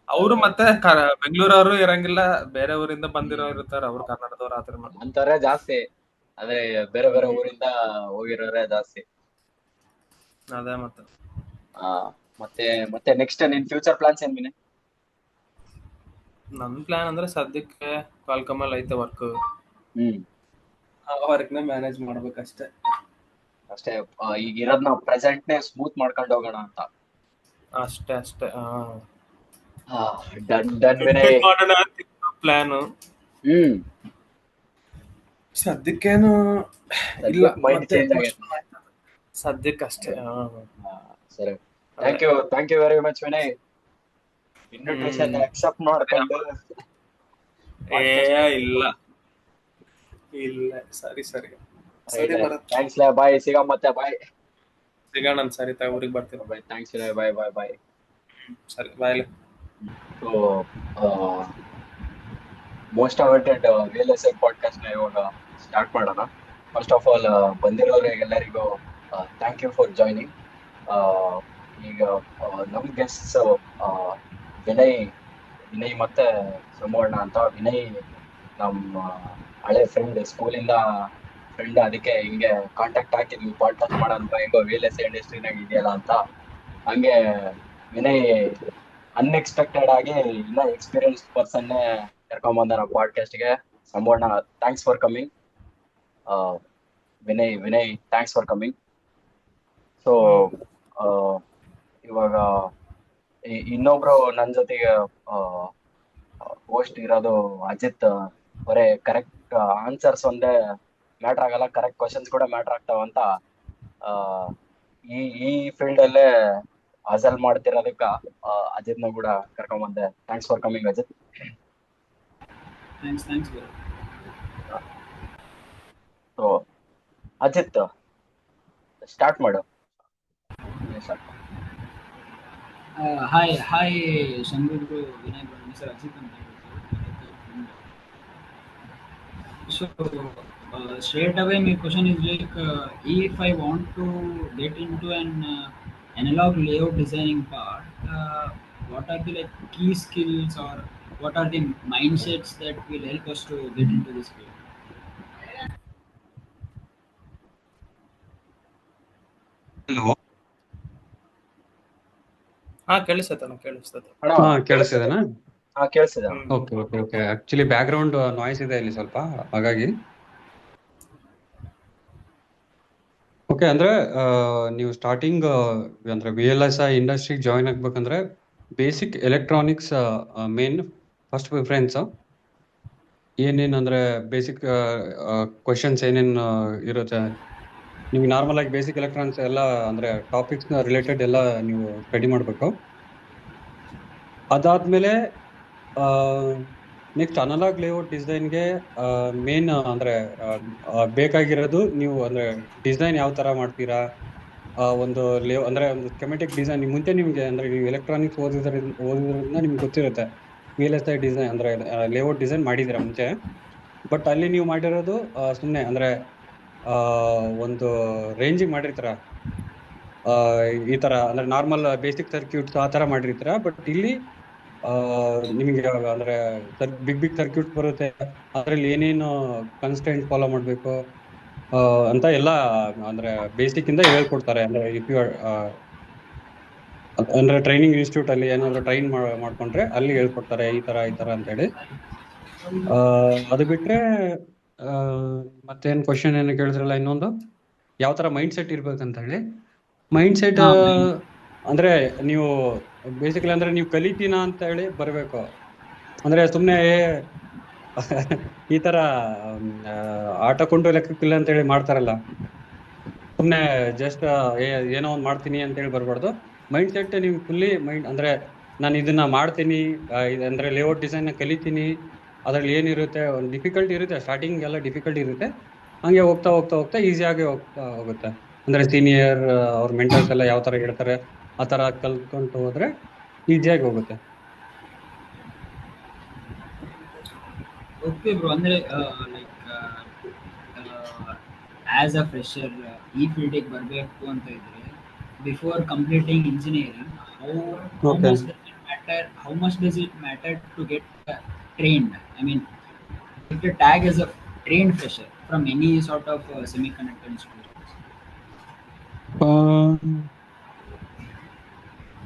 ಅವರು ಮತ್ತೆ ಬೆಂಗಳೂರವರು ಇರಂಗಿಲ್ಲ, ಬೇರೆ ಊರಿಂದ ಬಂದಿರೋರು ಇರ್ತಾರೆ, ಅವ್ರು ಕನ್ನಡದವ್ರು ಆತರ ಅಂತವ್ರೆ ಜಾಸ್ತಿ, ಅಂದ್ರೆ ಬೇರೆ ಬೇರೆ ಊರಿಂದ ಹೋಗಿರೋರೆ ಜಾಸ್ತಿ. ಅದೇ ಮತ್ತೆ. ಆ ಮತ್ತೆ ಮತ್ತೆ ನೆಕ್ಸ್ಟ್ ನಿನ್ ಫ್ಯೂಚರ್ ಪ್ಲಾನ್ಸ್ ಏನ್ ವಿನಯ್? ನನ್ ಪ್ಲಾನ್ ಅಂದ್ರೆ ಸದ್ಯಕ್ಕೆ ಕಾಲ್ಕಮಲ್ ಐತೆ ವರ್ಕ್, ಹ್ಮ್ ಆ ವರ್ಕ್ನ ಮ್ಯಾನೇಜ್ ಮಾಡ್ಬೇಕಷ್ಟೇ. ಅಷ್ಟೇ. ಈಗ ಇರೋದ್ನ ಪ್ರೆಸೆಂಟ್ನೇ ಸ್ಮೂತ್ ಮಾಡ್ಕೊಂಡು ಹೋಗೋಣ ಅಂತ. ಅಷ್ಟೇ ಅಷ್ಟೇ. ಹಾ ಡನ್ ಡನ್ ವಿನಯ್. ಕಂಪ್ಲೀಟ್ ಮಾಡೋಣ ಅಂತ ಪ್ಲಾನು. ಹ್ಮ್ ಸದ್ಯಕ್ಕೇನು ಇಲ್ಲ, ಸದ್ಯಕ್ ಮೈಂಡ್ ಮತ್ತೆ ಚೇಂಜ್ ಆಗೈತೆ. ಸದ್ಯಕ್ಕಷ್ಟೇ. ಸರಿ, ಅದೇ. Thank you very much Vinay. Invitation hmm accept ಮಾಡ್ಕೊಂಡು ಏ ಪಾಡ್ಕಾಸ್ಟ್ ಇಲ್ಲ ಇಲ್ಲ, ಸರಿ ಸರಿ ಸರಿ ರೈಟ್. ಭರತ್, ಥ್ಯಾಂಕ್ಸ್ ಲೇ, ಬಾಯ್, ಸಿಗ ಮತ್ತೆ, ಬಾಯ್ ಸಿಗೋಣ. ಸರಿ, ಊರಿಗೆ ಬರ್ತೀನಿ. Bye. Thanks Vinay, bye bye bye. ಸರಿ, bye. So most awaited real estate podcast ನ ಇವಾಗ ಸ್ಟಾರ್ಟ್ ಮಾಡೋಣ. ಫಸ್ಟ್ ಆಫ್ ಆಲ್ ಬಂದಿರೋರಿಗೆಲ್ಲರಿಗೂ ಥ್ಯಾಂಕ್ ಯು ಫಾರ್ ಜಾಯ್ನಿಂಗ್. ಈಗ ನಮ್ ಗೆಸ್ಟ್ಸ್ ವಿನಯ್ ವಿನಯ್ ಮತ್ತೆ ಸುಮಣ್ಣ ಅಂತ. ವಿನಯ್ ನಮ್ಮ ಹಳೆ ಫ್ರೆಂಡ್, ಸ್ಕೂಲಿಂದ ಫ್ರೆಂಡ್, ಅದಕ್ಕೆ ಹಿಂಗೆ ಕಾಂಟ್ಯಾಕ್ಟ್ ಹಾಕಿದ್ವಿ ಪಾಡ್ಕಾಸ್ಟ್ ಮಾಡೋಣ ಹೆಂಗೋ ರಿಯಲ್ ಎಸ್ಟೇಟ್ ಇಂಡಸ್ಟ್ರಿನಾಗ ಇದೆಯಲ್ಲ ಅಂತ. ಹಂಗೆ ವಿನಯ್ ಅನ್ಎಕ್ಸ್ಪೆಕ್ಟೆಡ್ ಆಗಿ ಇಲ್ಲ ಎಕ್ಸ್ಪೀರಿಯನ್ಸ್ ಪರ್ಸನ್ನೇ ಕರ್ಕೊಂಡ್ ಬಂದ ಪಾಡ್ಕಾಸ್ಟ್ಗೆ. ಸಂಬೋಣ, thanks for coming. Vinay thanks for coming. So ಇವಾಗ ಇನ್ನೊಬ್ರು ನನ್ನ ಜೊತೆಗೆ ಹೋಸ್ಟ್ ಇರೋದು ಅಜಿತ್. ಬರೇ ಕರೆಕ್ಟ್ ಆನ್ಸರ್ಸ್ ಒಂದೇ ಮ್ಯಾಟ್ರ್ ಆಗಲ್ಲ, ಕರೆಕ್ಟ್ ಕ್ವಶನ್ಸ್ ಕೂಡ ಮ್ಯಾಟ್ರ್ ಆಗ್ತಾವಂತ ಆ, ಈ ಈ ಫೀಲ್ಡ್ ಅಲ್ಲೇ ಹಜಲ್ ಮಾಡ್ತಿರೋದಕ್ಕ ಅಜಿತ್ನ ಕೂಡ ಕರ್ಕೊಂಬಂದೆ. Thanks for coming Ajit. Thanks bro. So Ajit, start ಮಾಡು. Hi Shambhu bro, Vinay bro, ನನ್ನ ಹೆಸರು ಅಜಿತ್ ಅಂತ ಹೇಳ್ಬಿಟ್ಟು. So straight away my question is like, if I want to get into an analog layout designing part, what are the like key skills, or what are the mindsets that will help us to get into this field? Hello, ಕೇಳಿಸ್ತದೆ. ಅಣ್ಣ ಹಾ ಕೇಳಿಸ್ತಿದೆನಾ? ಕೇಳಿಸಿದ. Okay okay okay. Actually background noise ಇದೆ ಇಲ್ಲಿ ಸ್ವಲ್ಪ, ಹಾಗಾಗಿ. Okay, ಅಂದ್ರೆ ನೀವು ಸ್ಟಾರ್ಟಿಂಗ್ ಅಂದ್ರೆ VLSI ಇಂಡಸ್ಟ್ರಿಗೆ ಜಾಯ್ನ್ ಆಗ್ಬೇಕಂದ್ರೆ basic electronics main first preference. ಏನೇನಂದ್ರೆ ಬೇಸಿಕ್ ಕ್ವಶನ್ಸ್ ಏನೇನು ಇರುತ್ತೆ, ನಿಮ್ಗೆ ನಾರ್ಮಲ್ ಆಗಿ ಬೇಸಿಕ್ ಎಲೆಕ್ಟ್ರಾನಿಕ್ಸ್ ಎಲ್ಲ ಅಂದ್ರೆ ಟಾಪಿಕ್ಸ್ ರಿಲೇಟೆಡ್ ಎಲ್ಲ ನೀವು ಸ್ಟಡಿ ಮಾಡಬೇಕು. ಅದಾದ್ಮೇಲೆ ನೆಕ್ಸ್ಟ್ ಅನಲಾಗ್ ಲೇಔಟ್ ಡಿಸೈನ್ಗೆ ಮೇನ್ ಅಂದ್ರೆ ಬೇಕಾಗಿರೋದು, ನೀವು ಅಂದ್ರೆ ಡಿಸೈನ್ ಯಾವ ತರ ಮಾಡ್ತೀರಾ, ಒಂದು ಅಂದ್ರೆ ಒಂದು ಸ್ಕೆಮೆಟಿಕ್ ಡಿಸೈನ್. ಮುಂಚೆ ನಿಮ್ಗೆ ಅಂದ್ರೆ ನೀವು ಎಲೆಕ್ಟ್ರಾನಿಕ್ಸ್ ಓದಿದ್ರಿಂದ ನಿಮ್ಗೆ ಗೊತ್ತಿರುತ್ತೆ VLSI ಡಿಸೈನ್ ಅಂದ್ರೆ ಲೇಔಟ್ ಡಿಸೈನ್ ಮಾಡಿದ್ದೀರಾ ಮುಂಚೆ. ಬಟ್ ಅಲ್ಲಿ ನೀವು ಮಾಡಿರೋದು ಸುಮ್ಮನೆ ಅಂದ್ರೆ ಆ, ಒಂದು ರೇಂಜಿಗೆ ಮಾಡಿರ್ತೀರ, ಆ, ಈ ತರ ಅಂದ್ರೆ ನಾರ್ಮಲ್ ಬೇಸಿಕ್ ಸರ್ಕ್ಯೂಟ್ಸ್ ಆ ತರ ಮಾಡಿರ್ತೀರ. ಬಟ್ ಇಲ್ಲಿ ಆ, ನಿಮಗೆ ಅಂದ್ರೆ ಬಿಗ್ ಬಿಗ್ ಸರ್ಕ್ಯೂಟ್ಸ್ ಬರುತ್ತೆ, ಅದ್ರಲ್ಲಿ ಏನೇನು ಕನ್ಸ್ಟೆಂಟ್ ಫಾಲೋ ಮಾಡಬೇಕು ಅಂತ ಎಲ್ಲ ಅಂದ್ರೆ ಬೇಸಿಕ್ ಇಂದ ಹೇಳ್ಕೊಡ್ತಾರೆ. ಅಂದ್ರೆ ಇಫ್ ಯು ಅಂದ್ರೆ ಟ್ರೈನಿಂಗ್ ಇನ್ಸ್ಟಿಟ್ಯೂಟ್ ಅಲ್ಲಿ ಏನಾದ್ರು ಟ್ರೈನ್ ಮಾಡ್ಕೊಂಡ್ರೆ ಅಲ್ಲಿ ಹೇಳ್ಕೊಡ್ತಾರೆ ಈ ತರ ಅಂತ ಹೇಳಿ. ಆ, ಅದು ಬಿಟ್ರೆ ಆ, ಮತ್ತೇನ್ ಕ್ವಶನ್ ಏನು ಕೇಳಿದ್ರಲ್ಲ ಇನ್ನೊಂದು, ಯಾವ ತರ ಮೈಂಡ್ ಸೆಟ್ ಇರ್ಬೇಕಂತ ಹೇಳಿ. ಮೈಂಡ್ ಸೆಟ್ ಹಾ ಮೈಂಡ್. ಅಂದ್ರೆ ನೀವು ಬೇಸಿಕಲಿ ಅಂದ್ರೆ ನೀವು ಕಲಿತೀನ ಅಂತ ಹೇಳಿ ಬರ್ಬೇಕು. ಅಂದ್ರೆ ಸುಮ್ನೆ ಈ ತರ ಆಟ ಕೊಂಡು ಲೆಕ್ಕಕ್ಕಿಲ್ಲ ಅಂತ ಹೇಳಿ ಮಾಡ್ತಾರಲ್ಲ, ಸುಮ್ನೆ ಜಸ್ಟ್ ಏನೋ ಒಂದ್ ಮಾಡ್ತೀನಿ ಅಂತ ಹೇಳಿ ಬರ್ಬಾರ್ದು. ಮೈಂಡ್ ಸೆಟ್ ನೀವು ಫುಲ್ಲಿ ಮೈಂಡ್ ಅಂದ್ರೆ ನಾನು ಇದನ್ನ ಮಾಡ್ತೀನಿ, ಅಂದ್ರೆ ಲೇಔಟ್ ಡಿಸೈನ್ ಕಲಿತೀನಿ, ಅದ್ರಲ್ಲಿ ಏನಿರುತ್ತೆ ಒಂದು ಡಿಫಿಕಲ್ಟಿ ಇರುತ್ತೆ, ಸ್ಟಾರ್ಟಿಂಗ್ ಎಲ್ಲ ಡಿಫಿಕಲ್ಟಿ ಇರುತ್ತೆ, ಹಂಗೆ ಹೋಗ್ತಾ ಹೋಗ್ತಾ ಹೋಗ್ತಾ ಈಸಿಯಾಗಿ ಹೋಗ್ತಾ ಹೋಗುತ್ತೆ. ಅಂದ್ರೆ ಸೀನಿಯರ್ ಅವ್ರ ಮೆಂಟರ್ಸ್ ಎಲ್ಲ ಯಾವ ತರ ಹೇಳ್ತಾರೆ ಆ ತರ ಕಲ್ತ್ಕೊಂತ ಹೋದ್ರೆ ಈಸಿಯಾಗಿ ಹೋಗುತ್ತೆ. ಓಕೆ ಬ್ರೋ, ಅಂದ್ರೆ ಲೈಕ್ ಆಸ್ ಅ ಫ್ರೆಶರ್ ಈ ಫೀಲ್ಡಿಗೆ ಬರಬೇಕು ಅಂತ ಇದ್ರೆ before completing engineering how okay. Much does it matter, how much does it matter to get trained, I mean if the tag as a trained fresher from any sort of semiconductor institutions.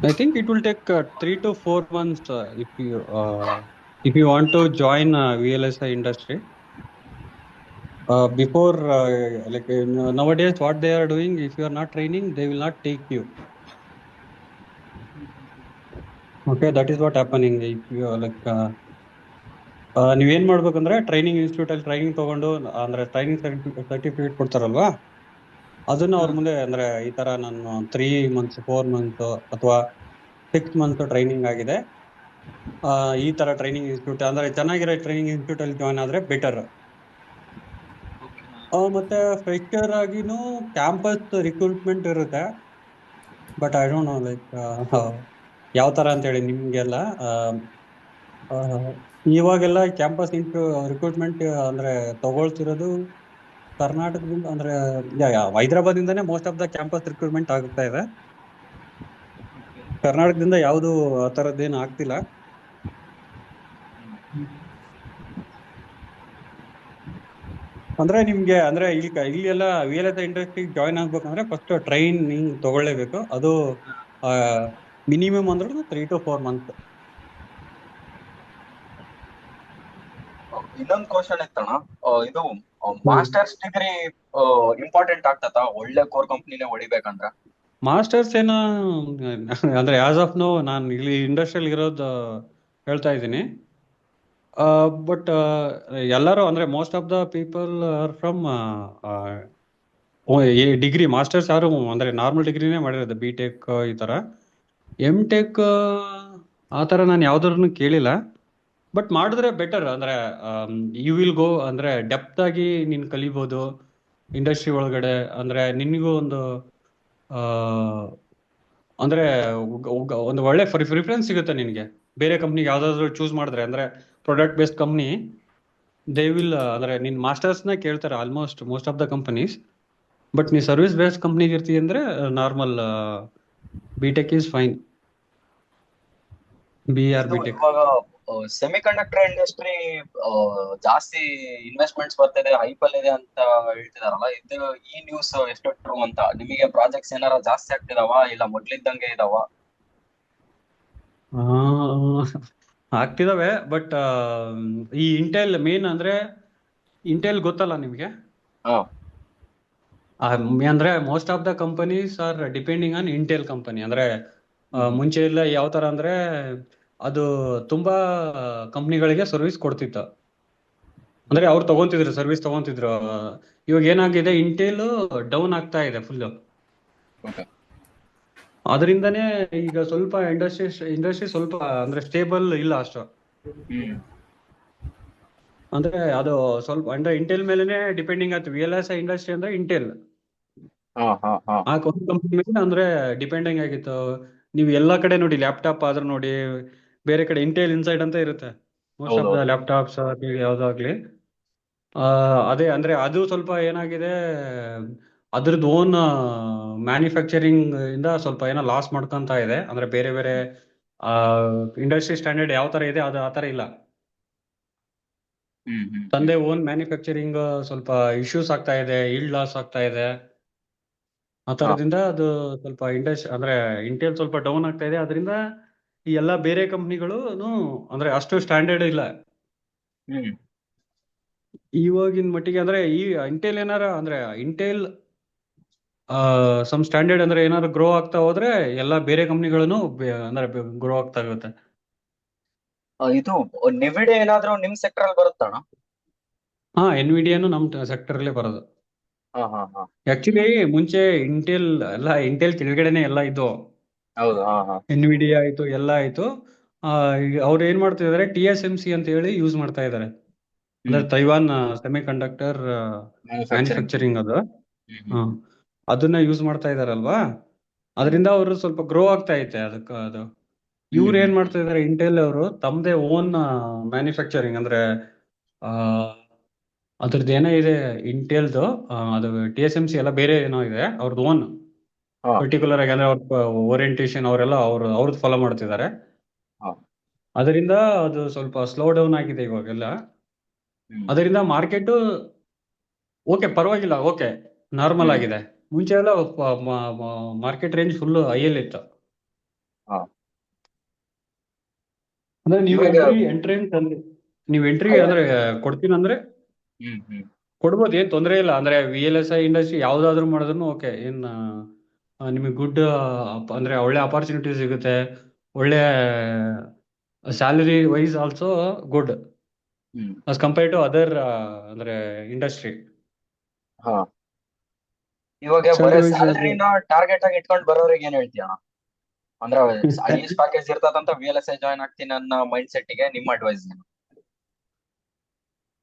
I think it will take 3 to 4 months if you want to join VLSI industry. Before like nowadays, what they are doing, if you are not training, they will not take you. Okay, that is what happening. If you are like ನೀವೇನ್ ಮಾಡ್ಬೇಕಂದ್ರೆ training institute ಅಲ್ಲಿ training ತಗೊಂಡು ಅಂದ್ರೆ training certificate ಕೊಡ್ತಾರಲ್ವಾ, ಅದನ್ನ ಅವ್ರ ಮುಂದೆ ಅಂದ್ರೆ ಈ ತರ ನಾನು 3 months 4 months ಅಥವಾ 6 months ಟ್ರೈನಿಂಗ್ ಆಗಿದೆ, ಈ ತರ ಟ್ರೈನಿಂಗ್ ಇನ್ಸ್ಟಿಟ್ಯೂಟ್ ಅಂದ್ರೆ ಚೆನ್ನಾಗಿರೋ ಟ್ರೈನಿಂಗ್ ಇನ್ಸ್ಟಿಟ್ಯೂಟ್ ಅಲ್ಲಿ ಜಾಯ್ನ್ ಆದ್ರೆ ಬೆಟರ್. ಮತ್ತೆ ಫ್ರೆಶರ್ ಆಗಿನೂ ಕ್ಯಾಂಪಸ್ ರಿಕ್ರೂಟ್ಮೆಂಟ್ ಇರುತ್ತೆ, but I don't know like ಯಾವ ತರ ಅಂತ ಹೇಳಿ ನಿಮ್ಗೆಲ್ಲ. ಆ, ಇವಾಗೆಲ್ಲ ಕ್ಯಾಂಪಸ್ ರಿಕ್ರೂಟ್ಮೆಂಟ್ ಅಂದ್ರೆ ತಗೊಳ್ತಿರೋದು ಕರ್ನಾಟಕದಿಂದ, ಅಂದ್ರೆ ಹೈದರಾಬಾದ್ ಇಂದಾನೆ most of the campus recruitment ಆಗ್ತಾ ಇದೆ. ಕರ್ನಾಟಕದಿಂದ ಯಾವುದು ಆ ತರದ್ದೇನು ಆಗ್ತಿಲ್ಲ. ಅಂದ್ರೆ ನಿಮ್ಗೆ ಅಂದ್ರೆ ಇಲ್ಲಿ ಎಲ್ಲ VLSI ಇಂಡಸ್ಟ್ರಿ ಜಾಯ್ನ್ ಆಗ್ಬೇಕಂದ್ರೆ ಫಸ್ಟ್ ಟ್ರೈನಿಂಗ್ ತಗೊಳ್ಳೇಬೇಕು. ಅದು ಮಿನಿಮಮ್ ಅಂದ್ರೆ 3 to 4 months. ಇನ್ನೊಂದ್ ಕ್ವಶನ್ ಇತ್ತಣ್ಣ, ಇದು ಮಾಸ್ಟರ್ಸ್ ಡಿಗ್ರಿ ಇಂಪಾರ್ಟೆಂಟ್ ಆಗ್ತದ ಒಳ್ಳೆ ಕೋರ್ ಕಂಪ್ನಿನೇ ಹೊಡಿಬೇಕಂದ್ರ? ಮಾಸ್ಟರ್ಸ್ ಏನೋ ಅಂದ್ರೆ ಆಸ್ ಆಫ್ ನೋ ನಾನು ಇಲ್ಲಿ ಇಂಡಸ್ಟ್ರಿಯಲ್ ಇರೋದು ಹೇಳ್ತಾ ಇದ್ದೀನಿ. ಬಟ್ ಎಲ್ಲರೂ ಅಂದ್ರೆ most of the people are from degree. Masters ಯಾರು ಅಂದ್ರೆ ನಾರ್ಮಲ್ ಡಿಗ್ರಿನೇ ಮಾಡಿರೋದು, BTech ಈ ತರ. MTech ಆ ತರ ನಾನು ಯಾವ್ದಾದ್ರು ಕೇಳಿಲ್ಲ. ಬಟ್ ಮಾಡಿದ್ರೆ ಬೆಟರ್, ಅಂದ್ರೆ ಯು ವಿಲ್ ಗೋ ಅಂದ್ರೆ ಡೆಪ್ತ್ ಆಗಿ ನೀನ್ ಕಲಿಬಹುದು ಇಂಡಸ್ಟ್ರಿ ಒಳಗಡೆ. ಅಂದ್ರೆ ನಿನ್ಗೂ ಒಂದು ಆ, ಅಂದ್ರೆ ಒಂದು ಒಳ್ಳೆ ಪ್ರಿಫರೆನ್ಸ್ ಸಿಗುತ್ತೆ ನಿನಗೆ. ಬೇರೆ ಕಂಪ್ನಿಗೆ ಯಾವ್ದಾದ್ರು ಚೂಸ್ ಮಾಡಿದ್ರೆ ಅಂದ್ರೆ product based company, they will ಅಂದ್ರೆ ನಿನ್ ಮಾಸ್ಟರ್ಸ್ ನ ಕೇಳ್ತಾರೆ almost most of the companies. But ನೀ ಸರ್ವಿಸ್ ಬೇಸ್ಡ್ ಕಂಪ್ನಿಗೆ ಇರ್ತೀವಿ ಅಂದ್ರೆ normal BTech is fine, BR ಇದು BTech. ಇವಾಗ ಸೆಮಿ ಕಂಡಕ್ಟರ್ ಇಂಡಸ್ಟ್ರಿ ಜಾಸ್ತಿ ಇನ್ವೆಸ್ಟ್ಮೆಂಟ್ಸ್ ಬರ್ತಿದೆ, ಹೈಪಲ್ ಇದೆ ಅಂತ ಹೇಳ್ತಿದಾರಲ್ಲ, ಇದು ಈ ನ್ಯೂಸ್ ಎಷ್ಟು ಟ್ರೂ ಅಂತ? ನಿಮಗೆ ಪ್ರಾಜೆಕ್ಟ್ಸ್ ಏನಾರ ಜಾಸ್ತಿ ಆಗ್ತಿದಾವ ಇಲ್ಲ ಮೊದ್ಲಿದ್ದಂಗೆ ಇದಾವ? ಆಗ್ತಿದಾವೆ, ಬಟ್ ಈ ಇಂಟೆಲ್ ಮೇನ್ ಅಂದ್ರೆ ಇಂಟೆಲ್ ಗೊತ್ತಲ್ಲ ನಿಮ್ಗೆ. ಹಾ. ಅಂದ್ರೆ most of the companies are depending on Intel company. ಅಂದ್ರೆ ಮುಂಚೆ ಎಲ್ಲ ಯಾವ ತರ ಅಂದ್ರೆ ಅದು ತುಂಬಾ ಕಂಪ್ನಿಗಳಿಗೆ ಸರ್ವಿಸ್ ಕೊಡ್ತಿತ್ತು, ಅಂದ್ರೆ ಅವ್ರು ತಗೊಂತಿದ್ರು, ಸರ್ವಿಸ್ ತಗೊಂತಿದ್ರು. ಇವಾಗ ಏನಾಗಿದೆ, ಇಂಟೆಲ್ ಡೌನ್ ಆಗ್ತಾ ಇದೆ ಫುಲ್. Okay. ಅದರಿಂದನೇ ಈಗ ಸ್ವಲ್ಪ ಇಂಡಸ್ಟ್ರಿ ಸ್ವಲ್ಪ ಅಂದ್ರೆ ಸ್ಟೇಬಲ್ ಇಲ್ಲ ಅಷ್ಟು. ಅಂದ್ರೆ ಅದು ಸ್ವಲ್ಪ ಅಂದ್ರೆ ಇಂಟೆಲ್ ಮೇಲೆನೆ ಡಿಪೆಂಡಿಂಗ್ ಆಯ್ತು. VLSI ಇಂಡಸ್ಟ್ರಿ ಅಂದ್ರೆ ಇಂಟೆಲ್ ಆ ಕಂಪನಿ ಮೇಲೆ ಅಂದ್ರೆ ಡಿಪೆಂಡಿಂಗ್ ಆಗಿತ್ತು. ನೀವು ಎಲ್ಲಾ ಕಡೆ ನೋಡಿ, ಲ್ಯಾಪ್ಟಾಪ್ ಆದ್ರೂ ನೋಡಿ, ಬೇರೆ ಕಡೆ ಇಂಟೆಲ್ ಇನ್ಸೈಡ್ ಅಂತ ಇರುತ್ತೆ ಮೋಸ್ಟ್ ಆಫ್ ದ ಹೌದೌದು. ಲ್ಯಾಪ್ಟಾಪ್ಸ್ ಯಾವ್ದಾಗ್ಲಿ. ಆ, ಅದೇ ಅಂದ್ರೆ ಅದು ಸ್ವಲ್ಪ ಏನಾಗಿದೆ, ಅದ್ರದ್ದು ಓನ್ ಮ್ಯಾನುಫ್ಯಾಕ್ಚರಿಂಗ್ ಇಂದ ಸ್ವಲ್ಪ ಏನೋ ಲಾಸ್ ಮಾಡ್ಕೊಂತ ಇದೆ. ಅಂದ್ರೆ ಬೇರೆ ಬೇರೆ ಇಂಡಸ್ಟ್ರಿ ಸ್ಟ್ಯಾಂಡರ್ಡ್ ಯಾವ ತರ ಇದೆ ಅದು ಆ ತರ ಇಲ್ಲ. ಹ್ಮ್ ಹ್ಮ್ ಹ್ಮ್ ತಂದೆ ಓನ್ ಮ್ಯಾನುಫ್ಯಾಕ್ಚರಿಂಗ್ ಸ್ವಲ್ಪ ಇಶ್ಯೂಸ್ ಆಗ್ತಾ ಇದೆ, ಈಲ್ಡ್ ಲಾಸ್ ಆಗ್ತಾ ಇದೆ. ಆ ಹಾ ತರದಿಂದ ಅದು ಸ್ವಲ್ಪ ಅಂದ್ರೆ ಇಂಟೆಲ್ ಸ್ವಲ್ಪ ಡೌನ್ ಆಗ್ತಾ ಇದೆ. ಅದರಿಂದ ಈ ಎಲ್ಲ ಬೇರೆ ಕಂಪ್ನಿಗಳು ಅಂದ್ರೆ ಅಷ್ಟು ಸ್ಟ್ಯಾಂಡರ್ಡ್ ಇಲ್ಲ ಹ್ಮ್ ಇವಾಗಿನ ಮಟ್ಟಿಗೆ. ಅಂದ್ರೆ ಈ ಇಂಟೆಲ್ ಏನಾರ ಅಂದ್ರೆ ಇಂಟೆಲ್ ಸಮ್ ಸ್ಟ್ಯಾಂಡರ್ಡ್ ಅಂದ್ರೆ ಏನಾದ್ರು ಗ್ರೋ ಆಗ್ತಾ ಹೋದ್ರೆ ಎಲ್ಲ ಬೇರೆ ಕಂಪ್ನಿಗಳನ್ನು ಅಂದ್ರೆ ಗ್ರೋ ಆಗ್ತಾ ಇರುತ್ತೆ. ಇದು ನಿವಿಡೆ ಏನಾದ್ರೂ ನಿಮ್ ಸೆಕ್ಟರ್ ಅಲ್ಲಿ ಬರುತ್ತಣ್ಣ? ಹಾ, ಎನ್ವಿಡಿಯಾನು ನಮ್ಮ ಸೆಕ್ಟರ್ ಅಲ್ಲೇ ಬರೋದು. ಹಾ ಹಾ ಹಾ ಆಕ್ಚುಲಿ ಮುಂಚೆ ಇಂಟೆಲ್ ಇಂಟೆಲ್ ಕೆಳಗಡೆನೆ ಎಲ್ಲ ಇದ್ದು. ಹೌದು. ಹಾ ಹಾ ಎನ್ವಿಡಿಯಾ ಆಯ್ತು, ಎಲ್ಲ ಆಯ್ತು. ಈಗ ಅವ್ರು ಏನ್ ಮಾಡ್ತಾ ಇದಾರೆ, TSMC ಅಂತ ಹೇಳಿ ಯೂಸ್ ಮಾಡ್ತಾ ಇದ್ದಾರೆ. ಅಂದ್ರೆ hmm Taiwan semiconductor manufacturing. Manufacturing ಅದು. ಹ್ಮ್ ಹಾ, ಹ್ಮ್ ಅದನ್ನ ಯೂಸ್ ಮಾಡ್ತಾ ಇದಾರಲ್ವಾ. ಹ್ಮ್ ಅದರಿಂದ ಅವರು ಸ್ವಲ್ಪ ಗ್ರೋ ಆಗ್ತಾ ಐತೆ ಅದಕ್ಕೆ ಅದು. ಹ್ಮ್ ಇವ್ರು ಏನ್ ಹ್ಮ್ ಮಾಡ್ತಾ ಇದಾರೆ, ಇಂಟೆಲ್ ಅವರು ತಮ್ಮದೇ ಓನ್ ಮ್ಯಾನುಫ್ಯಾಕ್ಚರಿಂಗ್ ಅಂದ್ರೆ ಆ ಅದ್ರದ್ದು ಏನೋ ಇದೆ ಇಂಟೆಲ್ದು. ಅದು TSMC ಎಲ್ಲ ಬೇರೆ ಏನೋ ಇದೆ, ಅವ್ರದ್ದು ಓನ್ ಹಾ ಪರ್ಟಿಕ್ಯುಲರ್ ಆಗಿ. ಅಂದ್ರೆ ಅವ್ರ ಓರಿಯಂಟೇಶನ್ ಅವರೆಲ್ಲ ಅವ್ರದ್ದು ಫಾಲೋ ಮಾಡ್ತಿದ್ದಾರೆ. ಹಾ ಅದರಿಂದ ಅದು ಸ್ವಲ್ಪ ಸ್ಲೋ ಡೌನ್ ಆಗಿದೆ ಇವಾಗೆಲ್ಲ. ಹ್ಮ್ ಅದರಿಂದ ಮಾರ್ಕೆಟ್ ಓಕೆ, ಪರವಾಗಿಲ್ಲ, ಓಕೆ, ನಾರ್ಮಲ್ ಹ್ಮ್ ಆಗಿದೆ. ಮುಂಚೆ ಎಲ್ಲ ಮಾರ್ಕೆಟ್ ರೇಂಜ್ ಫುಲ್ ಹೈಯಲ್ಲಿ ಇತ್ತು. ಹಾ ಅಂದ್ರೆ ನೀವು ಇವಾಗ ನೀವು ಎಂಟ್ರಿ ಹಯ- ಅಂದ್ರೆ ಕೊಡ್ತೀನಿ ಅಂದ್ರೆ ಹ್ಮ್ ಹ್ಮ್ ಕೊಡ್ಬೋದು, ಏನ್ ತೊಂದರೆ ಇಲ್ಲ. ಅಂದ್ರೆ VLSI ಇಂಡಸ್ಟ್ರಿ ಯಾವ್ದಾದ್ರು ಮಾಡಿದ್ರು ಓಕೆ, ನಿಮಗೆ ಗುಡ್ ಅಂದ್ರೆ ಒಳ್ಳೆ ಅಪಾರ್ಚುನಿಟಿ ಸಿಗುತ್ತೆ. ಒಳ್ಳೆ salary wise also good hmm as compared to other ಅಂದ್ರೆ ಇಂಡಸ್ಟ್ರಿ. ಹಾ ಇವಾಗ ಬರೀ ಸ್ಯಾಲರಿ ವೈಸ್ ಅದು ಸ್ಯಾಲರಿನ ಟಾರ್ಗೆಟ್ ಆಗಿ ಇಟ್ಕೊಂಡು ಬರೋರಿಗೆ ಏನ್ ಹೇಳ್ತೀಯ ಅಣ್ಣ? ಅಂದ್ರೆ ಹೈಯೆಸ್ಟ್ ಪ್ಯಾಕೇಜ್ ಇರ್ತದಂತ VLSI ಜಾಯ್ನ್ ಆಗ್ತೀನಿ ಅನ್ನೋ ಮೈಂಡ್ ಸೆಟ್ಗೆ ನಿಮ್ಮ ಅಡ್ವೈಸ್ ಏನು?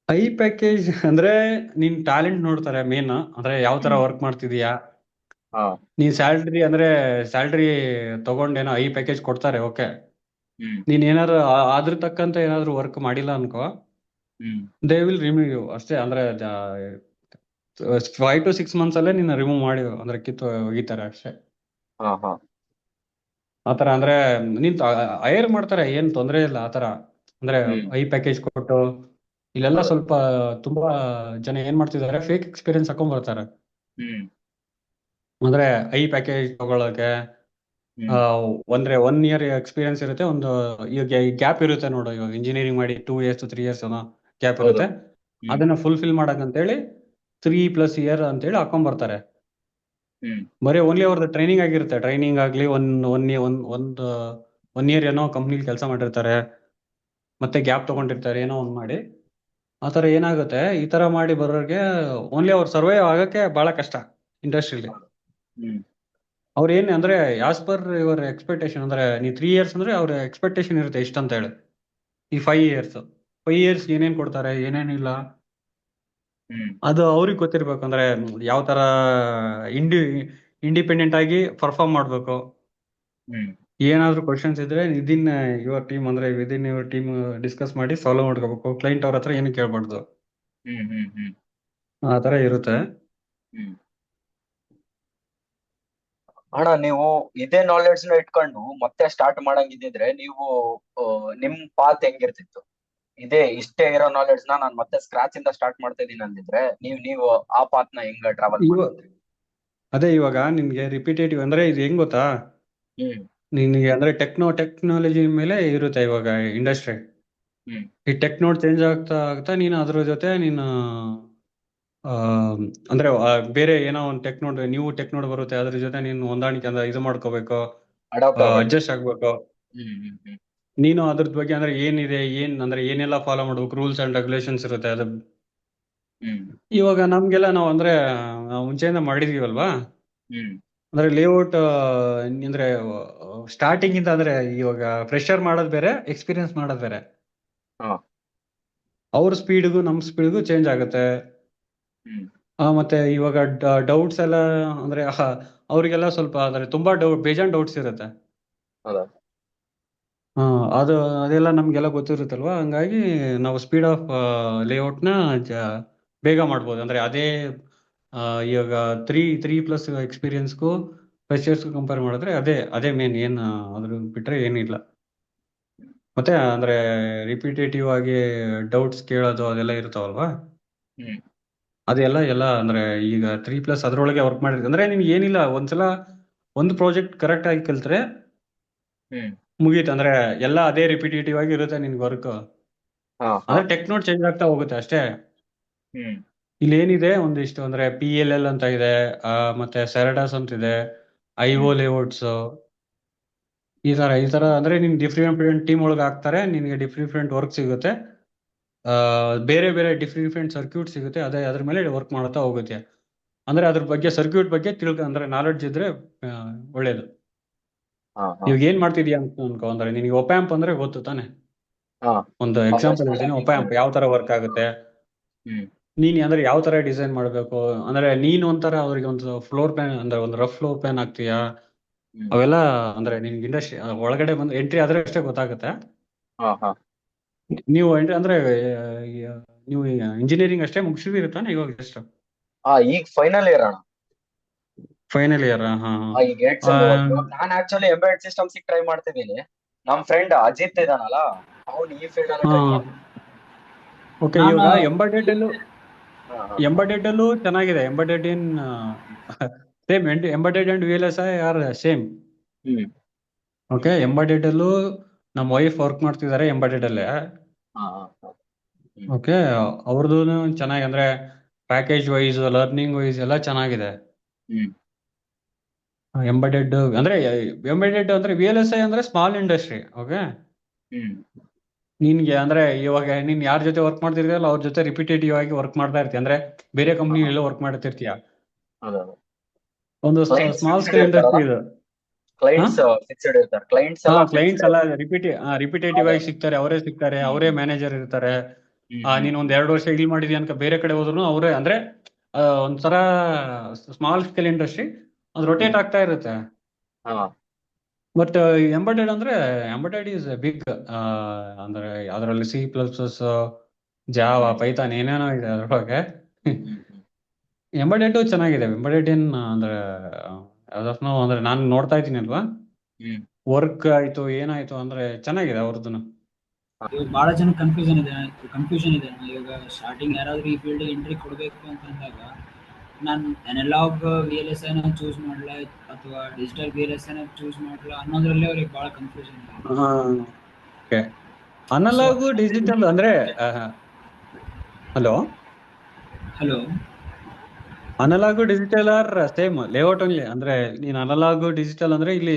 ಹೈ ಪ್ಯಾಕೇಜ್ ಅಂದ್ರೆ ನಿನ್ ಟ್ಯಾಲೆಂಟ್ ನೋಡ್ತಾರೆ ಮೇನ್. ಅಂದ್ರೆ ಯಾವ ತರ ಹ್ಮ್ ವರ್ಕ್ ಮಾಡ್ತಿದೀಯಾ. ಹಾ ನೀನ್ ಸ್ಯಾಲ್ರಿ ತಗೊಂಡೇನೋ ಹೈ ಪ್ಯಾಕೇಜ್ ಕೊಡ್ತಾರೆ, ಓಕೆ. ಹ್ಮ್ ನೀನ್ ಏನಾದ್ರು ಅದ್ರ ತಕ್ಕಂತ ಏನಾದ್ರು ವರ್ಕ್ ಮಾಡಿಲ್ಲ ಅನ್ಕೋ, hmm they will remove you ಅಷ್ಟೇ. ಅಂದ್ರೆ 5 to 6 months ಅಲ್ಲೇ ನಿನ್ನ ರಿಮೂವ್ ಮಾಡಿ ಅಂದ್ರೆ ಕಿತ್ತು ಒಗಿತಾರೆ ಅಷ್ಟೇ. ಹಾ ಹಾ ಆತರ ಅಂದ್ರೆ ನೀನ್ ಹೈರ್ ಮಾಡ್ತಾರೆ, ಏನ್ ತೊಂದರೆ ಇಲ್ಲ ಆತರ. ಅಂದ್ರೆ ಹ್ಮ್ ಹೈ ಪ್ಯಾಕೇಜ್ ಕೊಟ್ಟು ಇಲ್ಲೆಲ್ಲ ಹೌದು. ಸ್ವಲ್ಪ ತುಂಬಾ ಜನ ಏನ್ ಮಾಡ್ತಿದ್ದಾರೆ, ಫೇಕ್ ಎಕ್ಸ್ಪೀರಿಯನ್ಸ್ ಹಾಕೊಂಡ್ ಬರ್ತಾರೆ. ಹ್ಮ್ ಅಂದ್ರೆ ಹೈ ಪ್ಯಾಕೇಜ್ ತಗೊಳಕ್ಕೆ ಹ್ಮ್ 1 year ಎಕ್ಸ್ಪೀರಿಯನ್ಸ್ ಇರುತ್ತೆ. ಈಗ ಗ್ಯಾಪ್ ಇರುತ್ತೆ ನೋಡು, ಇವಾಗ ಇಂಜಿನಿಯರಿಂಗ್ ಮಾಡಿ 2 years to 3 years ಗ್ಯಾಪ್ ಹೌದು. ಇರುತ್ತೆ. ಹ್ಮ್ ಅದನ್ನ ಫುಲ್ಫಿಲ್ ಮಾಡಕ್ಕಂತೇಳಿ 3+ year ಅಂತೇಳಿ ಹಾಕೊಂಡ್ ಬರ್ತಾರೆ. ಹ್ಮ್ ಬರೀ ಓನ್ಲಿ ಅವ್ರದ್ದು ಟ್ರೈನಿಂಗ್ ಆಗಿರುತ್ತೆ. ಟ್ರೈನಿಂಗ್ ಆಗ್ಲಿ ಒಂದು 1 year ಏನೋ ಕಂಪ್ನಿಲಿ ಕೆಲಸ ಮಾಡಿರ್ತಾರೆ, ಮತ್ತೆ ಗ್ಯಾಪ್ ತಗೊಂಡಿರ್ತಾರೆ ಏನೋ ಒಂದ್ ಮಾಡಿ. ಆ ಥರ ಏನಾಗುತ್ತೆ, ಈ ತರ ಮಾಡಿ ಬರೋರಿಗೆ ಓನ್ಲಿ ಅವ್ರು ಸರ್ವೈವ್ ಆಗಕ್ಕೆ ಬಹಳ ಕಷ್ಟ ಇಂಡಸ್ಟ್ರಿಲಿ. ಹೌದು. ಹ್ಮ್ ಅವ್ರು ಏನ್ ಅಂದ್ರೆ ಆಸ್ ಪರ್ ಯುವರ್ ಎಕ್ಸ್ಪೆಕ್ಟೇಷನ್, ಅಂದ್ರೆ ನೀವು 3 years ಅಂದ್ರೆ ಅವ್ರ ಎಕ್ಸ್ಪೆಕ್ಟೇಷನ್ ಇರುತ್ತೆ ಇಷ್ಟ ಅಂತ ಹೇಳಿ. ಈ 5 years ಏನೇನ್ ಕೊಡ್ತಾರೆ ಏನೇನಿಲ್ಲ ಹ್ಮ್ ಅದು ಅವ್ರಿಗೆ ಗೊತ್ತಿರ್ಬೇಕು. ಅಂದ್ರೆ ಯಾವ ತರ ಇಂಡಿ ಇಂಡಿಪೆಂಡೆಂಟ್ ಆಗಿ ಪರ್ಫಾರ್ಮ್ ಮಾಡ್ಬೇಕು. ಹ್ಮ್ ಏನಾದ್ರು ಕ್ವಶನ್ಸ್ ಇದ್ರೆ ವಿದಿನ್ ಯುವರ್ ಟೀಮ್ ಡಿಸ್ಕಸ್ ಮಾಡಿ ಸಾಲ್ವ್ ಮಾಡ್ಕೋಬೇಕು. ಕ್ಲೈಂಟ್ ಅವ್ರ ಹತ್ರ ಏನು ಕೇಳ್ಬಾರ್ದು. ಹ್ಮ್ ಹ್ಮ್ ಹ್ಮ್ ಆ ತರ ಇರುತ್ತೆ. ಹ್ಮ್ ಅಣ್ಣ, ನೀವು ಇದೇ ನಾಲೆಡ್ಜ್ ನ ಇಟ್ಕೊಂಡು ಮತ್ತೆ ಸ್ಟಾರ್ಟ್ ಮಾಡಂಗಿದ್ರೆ ನೀವು ನಿಮ್ ಪಾತ್ ಹೆಂಗಿರ್ತಿತ್ತು? ಇಷ್ಟೇ ಇರೋ ನಾಲೆಡ್ಜ್ ನಾನು ಮತ್ತೆ ಸ್ಕ್ರಾಚ್ ಇಂದ ಸ್ಟಾರ್ಟ್ ಮಾಡ್ತಾ ಇದೀನಿ ಅಂದಿದ್ರೆ ನೀವು ಆ ಪಾತ್ ನ ಹೆಂಗ ಟ್ರಾವೆಲ್ ಇವ ಮಾಡ್ತಿದ್ರಿ? ಅದೇ ಇವಾಗ ನಿನ್ಗೆ ರಿಪಿಟೇಟಿವ್ ಅಂದ್ರೆ ಇದು ಹೆಂಗ್ ಗೊತ್ತಾ, ಹ್ಮ್ ನಿನಗೆ ಅಂದ್ರೆ ಟೆಕ್ನಾಲಜಿ ಮೇಲೆ ಇರುತ್ತೆ ಇವಾಗ ಇಂಡಸ್ಟ್ರಿ. ಹ್ಮ್ ಈ ಟೆಕ್ನೋಡ್ ಚೇಂಜ್ ಆಗ್ತಾ ಆಗ್ತಾ ನೀನು ಅದ್ರ ಜೊತೆ ನೀನು ಆ, ಅಂದ್ರೆ ಬೇರೆ ಏನೋ ಒಂದು ನ್ಯೂ ಟೆಕ್ನೋಡ್ ಬರುತ್ತೆ, ಅದ್ರ ಜೊತೆ ನೀನು ಹೊಂದಾಣಿಕೆ ಅಂದ್ರೆ ಇದು ಮಾಡ್ಕೋಬೇಕು, ಅಡಾಪ್ಟ್ ಆಗ್ಬೇಕು. ಅಡ್ಜಸ್ಟ್ ಆಗ್ಬೇಕು. ಹ್ಮ್ ಹ್ಮ್ ಹ್ಮ್ ನೀನು ಅದ್ರದ್ ಬಗ್ಗೆ ಅಂದ್ರೆ ಏನಿದೆ ಅಂದ್ರೆ ಏನೆಲ್ಲ ಫಾಲೋ ಮಾಡ್ಬೇಕು, ರೂಲ್ಸ್ ಅಂಡ್ ರೆಗ್ಯುಲೇಷನ್ಸ್ ಇರುತ್ತೆ ಅದು. ಹ್ಮ್ ಇವಾಗ ನಮ್ಗೆಲ್ಲ ನಾವು ಮುಂಚೆಯಿಂದ ಮಾಡಿದೀವಲ್ವಾ. ಹ್ಮ್ ಅಂದ್ರೆ ಲೇಔಟ್ ಅಂದ್ರೆ ಸ್ಟಾರ್ಟಿಂಗ್ ಇಂದ ಅಂದ್ರೆ ಇವಾಗ ಫ್ರೆಶರ್ ಮಾಡೋದು ಬೇರೆ, ಎಕ್ಸ್ಪೀರಿಯನ್ಸ್ ಮಾಡೋದು ಬೇರೆ. ಹಾ ಅವ್ರ ಸ್ಪೀಡ್ಗೂ ನಮ್ಮ ಸ್ಪೀಡ್ಗೂ ಚೇಂಜ್ ಆಗುತ್ತೆ. ಹ್ಮ್ ಮತ್ತೆ ಇವಾಗ ಡೌಟ್ಸ್ ಎಲ್ಲ ಅಂದ್ರೆ ಅವರಿಗೆಲ್ಲ ಸ್ವಲ್ಪ ಅಂದ್ರೆ ತುಂಬಾ ಬೇಜಾನ್ ಡೌಟ್ಸ್ ಇರುತ್ತೆ. ಹೌದಾ? ಹಾ, ಅದೆಲ್ಲ ನಮ್ಗೆಲ್ಲ ಗೊತ್ತಿರುತ್ತಲ್ವಾ. ಹಂಗಾಗಿ ನಾವು ಸ್ಪೀಡ್ ಆಫ್ ಲೇಔಟ್ನ ಬೇಗ ಮಾಡ್ಬೋದು. ಅಂದ್ರೆ ಅದೇ ಇವಾಗ 3+ ಎಕ್ಸ್ಪೀರಿಯನ್ಸ್ಗೂ ಫ್ರೆಶರ್ಸ್ಗೂ ಕಂಪೇರ್ ಮಾಡಿದ್ರೆ ಅದೇ ಮೇನ್, ಏನು ಅದ್ರ ಬಿಟ್ರೆ ಏನಿಲ್ಲ. ಮತ್ತೆ ಅಂದ್ರೆ ರಿಪಿಟೇಟಿವ್ ಆಗಿ ಡೌಟ್ಸ್ ಕೇಳೋದು ಅದೆಲ್ಲ ಇರ್ತಾವಲ್ವಾ, ಹ್ಮ್ ಅದೆಲ್ಲ ಅಂದ್ರೆ ಈಗ 3+ ಅದ್ರೊಳಗೆ ವರ್ಕ್ ಮಾಡಿದ್ರೆ ಅಂದ್ರೆ ನಿನ್ಗೆ ಏನಿಲ್ಲ, ಒಂದ್ಸಲ ಒಂದು ಪ್ರಾಜೆಕ್ಟ್ ಕರೆಕ್ಟ್ ಆಗಿ ಕಲ್ತ್ರೆ ಹ್ಮ್ ಮುಗೀತು. ಅಂದ್ರೆ ಎಲ್ಲ ಅದೇ ರಿಪಿಟೇಟಿವ್ ಆಗಿ ಇರುತ್ತೆ ನಿನ್ಗೆ ವರ್ಕ್. ಹಾ ಹಾ ಅಂದ್ರೆ ಟೆಕ್ನೋಡ್ ಚೇಂಜ್ ಆಗ್ತಾ ಹೋಗುತ್ತೆ ಅಷ್ಟೇ. ಹ್ಮ್ ಇಲ್ಲಿ ಏನಿದೆ ಒಂದಿಷ್ಟು ಅಂದ್ರೆ PLL ಅಂತ ಇದೆ, ಮತ್ತೆ ಸೆರಡಾಸ್ ಅಂತ ಇದೆ, IO ಲೇಔಟ್ಸ್, ಈ ತರ ಅಂದ್ರೆ ನಿನ್ ಡಿಫ್ರೆಂಟ್ ಟೀಮ್ ಒಳಗೆ ಹಾಕ್ತಾರೆ, ನಿನ್ಗೆ ಡಿಫ್ರೆಂಟ್ ವರ್ಕ್ ಸಿಗುತ್ತೆ, ಬೇರೆ ಬೇರೆ ಡಿಫ್ರೆಂಟ್ ಸರ್ಕ್ಯೂಟ್ ಸಿಗುತ್ತೆ, ಅದ್ರ ಮೇಲೆ ವರ್ಕ್ ಮಾಡ್ತಾ ಹೋಗುತ್ತೆ. ಅಂದ್ರೆ ಅದ್ರ ಬಗ್ಗೆ ಸರ್ಕ್ಯೂಟ್ ಬಗ್ಗೆ ಅಂದ್ರೆ ನಾಲೆಡ್ಜ್ ಇದ್ರೆ ಆ, ಒಳ್ಳೇದು. ಹಾ ಹಾ ಇವಾಗ ಏನ್ ಮಾಡ್ತಿದ್ಯಾ ಅಂತ ಅನ್ಕೋ, ಅಂದ್ರೆ ನಿನಗೆ ಒಪ್ಯಾಂಪ್ ಅಂದ್ರೆ ಗೊತ್ತು ತಾನೆ. ಹಾ ಒಂದು Power ಎಕ್ಸಾಂಪಲ್ supply. ಹೇಳ್ತೀನಿ, ಒಪ್ಯಾಂಪ್ ಯಾವ ತರ ವರ್ಕ್ ಆಗುತ್ತೆ, ಹ್ಮ್ ನೀನ್ ಅಂದ್ರೆ ಯಾವ ತರ ಡಿಸೈನ್ ಮಾಡ್ಬೇಕು, ಅಂದ್ರೆ ನೀನ್ ಒಂಥರ ಅವ್ರಿಗೆ ಒಂದು ಫ್ಲೋರ್ ಪ್ಲಾನ್ ಅಂದ್ರೆ ಒಂದು ರಫ್ ಫ್ಲೋರ್ ಪ್ಲಾನ್ ಹಾಕ್ತೀಯಾ, ಹ್ಮ್ ಅವೆಲ್ಲ ಅಂದ್ರೆ ನಿನ್ಗೆ ಇಂಡಸ್ಟ್ರಿ ಒಳಗಡೆ ಬಂದು ಎಂಟ್ರಿ ಆದ್ರೆ ಅಷ್ಟೇ ಗೊತ್ತಾಗುತ್ತೆ. ಹಾ ಹಾ ನೀವು ಎಂಟ್ರಿ ಅಂದ್ರೆ ನೀವು ಇಂಜಿನಿಯರಿಂಗ್ ಅಷ್ಟೇ ಮುಗಿಸಿದಿರ್ತಾನೆ ಇವಾಗ ಜಸ್ಟ್ ಈಗ ಫೈನಲ್ ಇಯರ್ ಅಣ್ಣ. Final year. ಹಾ ಈಗ 8 ಸೆಮ್ ಇವಾಗ. ನಾನು ಆಕ್ಚುಲಿ ಎಂಬೆಡೆಡ್ ಸಿಸ್ಟಮ್ಸ್ ಟ್ರೈ ಮಾಡ್ತಿದ್ದೀನಿ. ನಮ್ ಫ್ರೆಂಡ್ ಅಜಿತ್ ಇದಾನಲ್ಲ, ಅವ್ನು ಈ ಫೀಲ್ಡ್ ಅಲ್ಲಿ ಹಾ ಟ್ರೈ ಮಾಡ್ತಿದ್ದಾನೆ. ಓಕೆ. ನಾನು ಇವಾಗ ಎಂಬೆಡೆಡ್ ಹಾ ಹಾ ಅಲ್ಲೂ ಚೆನ್ನಾಗಿದೆ. Embedded in same embedded and VLSI are same. Hmm okay, embedded ಅಲ್ಲೂ ನಮ್ಮ ವೈಫ್ ವರ್ಕ್ ಮಾಡ್ತಿದ್ದಾರೆ ಎಂಬೆಡೆಡ್ ಅಲ್ಲೇ. ಹಾ ಹಾ ಹಾ. ಹ್ಮ್ ಓಕೆ, ಅವ್ರದ್ದು ಚೆನ್ನಾಗಿ ಅಂದ್ರೆ ಪ್ಯಾಕೇಜ್ ವೈಸ್ ಲರ್ನಿಂಗ್ ವೈಸ್ ಎಲ್ಲ ಚೆನ್ನಾಗಿದೆ. ಹ್ಮ್ ಎಂಬೆಡೆಡ್ ಅಂದ್ರೆ VLSI ಅಂದ್ರೆ ಸ್ಮಾಲ್ ಇಂಡಸ್ಟ್ರಿ. ಓಕೆ, ಹ್ಮ್ ನಿನ್ಗೆ ಅಂದ್ರೆ ಇವಾಗ ನೀನ್ ಯಾರ ಜೊತೆ ವರ್ಕ್ ಮಾಡ್ತಿರ್ತೀಯಲ್ಲ ಅವ್ರ ಜೊತೆ ರಿಪಿಟೇಟಿವ್ ಆಗಿ ವರ್ಕ್ ಮಾಡ್ತಾ ಇರ್ತೀಯ. ಅಂದ್ರೆ ಬೇರೆ ಕಂಪ್ನಿ ಎಲ್ಲ ವರ್ಕ್ ಮಾಡ್ತಿರ್ತೀಯ. ಅದೇ ಒಂದು ಕ್ಲೈಂಟ್ಸ್ ಸ್ಮಾಲ್ ಫಿಕ್ಸ್ಡ್ ಸ್ಕೇಲ್ ಇರ್ತಾರಲ್ಲ, ಇಂಡಸ್ಟ್ರಿ ಇದು. ಹಾ ಕ್ಲೈಂಟ್ಸ್ ಫಿಕ್ಸ್ಡ್ ಇರ್ತಾರೆ, ಕ್ಲೈಂಟ್ಸ್ ಹಾ ಎಲ್ಲ ಕ್ಲೈಂಟ್ಸ್ ಫಿಕ್ಸ್ಡ್. ಎಲ್ಲ ರಿಪಿಟೇಟಿವ್ ಅದೇ ಆಗಿ ಸಿಗ್ತಾರೆ, ಅವರೇ ಹ್ಮ್ ಮ್ಯಾನೇಜರ್ ಇರ್ತಾರೆ. ಹ್ಮ್ ಹ್ಮ್ ನೀನ್ ಒಂದ್ 2 ವರ್ಷ ಡೀಲ್ ಮಾಡಿದ್ಯಾ ಅನ್ಕ ಬೇರೆ ಕಡೆ ಹೋದ್ರು ಅವರೇ ಅಂದ್ರೆ ಒಂಥರ ಸ್ಮಾಲ್ ಸ್ಕೇಲ್ ಇಂಡಸ್ಟ್ರಿ, ಅದು ರೊಟೇಟ್ ಹ್ಮ್ ಆಗ್ತಾ ಇರುತ್ತೆ. ಹಾ ಬಟ್ ಎಂಬೆಡೆಡ್ ಈಸ್ ಬಿಗ್. ಅಂದ್ರೆ ಅದರಲ್ಲಿ C++, ಜಾವಾ, ಹ್ಮ್ ಪೈಥಾನ್ ಏನೇನೋ ಇದೆ ಅದ್ರೊಳಗೆ. ಹ್ಮ್ ಹ್ಮ್ ಎಂಬೆಡೆಡ್ ಚೆನ್ನಾಗಿದೆ. ಎಂಬೆಡೆಡ್ ಅಂದ್ರೆ ಆಸ್ ಆಫ್ ನೌ ಅಂದ್ರೆ ನಾನು ನೋಡ್ತಾ ಇದ್ದೀನಿ ಅಲ್ವಾ, ಹ್ಮ್ ವರ್ಕ್ ಆಯ್ತು ಏನಾಯ್ತು ಅಂದ್ರೆ ಚೆನ್ನಾಗಿದೆ ಅವ್ರದ್ದು. ಇವಾಗ ಭಾಳ ಜನ ಕನ್ಫ್ಯೂಷನ್ ಇದೆ ಅಣ್ಣ. ಇವಾಗ ಸ್ಟಾರ್ಟಿಂಗ್ ಯಾರಾದರೂ ಈ ಫೀಲ್ಡ್ ಎಂಟ್ರಿ ಕೊಡಬೇಕು ಅಂತಂದಾಗ ನಾನು ಅನಲಾಗ್ VLSI ನ ಚೂಸ್ ಮಾಡಲ ಅಥವಾ ಡಿಜಿಟಲ್ VLSI ನ ಚೂಸ್ ಮಾಡಲ ಅನ್ನೋದ್ರಲ್ಲೇ ಅವ್ರಿಗೆ ಭಾಳ ಕನ್ಫ್ಯೂಷನ್ ಇದೆ. ಓಕೆ, ಸೊ ಅನಲಾಗು ಡಿಜಿಟಲ್ ಅಂದ್ರೆ hello, hello. ಅನಲಾಗು digital are same layout only. ಅಂದ್ರೆ ನೀನ್ ಅನಲಾಗು ಡಿಜಿಟಲ್ ಅಂದ್ರೆ ಇಲ್ಲಿ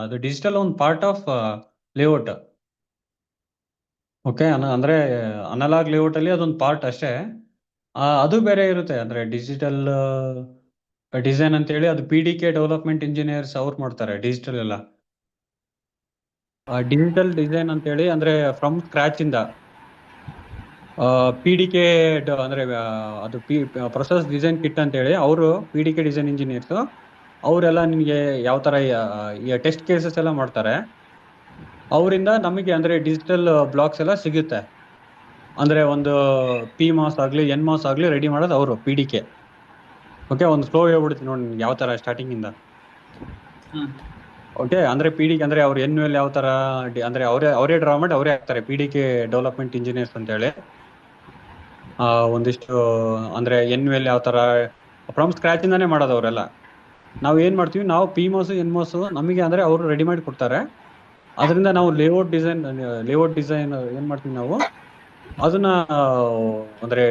ಅದು ಡಿಜಿಟಲ್ ಒಂದು ಪಾರ್ಟ್ ಆಫ್ ಲೇಔಟ್. ಓಕೆ, ಅಂದ್ರೆ ಅನಲಾಗ್ ಲೇಔಟ್ ಅಲ್ಲಿ ಅದೊಂದು ಪಾರ್ಟ್ ಅಷ್ಟೇ. ಅದು ಬೇರೆ ಇರುತ್ತೆ. ಅಂದ್ರೆ ಡಿಜಿಟಲ್ ಡಿಸೈನ್ ಅಂತ ಹೇಳಿ ಅದು PDK ಡೆವಲಪ್ಮೆಂಟ್ ಇಂಜಿನಿಯರ್ಸ್ ಅವ್ರು ಮಾಡ್ತಾರೆ ಡಿಜಿಟಲ್ ಎಲ್ಲ. ಡಿಜಿಟಲ್ ಡಿಸೈನ್ ಅಂತ ಹೇಳಿ ಅಂದ್ರೆ ಫ್ರಮ್ ಸ್ಕ್ರಾಚ್ ಇಂದ PDK ಅಂದ್ರೆ ಅದು ಪ್ರೊಸೆಸ್ ಡಿಸೈನ್ ಕಿಟ್ ಅಂತ ಹೇಳಿ ಅವರು PDK ಡಿಸೈನ್ ಇಂಜಿನಿಯರ್ಸ್ ಅವರೆಲ್ಲ ನಿಮಗೆ ಯಾವ ತರ ಟೆಸ್ಟ್ ಕೇಸಸ್ ಎಲ್ಲ ಮಾಡ್ತಾರೆ. ಅವರಿಂದ ನಮಗೆ ಅಂದ್ರೆ ಡಿಜಿಟಲ್ ಬ್ಲಾಕ್ಸ್ ಎಲ್ಲ ಸಿಗುತ್ತೆ. ಅಂದ್ರೆ ಒಂದು PMOS ಆಗ್ಲಿ NMOS ಆಗ್ಲಿ ರೆಡಿ ಮಾಡೋದು ಅವರು PDK. ಓಕೆ, ಒಂದು ಫ್ಲೋ ಹೇಳ್ಬಿಡ್ತೀನಿ ನೋಡಿ ನಿಮ್ಗೆ ಯಾವ ತರ ಸ್ಟಾರ್ಟಿಂಗ್ ಇಂದ. ಹಾಂ ಓಕೆ, ಅಂದ್ರೆ PDK ಅಂದ್ರೆ ಅವ್ರು NUL ಯಾವ ತರ ಅಂದ್ರೆ ಅವರೇ ಡ್ರಾ ಮಾಡಿ ಅವರೇ ಹಾಕ್ತಾರೆ PDK ಡೆವಲಪ್ಮೆಂಟ್ ಇಂಜಿನಿಯರ್ಸ್ ಅಂತ ಹೇಳಿ. ಒಂದಿಷ್ಟು ಅಂದ್ರೆ NUL ಯಾವ ತರ ಫ್ರಮ್ ಸ್ಕ್ರಾಚ್ ಇಂದಾನೇ ಮಾಡೋದು ಅವರೆಲ್ಲ. ನಾವು ಏನ್ ಮಾಡ್ತೀವಿ, ನಾವು PMOS NMOS ನಮಗೆ ಅಂದ್ರೆ ಅವರು ರೆಡಿ ಮಾಡಿ ಕೊಡ್ತಾರೆ. ಅದರಿಂದ ನಾವು ಲೇಔಟ್ ಡಿಸೈನ್ ಏನ್ ಮಾಡ್ತೀವಿ ನಾವು ಅದನ್ನ ಅಂದ್ರೆ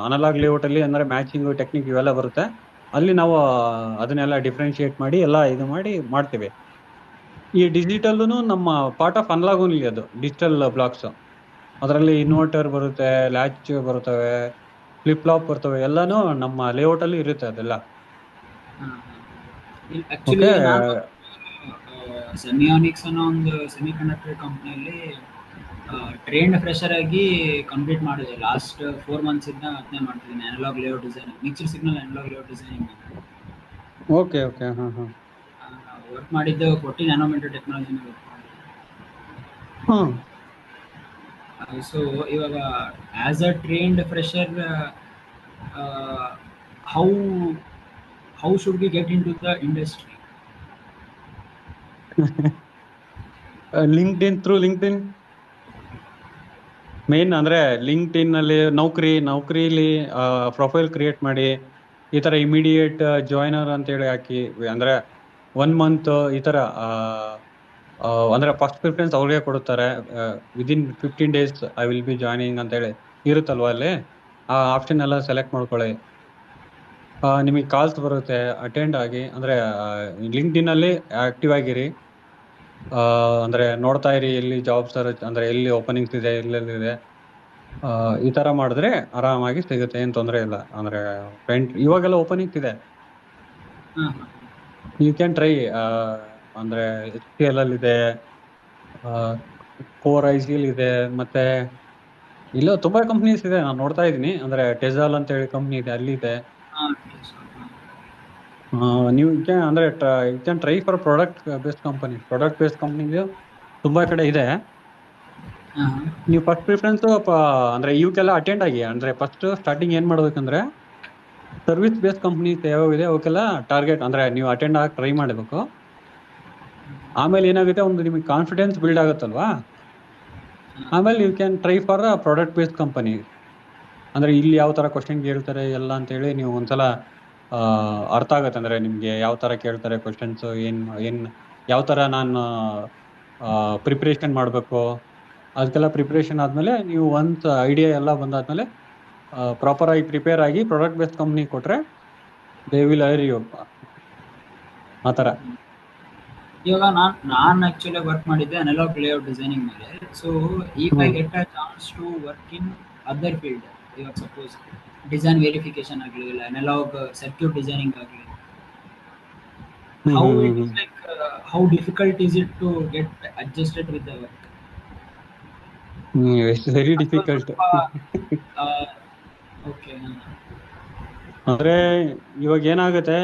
ಅನಲಾಗ್ ಲೇಔಟ್ ಅಲ್ಲಿ ಅಂದ್ರೆ ಮ್ಯಾಚಿಂಗ್ ಟೆಕ್ನಿಕ್ ಇವೆಲ್ಲ ಬರುತ್ತೆ. ಅಲ್ಲಿ ನಾವು ಅದನ್ನೆಲ್ಲ ಡಿಫ್ರೆನ್ಶಿಯೇಟ್ ಮಾಡಿ ಎಲ್ಲ ಇದು ಮಾಡ್ತೀವಿ. ಈ ಡಿಜಿಟಲ್ ನಮ್ಮ ಪಾರ್ಟ್ ಆಫ್ ಅನಲಾಗ್ ಓನ್ಲಿ, ಅದು ಡಿಜಿಟಲ್ ಬ್ಲಾಕ್ಸ್. ಅದರಲ್ಲಿ ಇನ್ವರ್ಟರ್ ಬರುತ್ತೆ, ಲ್ಯಾಚ್ ಬರ್ತವೆ, ಫ್ಲಿಪ್ ಫ್ಲಾಪ್ ಬರ್ತವೆ, ಎಲ್ಲಾನು ನಮ್ಮ ಲೇಔಟ್ ಅಲ್ಲಿ ಇರುತ್ತೆ ಅದೆಲ್ಲ. ಹಾಂ ಆ್ಯಕ್ಚುಲಿ ಓಕೆ, ನಾನು ಸೆಮಿಯಾನಿಕ್ಸ್ ಅನ್ನೋ ಒಂದು ಸೆಮಿ ಕಂಡಕ್ಟರ್ ಕಂಪ್ನಿಯಲ್ಲಿ ಟ್ರೈನ್ಡ್ ಫ್ರೆಷರ್ ಆಗಿ ಕಂಪ್ಲೀಟ್ ಮಾಡಿದೆ. ಲಾಸ್ಟ್ 4 months ಇಂದ ಅದನ್ನೇ ಮಾಡ್ತಿದ್ದೀನಿ, analog layout design, mixed signal analog layout designing. Okay, work ಮಾಡಿದ್ದು 40 ನ್ಯಾನೋಮೀಟರ್ ಟೆಕ್ನಾಲಜಿ ವರ್ಕ್ ಹ್ಮ್ ಮಾಡಿದ್ದು. ಸೊ ಇವಾಗ as a trained fresher uh, how how should we get into the industry? LinkedIn through LinkedIn main ಅಂದ್ರೆ LinkedIn ಅಲ್ಲಿ ನೌಕರಿಲಿ profile create ಮಾಡಿ ಈ ತರ immediate ಜಾಯ್ನರ್ ಅಂತ ಹೇಳಿ ಹಾಕಿ, ಅಂದ್ರೆ 1 month ಈ ತರ ಅಂದ್ರೆ ಫಸ್ಟ್ ಪ್ರಿಫರೆನ್ಸ್ ಅವ್ರಿಗೆ ಕೊಡುತ್ತಾರೆ. Within 15 days I will be joining ಅಂತ ಹೇಳಿ ಇರುತ್ತಲ್ವಾ, ಅಲ್ಲಿ ಆ ಆಪ್ಷನ್ ಎಲ್ಲ ಸೆಲೆಕ್ಟ್ ಮಾಡ್ಕೊಳ್ಳಿ. ನಿಮಗೆ ಕಾಲ್ಸ್ ಬರುತ್ತೆ, ಅಟೆಂಡ್ ಆಗಿ. ಅಂದ್ರೆ ಲಿಂಕ್ಡ್ಇನ್ ಅಲ್ಲಿ ಆಕ್ಟಿವ್ ಆಗಿರಿ. ಅಂದ್ರೆ ನೋಡ್ತಾ ಇರಿ ಎಲ್ಲಿ ಜಾಬ್ಸ್ ಅಂದ್ರೆ ಎಲ್ಲಿ ಓಪನಿಂಗ್ಸ್ ಇದೆ, ಎಲ್ಲೆಲ್ಲಿದೆ. ಈ ತರ ಮಾಡಿದ್ರೆ ಆರಾಮಾಗಿ ಸಿಗುತ್ತೆ, ಏನ್ ತೊಂದರೆ ಇಲ್ಲ. ಅಂದ್ರೆ ಇವಾಗೆಲ್ಲ ಓಪನಿಂಗ್ಸ್ ಇದೆ, ಯು ಕ್ಯಾನ್ ಟ್ರೈ. ಅಂದ್ರೆ HCL ಅಲ್ಲಿ ಇದೆ, ಕೋರ್ ICL ಇದೆ, ಮತ್ತೆ ಇಲ್ಲ ತುಂಬಾ ಕಂಪ್ನೀಸ್ ಇದೆ, ನಾನು ನೋಡ್ತಾ ಇದ್ದೀನಿ. ಅಂದ್ರೆ ಟೆಜಾಲ್ ಅಂತ ಹೇಳಿ ಕಂಪ್ನಿ ಇದೆ, ಅಲ್ಲಿ ಇದೆ. ನೀವು ಅಂದ್ರೆ you can try for product based company ತುಂಬಾ ಕಡೆ ಇದೆ. ನೀವು ಫಸ್ಟ್ ಪ್ರಿಫರೆನ್ಸ್ ಅಂದ್ರೆ ಇವಕ್ಕೆಲ್ಲ ಅಟೆಂಡ್ ಆಗಿ. ಅಂದ್ರೆ ಫಸ್ಟ್ ಸ್ಟಾರ್ಟಿಂಗ್ ಏನ್ ಮಾಡ್ಬೇಕಂದ್ರೆ ಸರ್ವಿಸ್ ಬೇಸ್ಡ್ ಕಂಪ್ನೀಸ್ ಯಾವ್ಯಾವಿದೆ ಅವಕ್ಕೆಲ್ಲ ಟಾರ್ಗೆಟ್, ಅಂದ್ರೆ ನೀವು ಅಟೆಂಡ್ ಆಗಿ ಟ್ರೈ ಮಾಡಬೇಕು. ಆಮೇಲೆ ಏನಾಗುತ್ತೆ, ಒಂದು ನಿಮಗೆ ಕಾನ್ಫಿಡೆನ್ಸ್ ಬಿಲ್ಡ್ ಆಗುತ್ತಲ್ವಾ, ಆಮೇಲೆ you can try for product based company. ಅಂದ್ರೆ ಇಲ್ಲಿ ಯಾವ ತರ ಕ್ವಶನ್ ಕೇಳ್ತಾರೆ ಎಲ್ಲ ಅಂತ ಹೇಳಿ ನೀವು ಒಂದ್ಸಲ ಅರ್ಥ ಆಗತ್ತೆ. ಅಂದ್ರೆ ನಿಮ್ಗೆ ಯಾವ ತರ ಕೇಳ್ತಾರೆ ಕ್ವಶನ್ಸ್, ಯಾವ ತರ ನಾನು ಪ್ರಿಪ್ರೇಷನ್ ಮಾಡ್ಬೇಕು, ಅದಕ್ಕೆಲ್ಲ ಪ್ರಿಪ್ರೇಷನ್ ಆದ್ಮೇಲೆ ನೀವು ಒಂದ್ ಐಡಿಯಾ ಎಲ್ಲ ಬಂದಾದ್ಮೇಲೆ ಪ್ರಾಪರ್ ಆಗಿ ಪ್ರಿಪೇರ್ ಆಗಿ ಪ್ರಾಡಕ್ಟ್ ಬೇಸ್ಡ್ ಕಂಪ್ನಿ ಕೊಟ್ರೆ ದೇ ವಿಲ್ ಹೈರ್ ಯು, ಆ ತರ. ಇವಾಗ ನಾನು ಆಕ್ಚುಲಿ ವರ್ಕ್ ಮಾಡಿದ್ದೆ ಅನಲಾಗ್ ಲೇಔಟ್ ಡಿಸೈನಿಂಗ್ ಮೇಲೆ. So if I get a chance to work in other field, ಇವಾಗ ಸಪೋಸ್ ಡಿಸೈನ್ ವೆರಿಫಿಕೇಶನ್ ಆಗಲಿ, ಇಲ್ಲ ಅನಲಾಗ್ ಸರ್ಕ್ಯೂಟ್ ಡಿಸೈನಿಂಗ್ ಆಗಲಿ, how it is like how difficult is it to get adjusted with the work? It's very difficult. Okay. ಅಂದ್ರೆ ಇವಾಗ ಏನಾಗುತ್ತೆ,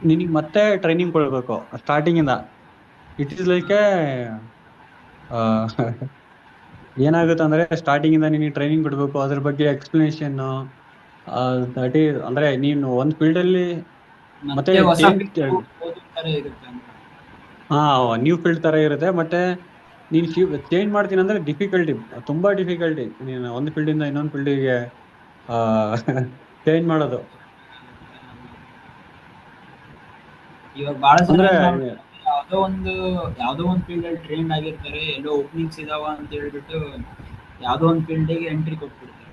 ನಿನಗೆ ಮತ್ತೆ training ಕೊಡ್ಬೇಕು ಸ್ಟಾರ್ಟಿಂಗ್ ಇಂದ. ಇಟ್ ಈಸ್ ಲೈಕ್ ಏನಾಗುತ್ತೆ ಅಂದ್ರೆ ಸ್ಟಾರ್ಟಿಂಗ್ ಇಂದ ನಿನಗೆ ಟ್ರೈನಿಂಗ್ ಕೊಡ್ಬೇಕು, ಅದ್ರ ಬಗ್ಗೆ ಎಕ್ಸ್ಪ್ಲನೇಷನ್. ದಟ್ ಈಸ್ ಅಂದ್ರೆ ನೀನು ಒಂದ್ ಫೀಲ್ಡ್ ಅಲ್ಲಿ ಮತ್ತೆ ನ್ಯೂ ಫೀಲ್ಡ್ ತರ ಇರುತ್ತೆ. ಮತ್ತೆ ನೀನ್ ಚೇಂಜ್ ಮಾಡ್ತೀನಿ ಅಂದ್ರೆ ಡಿಫಿಕಲ್ಟಿ, ತುಂಬಾ ಡಿಫಿಕಲ್ಟಿ. ನೀನು ಒಂದು ಫೀಲ್ಡ್ ಇಂದ ಇನ್ನೊಂದು ಫೀಲ್ಡಿಗೆ ಚೇಂಜ್ ಮಾಡೋದು. ಇವಾಗ ಬಹಳ ಜನ ಅಂದ್ರೆ ಯಾವ್ದೋ ಒಂದು ಫೀಲ್ಡ್ ಅಲ್ಲಿ ಟ್ರೈನ್ ಆಗಿರ್ತಾರೆ, ಎಲ್ಲೋ ಓಪನಿಂಗ್ಸ್ ಇದಾವ ಅಂತ ಹೇಳ್ಬಿಟ್ಟು ಯಾವ್ದೋ ಒಂದು ಫೀಲ್ಡಿಗೆ ಎಂಟ್ರಿ ಕೊಟ್ಬಿಡ್ತಾರೆ.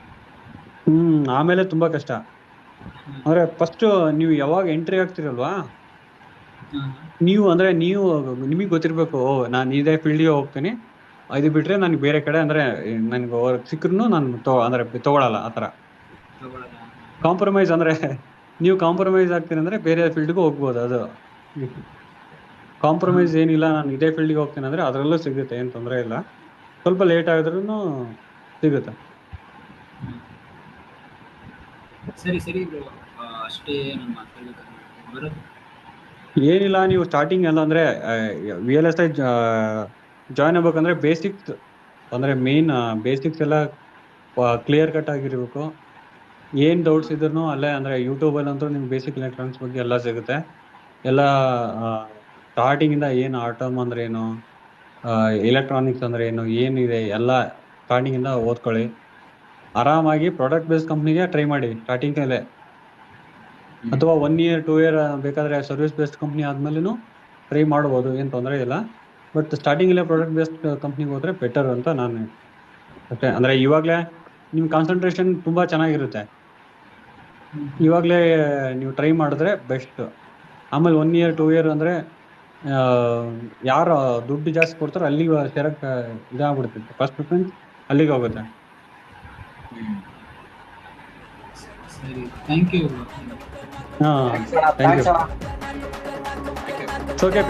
ಆಮೇಲೆ ತುಂಬಾ ಕಷ್ಟ. ಅಂದ್ರೆ ಫಸ್ಟ್ ನೀವು ಯಾವಾಗ ಎಂಟ್ರಿ ಆಗ್ತಿರಲ್ವಾ, ನೀವು ನಿಮಗೆ ಗೊತ್ತಿರ್ಬೇಕು, ನಾನು ಇದೇ ಫೀಲ್ಡ್ಗೆ ಹೋಗ್ತೀನಿ, ಇದು ಬಿಟ್ರೆ ನನ್ಗೆ ಬೇರೆ ಕಡೆ ಅಂದ್ರೆ ನನ್ಗೆ ಸಿಕ್ಕರು ನಾನು ಅಂದ್ರೆ ತಗೊಳಲ್ಲ. ಆತರ ಕಾಂಪ್ರಮೈಸ್, ಅಂದ್ರೆ ನೀವು ಕಾಂಪ್ರಮೈಸ್ ಆಗ್ತೀರಿ ಅಂದ್ರೆ ಬೇರೆ ಫೀಲ್ಡ್ಗೂ ಹೋಗ್ಬೋದು. ಅದು ಕಾಂಪ್ರಮೈಸ್ ಏನಿಲ್ಲ, ನಾನು ಇದೇ ಫೀಲ್ಡ್ಗೆ ಹೋಗ್ತೀನಿ ಅಂದ್ರೆ ಅದರಲ್ಲೂ ಸಿಗುತ್ತೆ, ಏನ್ ತೊಂದರೆ ಇಲ್ಲ. ಸ್ವಲ್ಪ ಲೇಟ್ ಆಗಿದ್ರೂ ಸಿಗುತ್ತೆ. ಸರಿ ಬ್ರೋ, ಅಷ್ಟೇ ನಾನು ಮಾತಾಡ್ಬೇಕು. ಏನಿಲ್ಲ, ನೀವು ಸ್ಟಾರ್ಟಿಂಗ್ ಎಲ್ಲ ಅಂದ್ರೆ VLSI ಜಾಯ್ನ್ ಆಗ್ಬೇಕಂದ್ರೆ ಬೇಸಿಕ್ಸ್, ಅಂದ್ರೆ ಮೇನ್ ಬೇಸಿಕ್ಸ್ ಎಲ್ಲ ಕ್ಲಿಯರ್ ಕಟ್ ಆಗಿರ್ಬೇಕು. ಏನ್ ಡೌಟ್ಸ್ ಇದ್ರು ಅಲ್ಲೇ, ಅಂದ್ರೆ ಯೂಟ್ಯೂಬ್ ಅಲ್ಲಿ ಅಂತೂ ನಿಮ್ಗೆ ಬೇಸಿಕ್ ಎಲೆಕ್ಟ್ರಾನಿಕ್ಸ್ ಬಗ್ಗೆ ಎಲ್ಲ ಸಿಗುತ್ತೆ. ಎಲ್ಲ ಸ್ಟಾರ್ಟಿಂಗ್ ಇಂದ ಏನು ಆಟಮ್ ಅಂದ್ರೆ ಏನು, ಎಲೆಕ್ಟ್ರಾನಿಕ್ಸ್ ಅಂದ್ರೆ ಏನು, ಏನಿದೆ ಎಲ್ಲ ಸ್ಟಾರ್ಟಿಂಗ್ ಇಂದ ಓದ್ಕೊಳ್ಳಿ. ಆರಾಮಾಗಿ ಪ್ರಾಡಕ್ಟ್ ಬೇಸ್ಡ್ ಕಂಪ್ನಿಗೆ ಟ್ರೈ ಮಾಡಿ ಸ್ಟಾರ್ಟಿಂಗ್ ಅಲ್ಲೇ. ಅಥವಾ 1 year 2 year ಬೇಕಾದ್ರೆ ಸರ್ವಿಸ್ ಬೇಸ್ಡ್ ಕಂಪ್ನಿ ಆದ್ಮೇಲೆ ಟ್ರೈ ಮಾಡ್ಬೋದು, ಏನ್ ತೊಂದರೆ ಇಲ್ಲ. ಬಟ್ ಸ್ಟಾರ್ಟಿಂಗ್ ಅಲ್ಲೇ ಪ್ರಾಡಕ್ಟ್ ಬೇಸ್ಡ್ ಕಂಪ್ನಿಗೆ ಹೋದ್ರೆ ಬೆಟರ್ ಅಂತ ನಾನು ಅಷ್ಟೇ. ಅಂದ್ರೆ ಇವಾಗ್ಲೇ ನಿಮ್ ಕಾನ್ಸಂಟ್ರೇಷನ್ ತುಂಬಾ ಚೆನ್ನಾಗಿರುತ್ತೆ, ಇವಾಗ್ಲೇ ನೀವು ಟ್ರೈ ಮಾಡಿದ್ರೆ ಬೆಸ್ಟ್. ಆಮೇಲೆ 1 year 2 year ಅಂದ್ರೆ ಯಾರು ದುಡ್ಡು ಜಾಸ್ತಿ ಕೊಡ್ತಾರೋ ಅಲ್ಲಿಗೆ ಸೇರಕ್ ಇದಾಗ್ಬಿಡ್ತೈತೆ, ಫಸ್ಟ್ ಪ್ರಿಫರೆನ್ಸ್ ಅಲ್ಲಿಗೆ ಹೋಗುತ್ತೆ. ಸರಿ, thank you. Thank you. Okay.